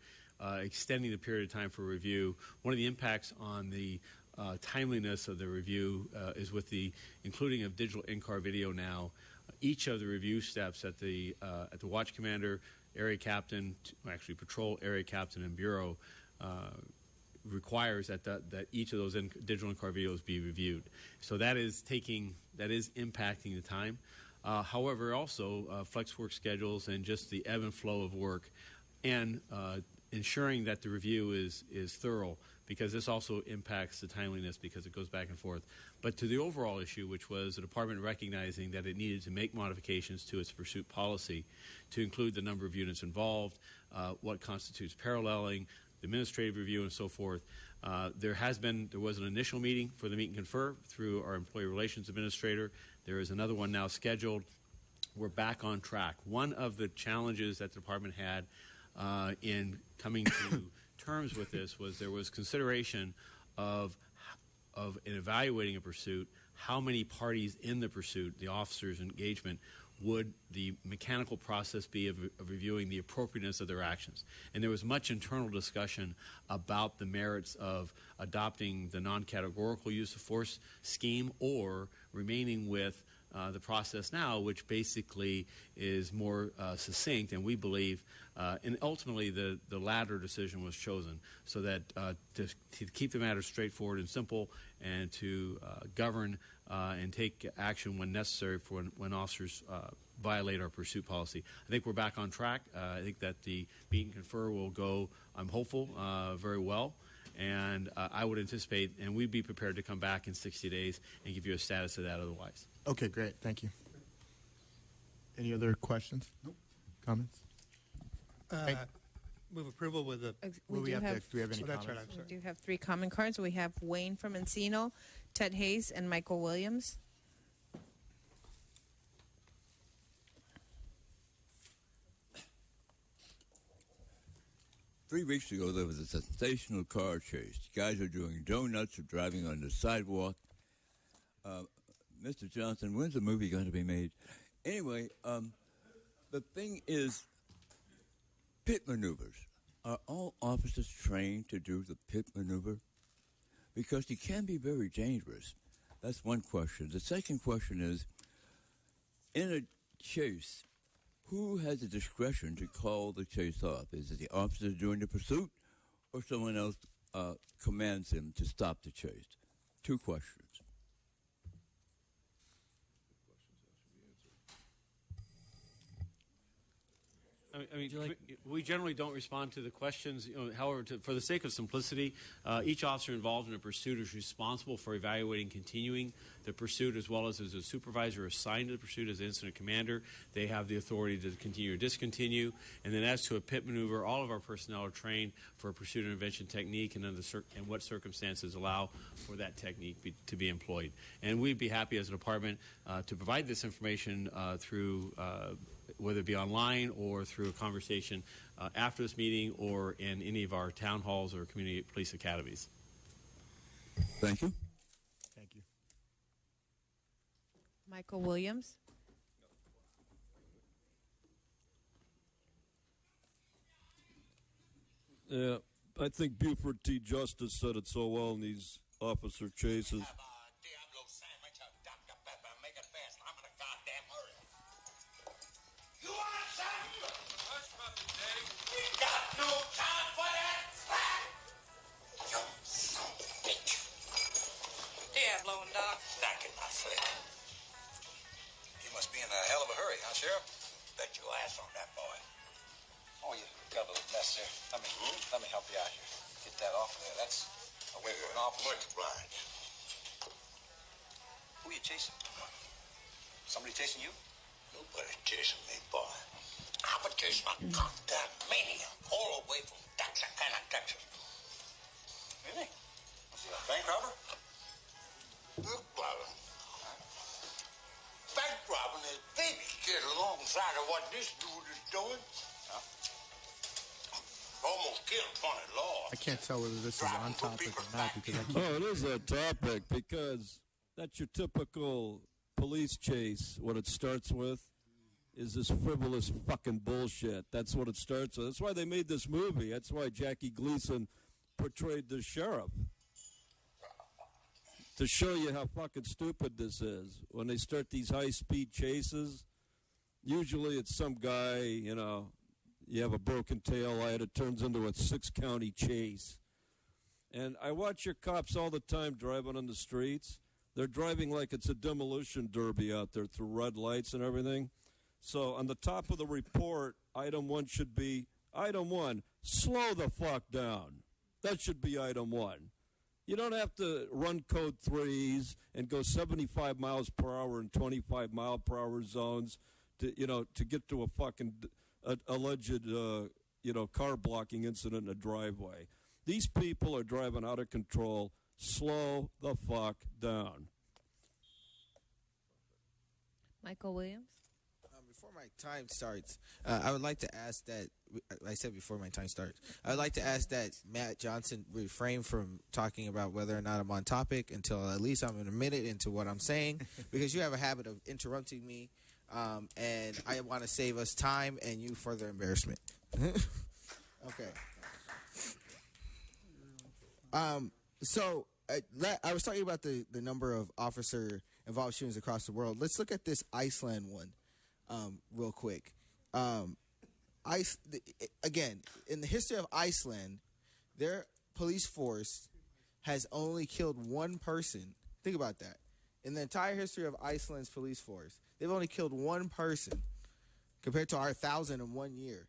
extending the period of time for review. One of the impacts on the timeliness of the review is with the including of digital in-car video now. Each of the review steps at the watch commander, area captain, actually patrol area captain, and bureau requires that each of those digital in-car videos be reviewed. So that is impacting the time. However, also flex work schedules and just the ebb and flow of work, and ensuring that the review is thorough, because this also impacts the timeliness because it goes back and forth. But to the overall issue, which was the department recognizing that it needed to make modifications to its pursuit policy to include the number of units involved, what constitutes paralleling, the administrative review, and so forth. There was an initial meeting for the meet and confer through our employee relations administrator. There is another one now scheduled. We're back on track. One of the challenges that the department had in coming to terms with this was there was consideration of in evaluating a pursuit, how many parties in the pursuit, the officers' engagement, would the mechanical process be of reviewing the appropriateness of their actions. And there was much internal discussion about the merits of adopting the non-categorical use of force scheme or remaining with the process now, which basically is more succinct, and we believe, and ultimately the latter decision was chosen, so that to keep the matter straightforward and simple, and to govern and take action when necessary for when officers violate our pursuit policy. I think we're back on track. I think that the meet and confer will go, I'm hopeful, very well. And I would anticipate, and we'd be prepared to come back in 60 days and give you a status of that otherwise. Okay, great. Thank you. Any other questions? Nope. Comments? Move approval with the. We do have do we have any That's right. comments? I'm sorry. We do have 3 comment cards. We have Wayne from Encino, Ted Hayes, and Michael Williams. Three weeks ago, there was a sensational car chase. Guys are doing donuts or driving on the sidewalk. Mr. Johnson, when's the movie going to be made? Anyway, the thing is, pit maneuvers. Are all officers trained to do the pit maneuver? Because it can be very dangerous. That's one question. The second question is, in a chase, who has the discretion to call the chase off? Is it the officer doing the pursuit, or someone else commands him to stop the chase? 2 questions. I mean, we generally don't respond to the questions. However, for the sake of simplicity, each officer involved in a pursuit is responsible for evaluating, continuing the pursuit, as well as a supervisor assigned to the pursuit as the incident commander. They have the authority to continue or discontinue. And then, as to a pit maneuver, all of our personnel are trained for a pursuit intervention technique and what circumstances allow for that technique to be employed. And we'd be happy as a department to provide this information through. Whether it be online or through a conversation after this meeting or in any of our town halls or community police academies. Thank you. Thank you. Michael Williams. Yeah, I think Buford T. Justice said it so well in these officer chases. You must be in a hell of a hurry, huh, Sheriff? Bet your ass on that boy. Oh, you got a little mess there. Let me help you out here. Get that off of there. That's a way for an officer. Much obliged. Who are you chasing? Somebody chasing you? Nobody chasing me, boy. I've been chasing a goddamn maniac all the way from Texarkana, Texas. Really? Was he a bank robber? Bank robbing. Bank robbing is baby kid alongside of what this dude is doing. Almost killed Tony Law. I can't tell whether this is on topic or not because I can't. Oh, it is a topic because that's your typical police chase. What it starts with is this frivolous fucking bullshit. That's what it starts with. That's why they made this movie. That's why Jackie Gleason portrayed the sheriff. To show you how fucking stupid this is. When they start these high-speed chases, usually it's some guy, you have a broken tail light, it turns into a 6-county chase. And I watch your cops all the time driving on the streets. They're driving like it's a demolition derby out there through red lights and everything. So on the top of the report, item 1 should be, item 1, slow the fuck down. That should be item 1. You don't have to run code 3s and go 75 miles per hour in 25 mile per hour zones to get to a fucking alleged, car blocking incident in a driveway. These people are driving out of control. Slow the fuck down. Michael Williams. Before my time starts, I would like to ask that, I said before my time starts, I would like to ask that Matt Johnson refrain from talking about whether or not I'm on topic until at least I'm a minute into what I'm saying, because you have a habit of interrupting me, and I want to save us time and you further embarrassment. Okay. So I was talking about the number of officer-involved shootings across the world. Let's look at this Iceland one. Real quick. Again, in the history of Iceland, their police force has only killed one person. Think about that. In the entire history of Iceland's police force, they've only killed one person compared to our 1,000 in 1 year.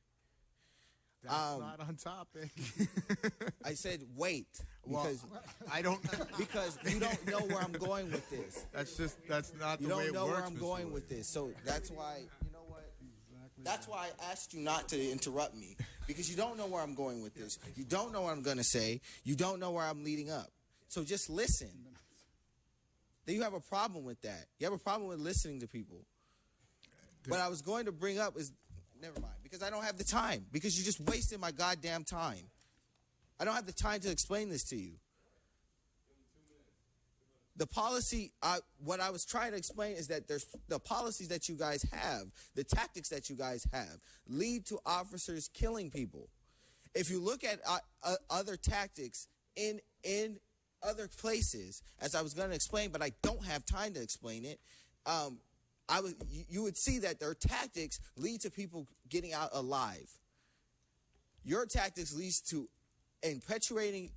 That's not on topic. I said wait because I don't because you don't know where I'm going with this. That's not the way it works. You don't know where I'm going with this, so that's why That's why I asked you not to interrupt me, because you don't know where I'm going with this. You don't know what I'm going to say. You don't know where I'm leading up. So just listen. Then you have a problem with that. You have a problem with listening to people. What I was going to bring up is, never mind, because I don't have the time. Because you just wasted my goddamn time. I don't have the time to explain this to you. The policy, what I was trying to explain is that there's the policies that you guys have, the tactics that you guys have, lead to officers killing people. If you look at other tactics in other places, as I was going to explain, but I don't have time to explain it, you would see that their tactics lead to people getting out alive. Your tactics leads to perpetuating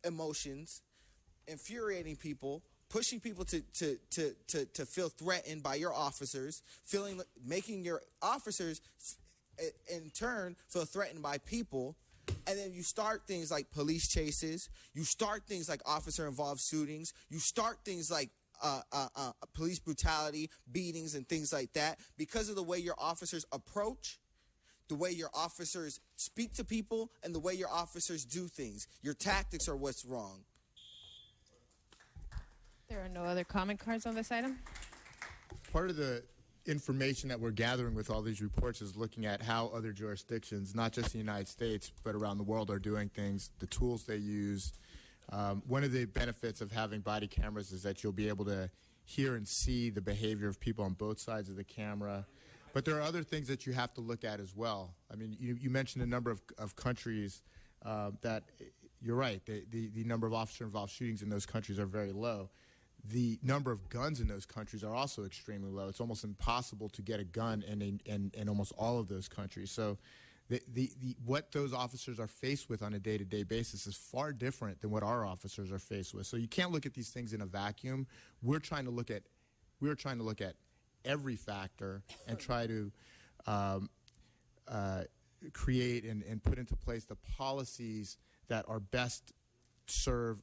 emotions, infuriating people, pushing people to feel threatened by your officers, making your officers in turn feel threatened by people, and then you start things like police chases, you start things like officer-involved shootings, you start things like police brutality, beatings, and things like that because of the way your officers approach, the way your officers speak to people, and the way your officers do things. Your tactics are what's wrong. There are no other comment cards on this item. Part of the information that we're gathering with all these reports is looking at how other jurisdictions, not just the United States, but around the world, are doing things, the tools they use. One of the benefits of having body cameras is that you'll be able to hear and see the behavior of people on both sides of the camera. But there are other things that you have to look at as well. I mean, you mentioned a number of countries that, you're right, the number of officer-involved shootings in those countries are very low. The number of guns in those countries are also extremely low. It's almost impossible to get a gun in almost all of those countries. So what those officers are faced with on a day-to-day basis is far different than what our officers are faced with. So you can't look at these things in a vacuum. We're trying to look at every factor and try to create and put into place the policies that are best serve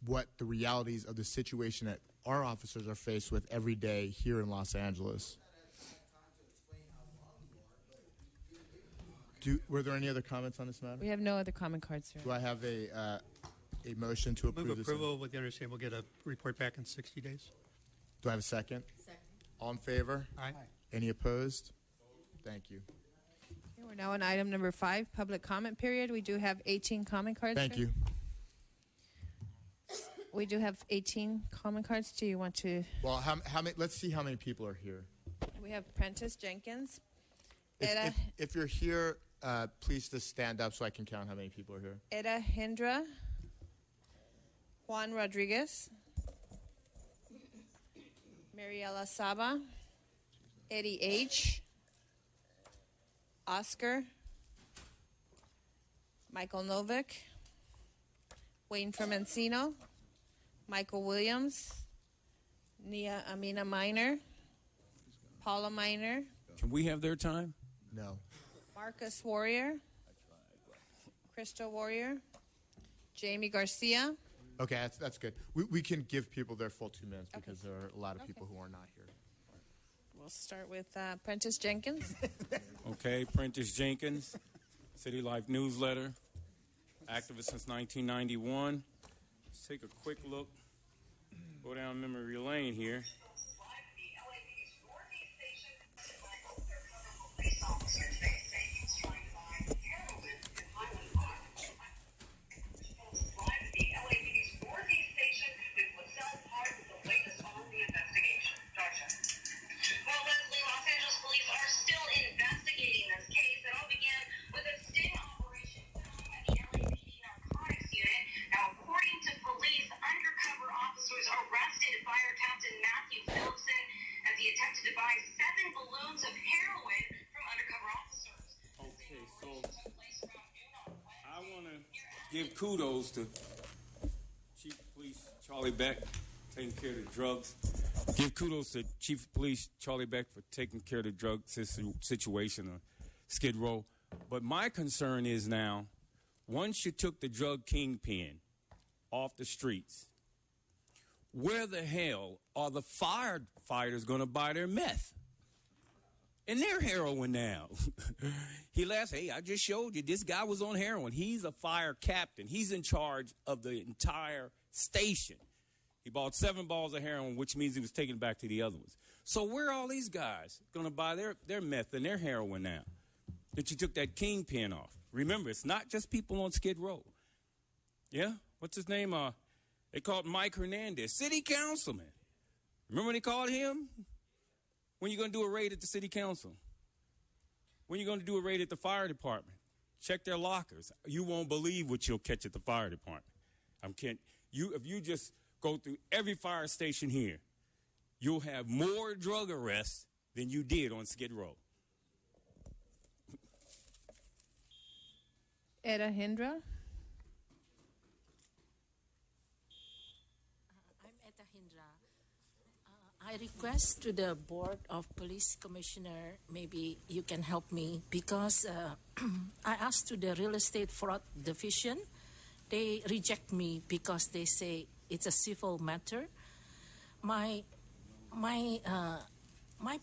what the realities of the situation that our officers are faced with every day here in Los Angeles. Were there any other comments on this matter? We have no other comment cards, sir. Do I have a motion to approve Move this? approval with the understanding we'll get a report back in 60 days. Do I have a second? Second. All in favor? Aye. Any opposed? Thank you. Okay, we're now on item number 5, public comment period. We do have 18 comment cards. Thank sir. you. We do have 18 comment cards. Do you want to? Well, how many? Let's see how many people are here. We have Prentice Jenkins. If you're here, please just stand up so I can count how many people are here. Eda Hindra. Juan Rodriguez. Mariela Saba. Eddie H. Oscar. Michael Novick. Wayne Fermencino. Michael Williams, Nia Amina Minor, Paula Minor. Can we have their time? No. Marcus Warrior, Crystal Warrior, Jamie Garcia. Okay, that's good. We can give people their full 2 minutes because there are a lot of people who are not here. We'll start with Prentice Jenkins. Okay, Prentice Jenkins, City Life newsletter, activist since 1991. Let's take a quick look, go down memory lane here. Give kudos to Chief of Police Charlie Beck taking care of the drugs. Give kudos to Chief of Police Charlie Beck for taking care of the drug situation on Skid Row. But my concern is now, once you took the drug kingpin off the streets, where the hell are the firefighters going to buy their meth? and their heroin now. He laughs, hey, I just showed you this guy was on heroin. He's a fire captain. He's in charge of the entire station. He bought 7 balls of heroin, which means he was taking it back to the other ones. So where are all these guys going to buy their meth and their heroin now that you took that kingpin off? Remember, it's not just people on Skid Row. Yeah? What's his name? They called Mike Hernandez, city councilman. Remember when they called him? When you going to do a raid at the city council? When you going to do a raid at the fire department? Check their lockers. You won't believe what you'll catch at the fire department. If you just go through every fire station here, you'll have more drug arrests than you did on Skid Row. Eda Hindra. I'm Etta Hindra. I request to the Board of Police Commissioner, maybe you can help me, because I asked to the Real Estate Fraud Division. They reject me because they say it's a civil matter. My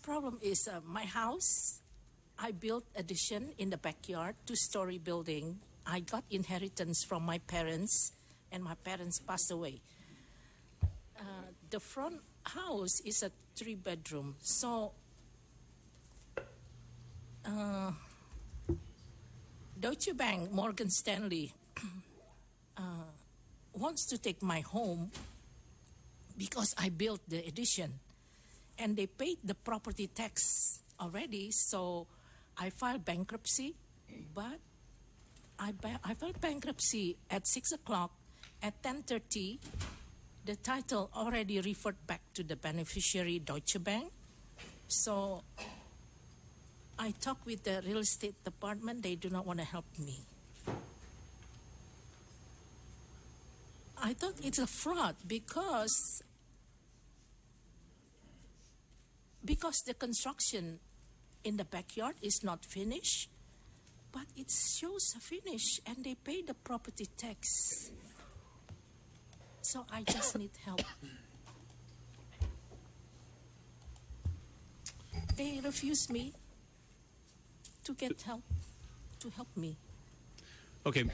problem is my house. I built addition in the backyard, 2-story building. I got inheritance from my parents, and my parents passed away. The front house is a 3-bedroom. So Deutsche Bank, Morgan Stanley, wants to take my home because I built the addition. And they paid the property tax already, so I filed bankruptcy. But I filed bankruptcy at 6 o'clock. At 10:30, the title already referred back to the beneficiary, Deutsche Bank. So I talked with the real estate department. They do not want to help me. I thought it's a fraud because the construction in the backyard is not finished, but it shows a finish, and they pay the property tax. So I just need help. They refuse me to get help, to help me. Okay,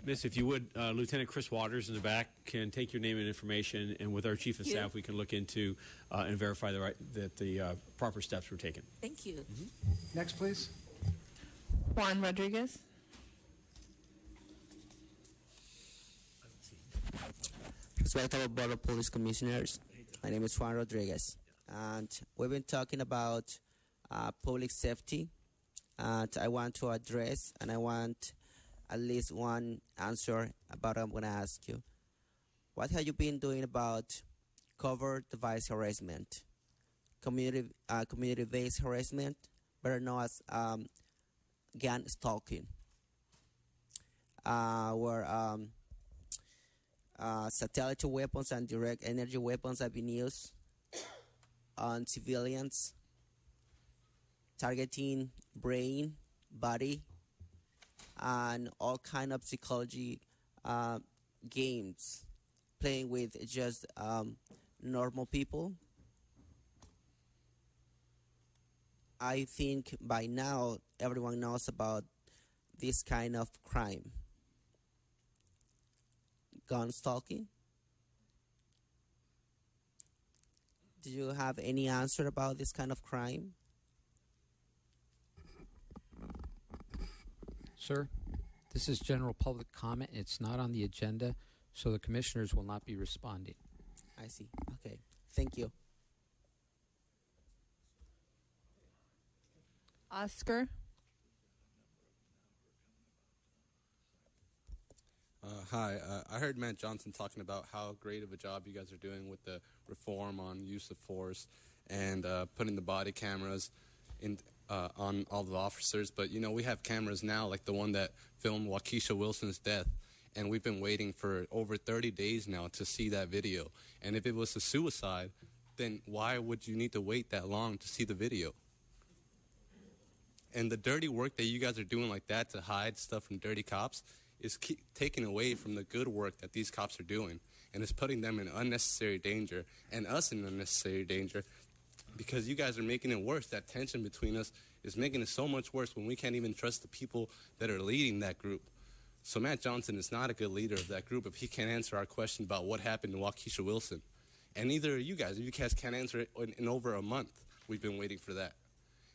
Miss, if you would, Lieutenant Chris Waters in the back can take your name and information, and with our chief of Thank you. staff, we can look into and verify that the proper steps were taken. Thank you. Next, please. Juan Rodriguez. Respectable Board of Police Commissioners, my name is Juan Rodriguez, and we've been talking about public safety, and I want to address, and I want at least one answer about what I'm going to ask you. What have you been doing about covert device harassment, community-based harassment, better known as gang stalking, where satellite weapons and direct energy weapons have been used on civilians, targeting brain, body, and all kind of psychology games, playing with just normal people. I think by now everyone knows about this kind of crime. Gun stalking. Do you have any answer about this kind of crime? Sir, this is general public comment. It's not on the agenda, so the commissioners will not be responding. I see. Okay. Thank you. Oscar. Hi, I heard Matt Johnson talking about how great of a job you guys are doing with the reform on use of force and putting the body cameras in on all the officers. But, you know, we have cameras now like the one that filmed Waukesha Wilson's death, and we've been waiting for over 30 days now to see that video. And if it was a suicide, then why would you need to wait that long to see the video? And the dirty work that you guys are doing like that to hide stuff from dirty cops is taking away from the good work that these cops are doing, and it's putting them in unnecessary danger and us in unnecessary danger because you guys are making it worse. That tension between us is making it so much worse when we can't even trust the people that are leading that group. So Matt Johnson is not a good leader of that group if he can't answer our question about what happened to Waukesha Wilson. And neither are you guys. You guys can't answer it in over a month. We've been waiting for that.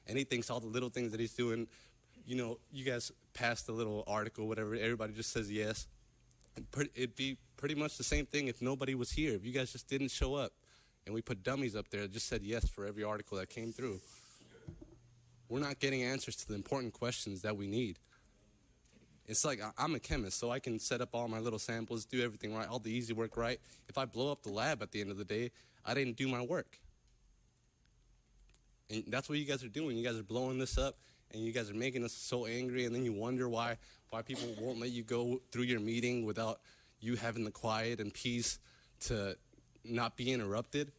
And he thinks all the little things that he's doing, you know, you guys passed a little article, whatever, everybody just says yes. It'd be pretty much the same thing if nobody was here, if you guys just didn't show up and we put dummies up there that just said yes for every article that came through. We're not getting answers to the important questions that we need. It's like I'm a chemist, so I can set up all my little samples, do everything right, all the easy work right. If I blow up the lab at the end of the day, I didn't do my work. And that's what you guys are doing. You guys are blowing this up, and you guys are making us so angry, and then you wonder why people won't let you go through your meeting without you having the quiet and peace to not be interrupted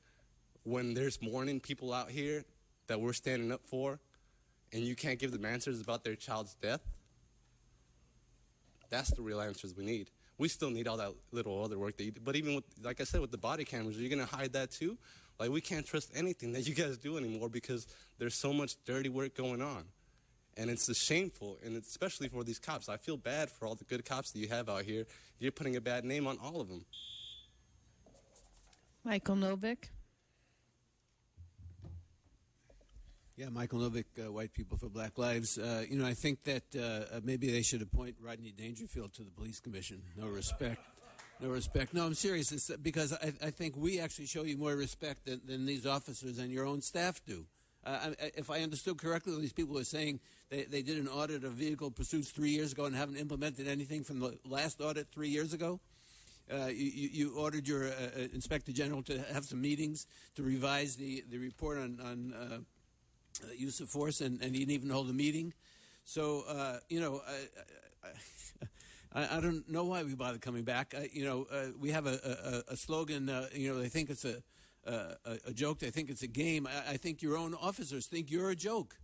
when there's mourning people out here that we're standing up for, and you can't give them answers about their child's death. That's the real answers we need. We still need all that little other work that you do. But even with, like I said, with the body cameras, are you going to hide that too? Like, we can't trust anything that you guys do anymore because there's so much dirty work going on. And it's shameful, and it's especially for these cops. I feel bad for all the good cops that you have out here. You're putting a bad name on all of them. Michael Novick. Yeah, Michael Novick, White People for Black Lives. I think that maybe they should appoint Rodney Dangerfield to the police commission. No respect. No respect. No, I'm serious. It's because I think we actually show you more respect than these officers and your own staff do. If I understood correctly, these people are saying they did an audit of vehicle pursuits 3 years ago and haven't implemented anything from the last audit 3 years ago. You ordered your Inspector General to have some meetings to revise the report on use of force, and he didn't even hold a meeting. So, I don't know why we bother coming back. We have a slogan, they think it's a joke, they think it's a game. I think your own officers think you're a joke,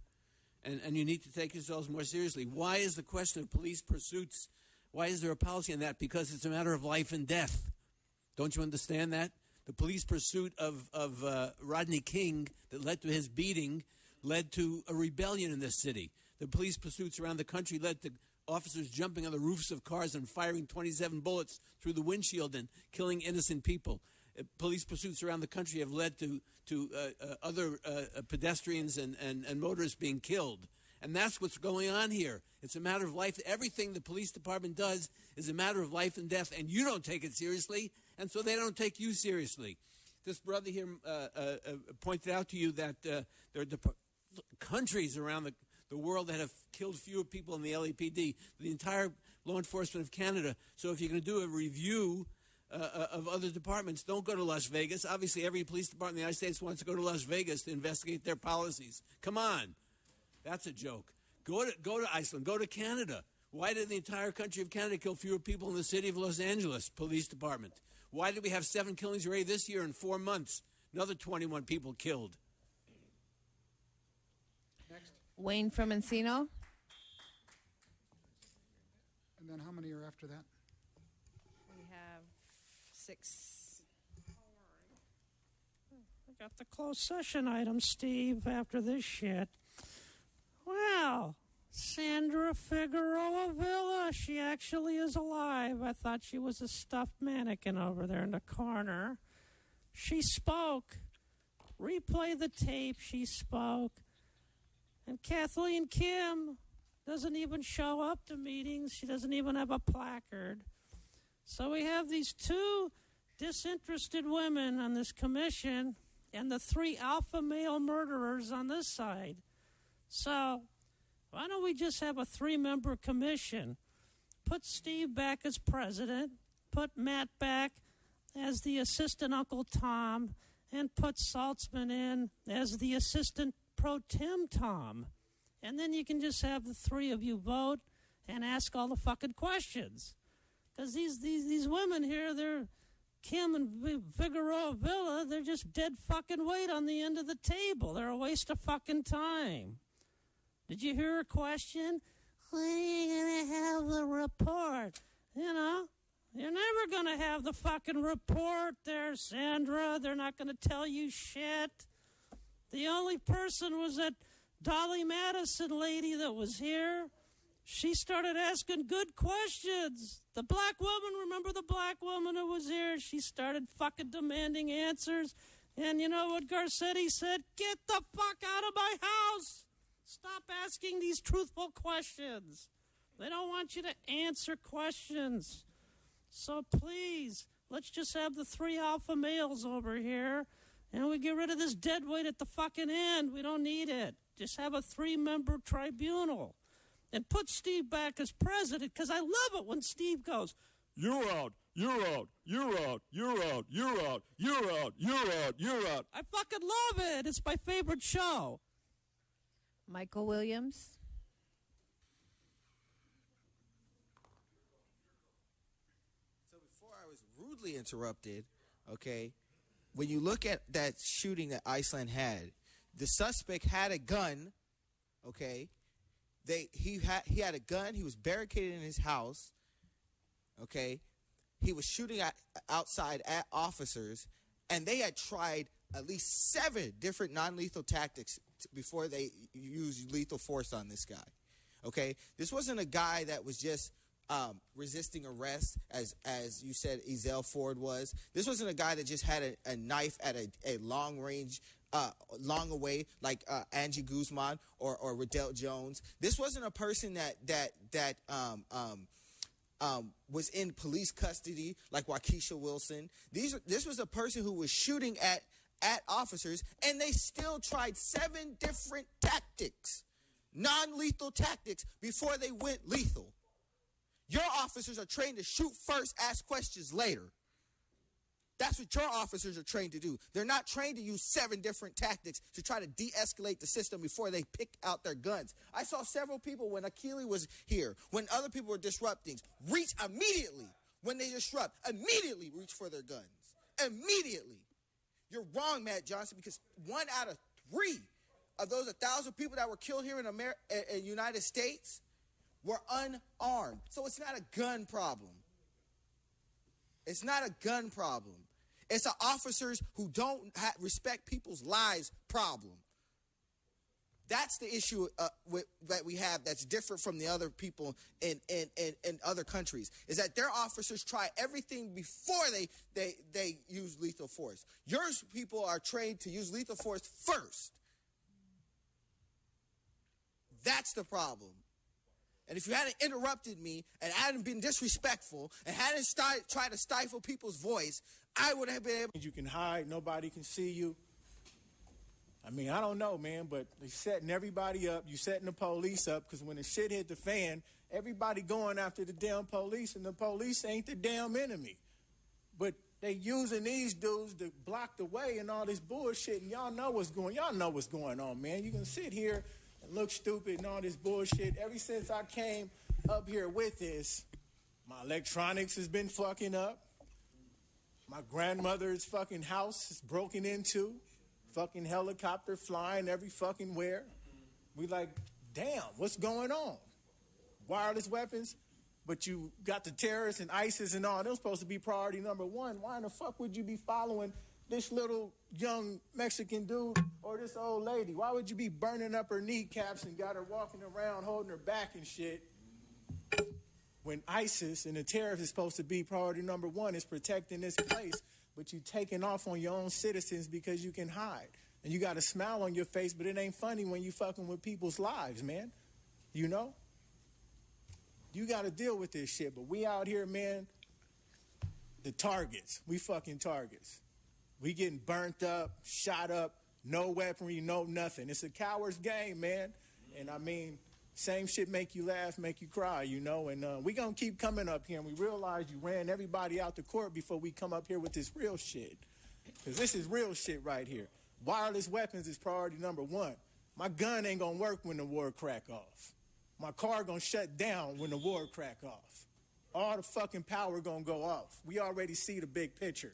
and you need to take yourselves more seriously. Why is the question of police pursuits, why is there a policy on that? Because it's a matter of life and death. Don't you understand that? The police pursuit of Rodney King that led to his beating led to a rebellion in this city. The police pursuits around the country led to officers jumping on the roofs of cars and firing 27 bullets through the windshield and killing innocent people. Police pursuits around the country have led to other pedestrians and motorists being killed. And that's what's going on here. It's a matter of life. Everything the police department does is a matter of life and death, and you don't take it seriously, and so they don't take you seriously. This brother here pointed out to you that there are countries around the world that have killed fewer people in the LAPD, the entire law enforcement of Canada. So if you're going to do a review of other departments, don't go to Las Vegas. Obviously, every police department in the United States wants to go to Las Vegas to investigate their policies. Come on. That's a joke. Go to Iceland. Go to Canada. Why did the entire country of Canada kill fewer people in the city of Los Angeles Police Department? Why did we have 7 killings already this year in 4 months? Another 21 people killed. Next. Wayne from Encino. And then how many are after that? We have 6. I got the closed session item, Steve, after this shit. Well, Sandra Figueroa Villa, she actually is alive. I thought she was a stuffed mannequin over there in the corner. She spoke. Replay the tape, she spoke. And Kathleen Kim doesn't even show up to meetings. She doesn't even have a placard. So we have these 2 disinterested women on this commission and the 3 alpha male murderers on this side. So why don't we just have a 3-member commission? Put Steve back as president, put Matt back as the assistant Uncle Tom, and put Saltzman in as the assistant pro tem Tom. And then you can just have the 3 of you vote and ask all the fucking questions. Because these women here, they're Kim and Figueroa Villa, they're just dead fucking weight on the end of the table. They're a waste of fucking time. Did you hear a question? When are you going to have the report? You know, you're never going to have the fucking report there, Sandra. They're not going to tell you shit. The only person was that Dolly Madison lady that was here, she started asking good questions. The black woman, remember the black woman who was here? She started fucking demanding answers. And you know what Garcetti said? Get the fuck out of my house. Stop asking these truthful questions. They don't want you to answer questions. So please, let's just have the 3 alpha males over here, and we get rid of this dead weight at the fucking end. We don't need it. Just have a 3-member tribunal. And put Steve back as president, because I love it when Steve goes, You're out, you're out, you're out, you're out, you're out, you're out, you're out, you're out. I fucking love it. It's my favorite show. Michael Williams. So before I was rudely interrupted, okay, when you look at that shooting that Iceland had, the suspect had a gun, okay. He had a gun. He was barricaded in his house, okay. He was shooting outside at officers, and they had tried at least 7 different non-lethal tactics before they used lethal force on this guy, okay. This wasn't a guy that was just resisting arrest, as you said Ezell Ford was. This wasn't a guy that just had a knife at a long range, long away, like Angie Guzman or Riddell Jones. This wasn't a person that was in police custody like Waukesha Wilson. This was a person who was shooting at officers, and they still tried 7 different tactics, non-lethal tactics, before they went lethal. Your officers are trained to shoot first, ask questions later. That's what your officers are trained to do. They're not trained to use 7 different tactics to try to de-escalate the system before they pick out their guns. I saw several people when Akili was here, when other people were disrupting, reach immediately when they disrupt, immediately reach for their guns. Immediately. You're wrong, Matt Johnson, because 1 out of 3 of those 1,000 people that were killed here in the United States were unarmed. So it's not a gun problem. It's not a gun problem. It's an officers who don't respect people's lives problem. That's the issue that we have that's different from the other people in other countries, is that their officers try everything before they use lethal force. Your people are trained to use lethal force first. That's the problem. And if you hadn't interrupted me and hadn't been disrespectful and hadn't tried to stifle people's voice, I would have been able. You can hide, nobody can see you. I mean, I don't know, man, but they're setting everybody up. You setting the police up, because when the shit hit the fan, everybody going after the damn police, and the police ain't the damn enemy. But they using these dudes to block the way and all this bullshit, and y'all know what's going on, man. You can sit here and look stupid and all this bullshit. Ever since I came up here with this, my electronics has been fucking up. My grandmother's fucking house is broken into. Fucking helicopter flying every fucking where. We like, damn, what's going on? Wireless weapons, but you got the terrorists and ISIS and all. They're supposed to be priority number 1. Why in the fuck would you be following this little young Mexican dude or this old lady? Why would you be burning up her kneecaps and got her walking around holding her back and shit? When ISIS and the terrorists is supposed to be priority number 1, is protecting this place, but you taking off on your own citizens because you can hide. And you got a smile on your face, but it ain't funny when you fucking with people's lives, man. You know? You got to deal with this shit, but we out here, man, the targets. We fucking targets. We getting burnt up, shot up, no weaponry, no nothing. It's a coward's game, man. And I mean, same shit make you laugh, make you cry, you know. And we going to keep coming up here, and we realize you ran everybody out the court before we come up here with this real shit. Because this is real shit right here. Wireless weapons is priority number 1. My gun ain't going to work when the war crack off. My car going to shut down when the war crack off. All the fucking power going to go off. We already see the big picture.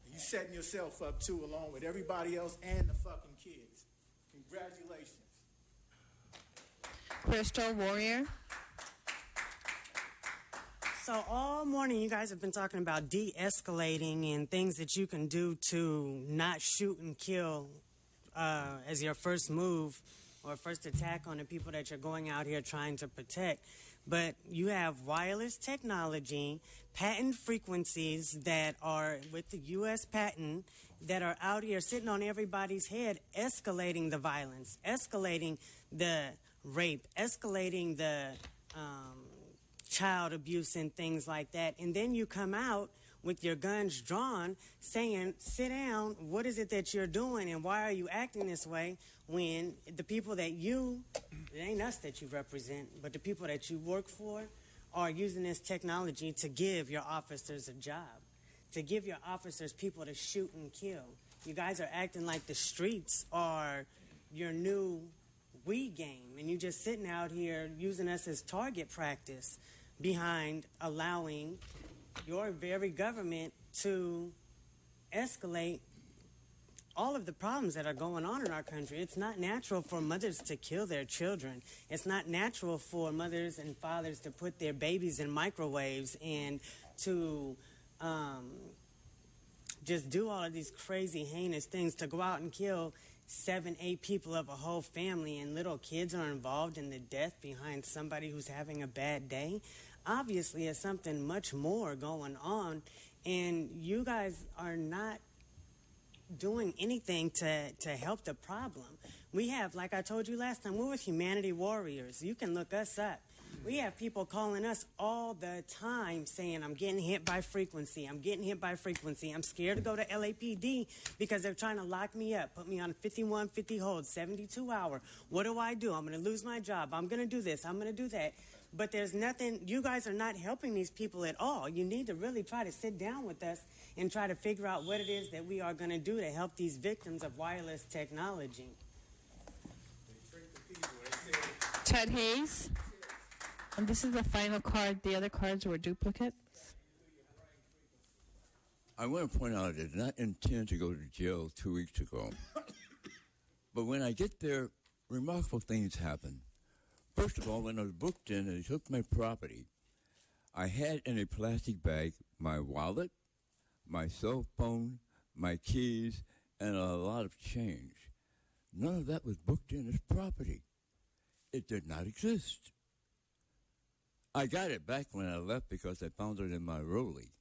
And you setting yourself up, too, along with everybody else and the fucking kids. Congratulations. Crystal Warrior. So all morning you guys have been talking about de-escalating and things that you can do to not shoot and kill as your first move. or first attack on the people that you're going out here trying to protect. But you have wireless technology, patent frequencies that are with the U.S. patent that are out here sitting on everybody's head, escalating the violence, escalating the rape, escalating the child abuse and things like that. And then you come out with your guns drawn saying, sit down, what is it that you're doing and why are you acting this way when the people that it ain't us that you represent, but the people that you work for are using this technology to give your officers a job, to give your officers people to shoot and kill. You guys are acting like the streets are your new Wii game, and you're just sitting out here using us as target practice behind allowing your very government to escalate all of the problems that are going on in our country. It's not natural for mothers to kill their children. It's not natural for mothers and fathers to put their babies in microwaves and to just do all of these crazy, heinous things, to go out and kill 7, 8 people of a whole family, and little kids are involved in the death behind somebody who's having a bad day. Obviously, there's something much more going on, and you guys are not doing anything to help the problem. We have, like I told you last time, we're with Humanity Warriors. You can look us up. We have people calling us all the time saying, I'm getting hit by frequency. I'm getting hit by frequency. I'm scared to go to LAPD because they're trying to lock me up, put me on 5150 hold, 72 hour. What do? I'm going to lose my job. I'm going to do this. I'm going to do that. But there's nothing, you guys are not helping these people at all. You need to really try to sit down with us and try to figure out what it is that we are going to do to help these victims of wireless technology. Ted Hayes. And this is the final card. The other cards were duplicates. I want to point out I did not intend to go to jail 2 weeks ago. But when I get there, remarkable things happen. First of all, when I was booked in and they took my property, I had in a plastic bag my wallet, my cell phone, my keys, and a lot of change. None of that was booked in as property. It did not exist. I got it back when I left because I found it in my rollie.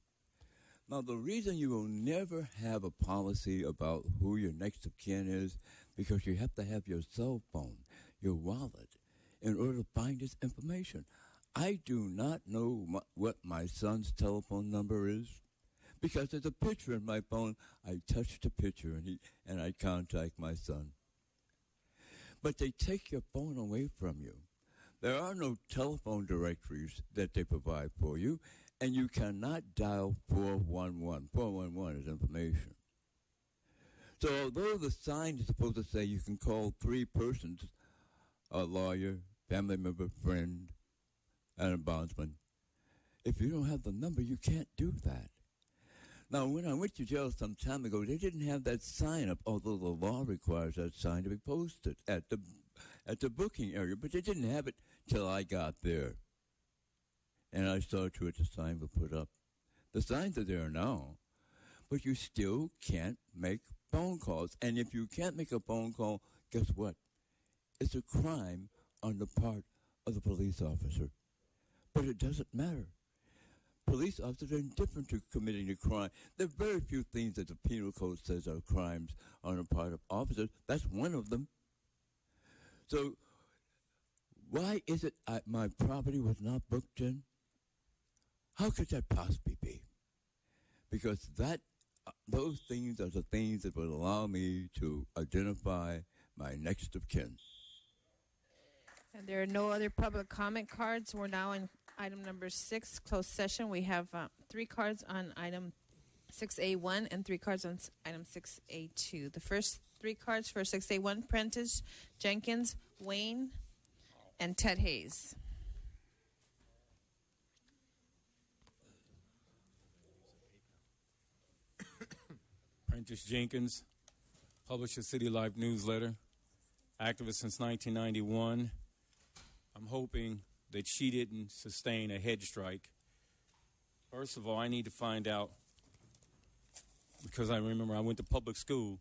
Now, the reason you will never have a policy about who your next of kin is because you have to have your cell phone, your wallet, in order to find this information. I do not know what my son's telephone number is because there's a picture in my phone. I touch the picture and I contact my son. But they take your phone away from you. There are no telephone directories that they provide for you, and you cannot dial 411. 411 is information. So although the sign is supposed to say you can call 3 persons, a lawyer, family member, friend, and a bondsman, if you don't have the number, you can't do that. Now, when I went to jail some time ago, they didn't have that sign up, although the law requires that sign to be posted at the booking area, but they didn't have it till I got there. And I saw to it the sign was put up. The signs are there now, but you still can't make phone calls. And if you can't make a phone call, guess what? It's a crime on the part of the police officer. But it doesn't matter. Police officers are indifferent to committing a crime. There are very few things that the penal code says are crimes on the part of officers. That's one of them. So why is it my property was not booked in? How could that possibly be? Because those things are the things that will allow me to identify my next of kin. And there are no other public comment cards. We're now in item number 6, closed session. We have 3 cards on item 6A1 and 3 cards on item 6A2. The first 3 cards for 6A1, Prentice, Jenkins, Wayne, and Ted Hayes. Prentice Jenkins, published a City Life newsletter, activist since 1991. I'm hoping that she didn't sustain a head strike. First of all, I need to find out, because I remember I went to public school,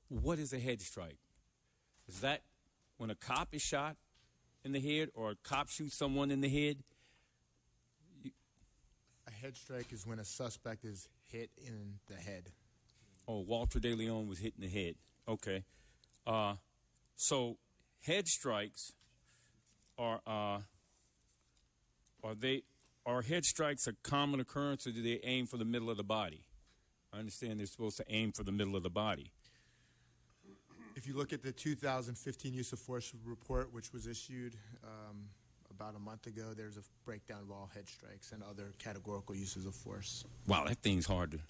what is a head strike? Is that when a cop is shot in the head or a cop shoots someone in the head? A head strike is when a suspect is hit in the head. Oh, Walter De Leon was hit in the head. Okay. So head strikes are head strikes a common occurrence, or do they aim for the middle of the body? I understand they're supposed to aim for the middle of the body. If you look at the 2015 use of force report, which was issued about a month ago, there's a breakdown of all head strikes and other categorical uses of force. Wow, that thing's hard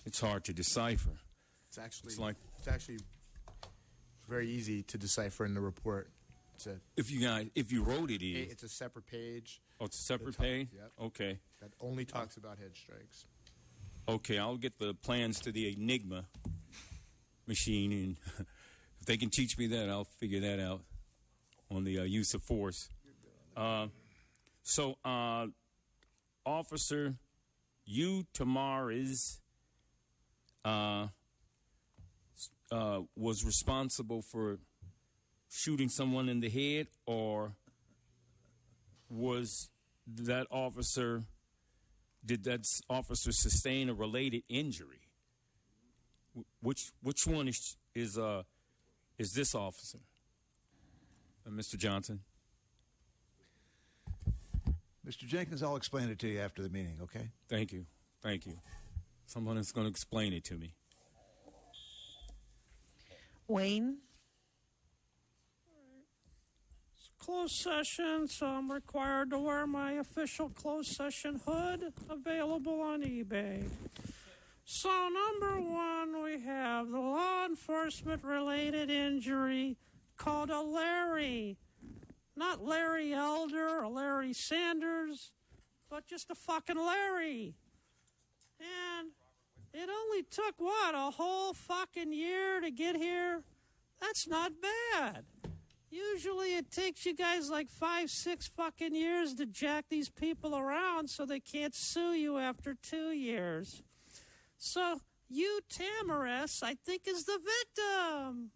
to decipher. It's actually very easy to decipher in the report. If you wrote it, it's a separate page. Oh, it's a separate page? Yep. Okay. That only talks about head strikes. Okay, I'll get the plans to the Enigma machine, and if they can teach me that, I'll figure that out on the use of force. So, Officer Yu Tamariz was responsible for shooting someone in the head, or did that officer sustain a related injury? Which one is this officer, Mr. Johnson? Mr. Jenkins, I'll explain it to you after the meeting, okay? Thank you. Someone is going to explain it to me. Wayne? Closed session, so I'm required to wear my official closed session hood, available on eBay. So number one, we have the law enforcement related injury called a Larry. Not Larry Elder or Larry Sanders, but just a fucking Larry. And it only took, a whole fucking year to get here? That's not bad. Usually it takes you guys like 5-6 fucking years to jack these people around so they can't sue you after 2 years. So, you Tamariz, I think, is the victim.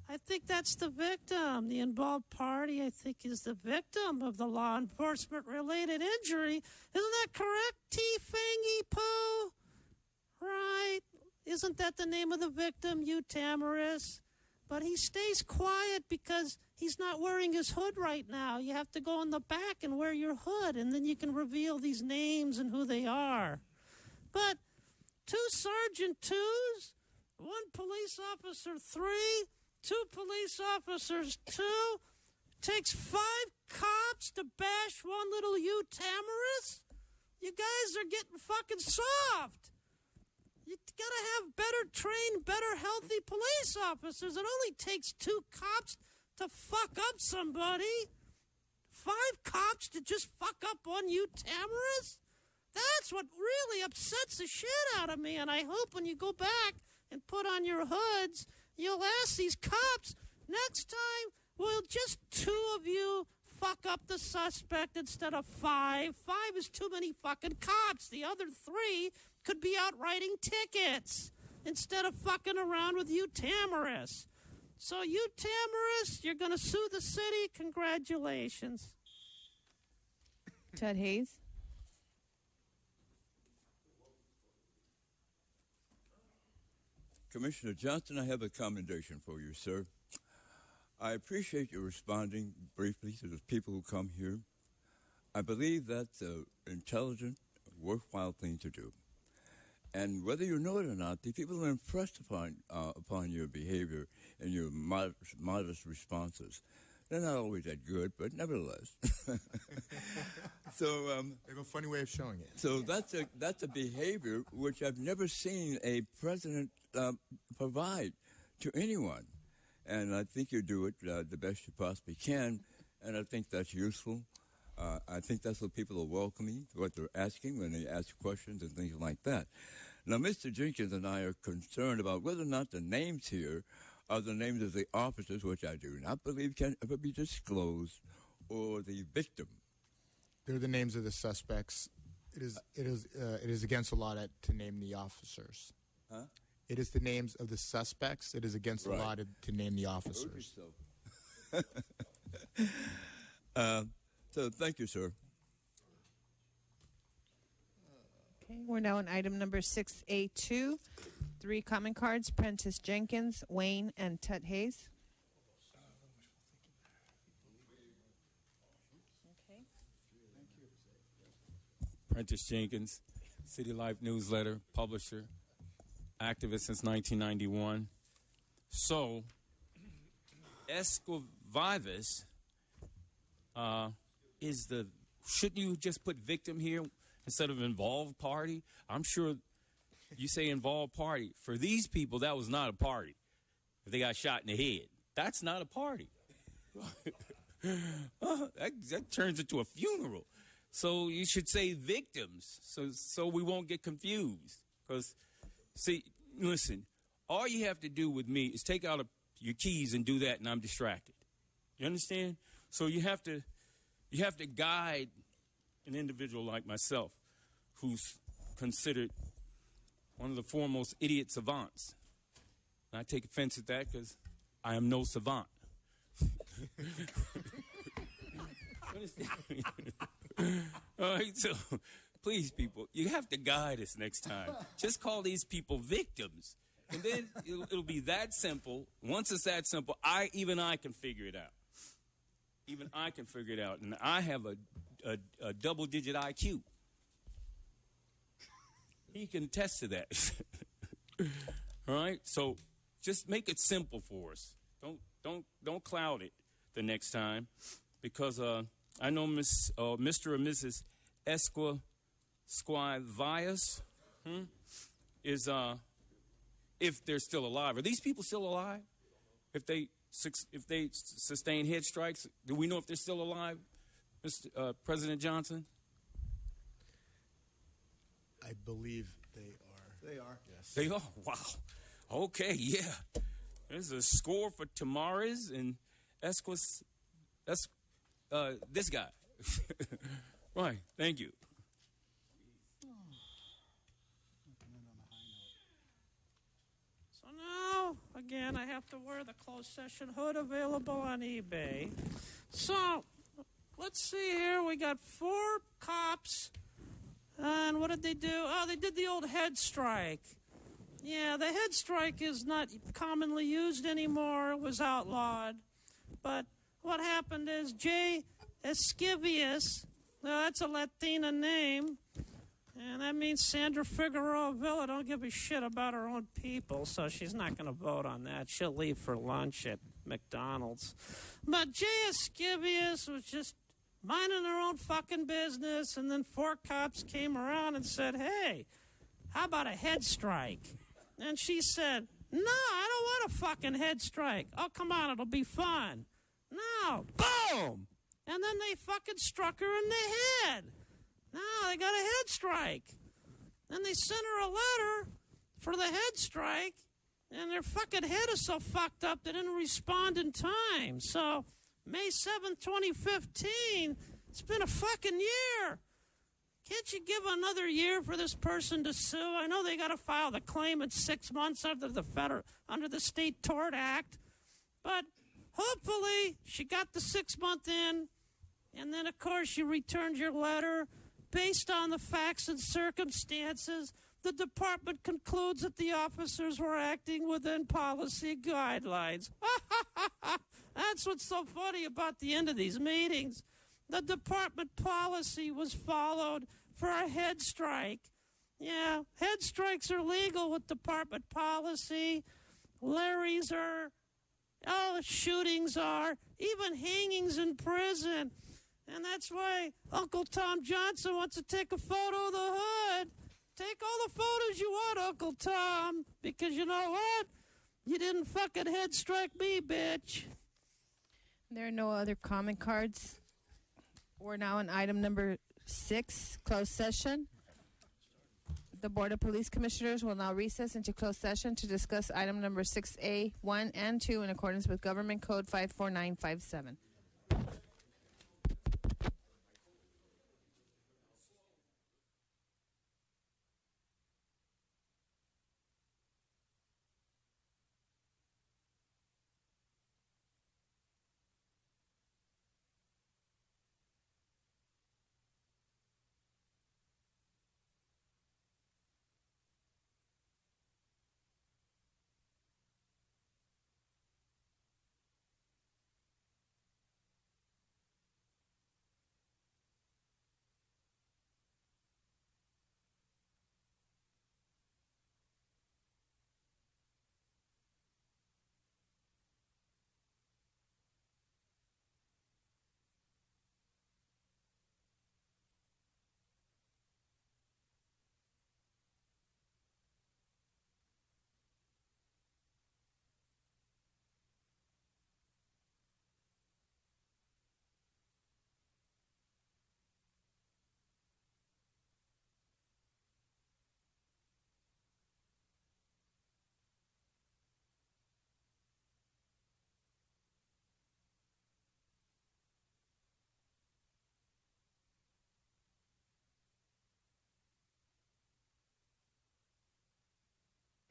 I think that's the victim. The involved party, I think, is the victim of the law enforcement-related injury. Isn't that correct, T-Fangy-Poo? Right. Isn't that the name of the victim, you Tamariz? But he stays quiet because he's not wearing his hood right now. You have to go in the back and wear your hood, and then you can reveal these names and who they are. But 2 Sergeant 2s, 1 police officer 3, 2 police officers 2, takes 5 cops to bash one little you Tamariz? You guys are getting fucking soft. You gotta have better trained, better healthy police officers. It only takes 2 cops to fuck up somebody. 5 cops to just fuck up one you Tamariz? That's what really upsets the shit out of me, and I hope when you go back and put on your hoods, you'll ask these cops, next time, will just 2 of you fuck up the suspect instead of 5? 5 is too many fucking cops. The other 3 could be out writing tickets instead of fucking around with you Tamariz. So you Tamariz, you're going to sue the city. Congratulations. Ted Hayes? Commissioner Johnson, I have a commendation for you, sir. I appreciate you responding briefly to the people who come here. I believe that's an intelligent, worthwhile thing to do. And whether you know it or not, the people are impressed upon your behavior and your modest responses. They're not always that good, but nevertheless. They have a funny way of showing it. So that's a behavior which I've never seen a president provide to anyone. And I think you do it the best you possibly can, and I think that's useful. I think that's what people are welcoming, what they're asking when they ask questions and things like that. Now, Mr. Jenkins and I are concerned about whether or not the names here are the names of the officers, which I do not believe can ever be disclosed, or the victim. They're the names of the suspects. It is against the law to name the officers. Huh? It is the names of the suspects. It is against the Right. law to name the officers. So thank you, sir. Okay, we're now on item number 6A2. 3 comment cards, Prentice Jenkins, Wayne, and Tut Hayes. Prentice Jenkins, City Life newsletter, publisher, activist since 1991. So, Esquivavis is the, shouldn't you just put victim here instead of involved party? I'm sure you say involved party. For these people, that was not a party. If they got shot in the head, that's not a party. that turns into a funeral. So you should say victims, so we won't get confused. Because, see, listen, all you have to do with me is take out your keys and do that, and I'm distracted. You understand? So you have to guide an individual like myself, who's considered one of the foremost idiot savants. And I take offense at that because I am no savant. All right, so please, people, you have to guide us next time. Just call these people victims, and then it'll be that simple. Once it's that simple, even I can figure it out. Even I can figure it out, and I have a double-digit IQ. He can attest to that. All right, so just make it simple for us. Don't cloud it the next time, because I know Mr. or Mrs. Esquivavis is if they're still alive. Are these people still alive? If they sustain head strikes, do we know if they're still alive, Mr. President Johnson? I believe they are. They are. Yes. They are. Wow. Okay. Yeah. There's a score for Tamariz and Esquis. This guy. Right. Thank you. So now, again, I have to wear the closed session hood available on eBay. So, let's see here. We got 4 cops. And what did they do? Oh, they did the old head strike. Yeah, the head strike is not commonly used anymore. It was outlawed. But what happened is Jay Esquivius, that's a Latina name, and that means Sandra Figueroa Villa don't give a shit about her own people, so she's not going to vote on that. She'll leave for lunch at McDonald's. But Jay Esquivius was just minding their own fucking business, and then 4 cops came around and said, hey, how about a head strike? And she said, no, I don't want a fucking head strike. Oh, come on, it'll be fun. No, boom! And then they fucking struck her in the head. Now they got a head strike. Then they sent her a letter for the head strike, and their fucking head is so fucked up they didn't respond in time. So, May 7th, 2015, it's been a fucking year. Can't you give another year for this person to sue? I know they got to file the claim in 6 months under the State Tort Act, but hopefully she got the 6-month in, and then, of course, you returned your letter. Based on the facts and circumstances, the department concludes that the officers were acting within policy guidelines. That's what's so funny about the end of these meetings. The department policy was followed for a head strike. Yeah, head strikes are legal with department policy. Larry's are. Oh, shootings are. Even hangings in prison. And that's why Uncle Tom Johnson wants to take a photo of the hood. Take all the photos you want, Uncle Tom. Because you know what? You didn't fucking head strike me, bitch. There are no other comment cards. We're now on item number 6, closed session. The Board of Police Commissioners will now recess into closed session to discuss item number 6A, 1 and 2 in accordance with Government Code 54957.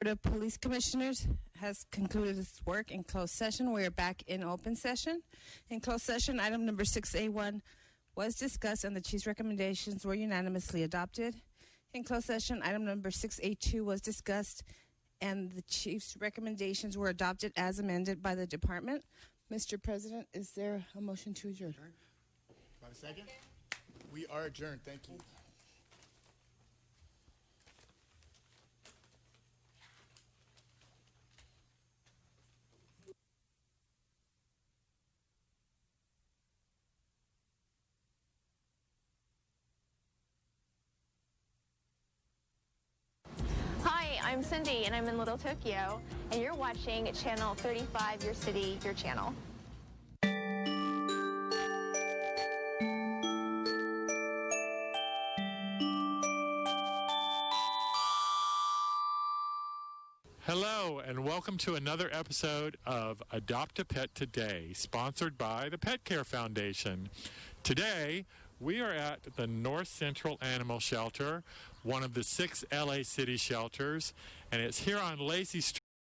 The Police Commissioners has concluded its work in closed session. We are back in open session. In closed session, item number 6A1 was discussed and the Chief's recommendations were unanimously adopted. In closed session, item number 6A2 was discussed and the Chief's recommendations were adopted as amended by the Department. Mr. President, is there a motion to adjourn? About a second? We are adjourned. Thank you. Hi, I'm Cindy, and I'm in Little Tokyo, and you're watching Channel 35, Your City, Your Channel. Hello, and welcome to another episode of Adopt a Pet Today, sponsored by the Pet Care Foundation. Today, we are at the North Central Animal Shelter, one of the 6 LA City shelters, and it's here on Lacey Street.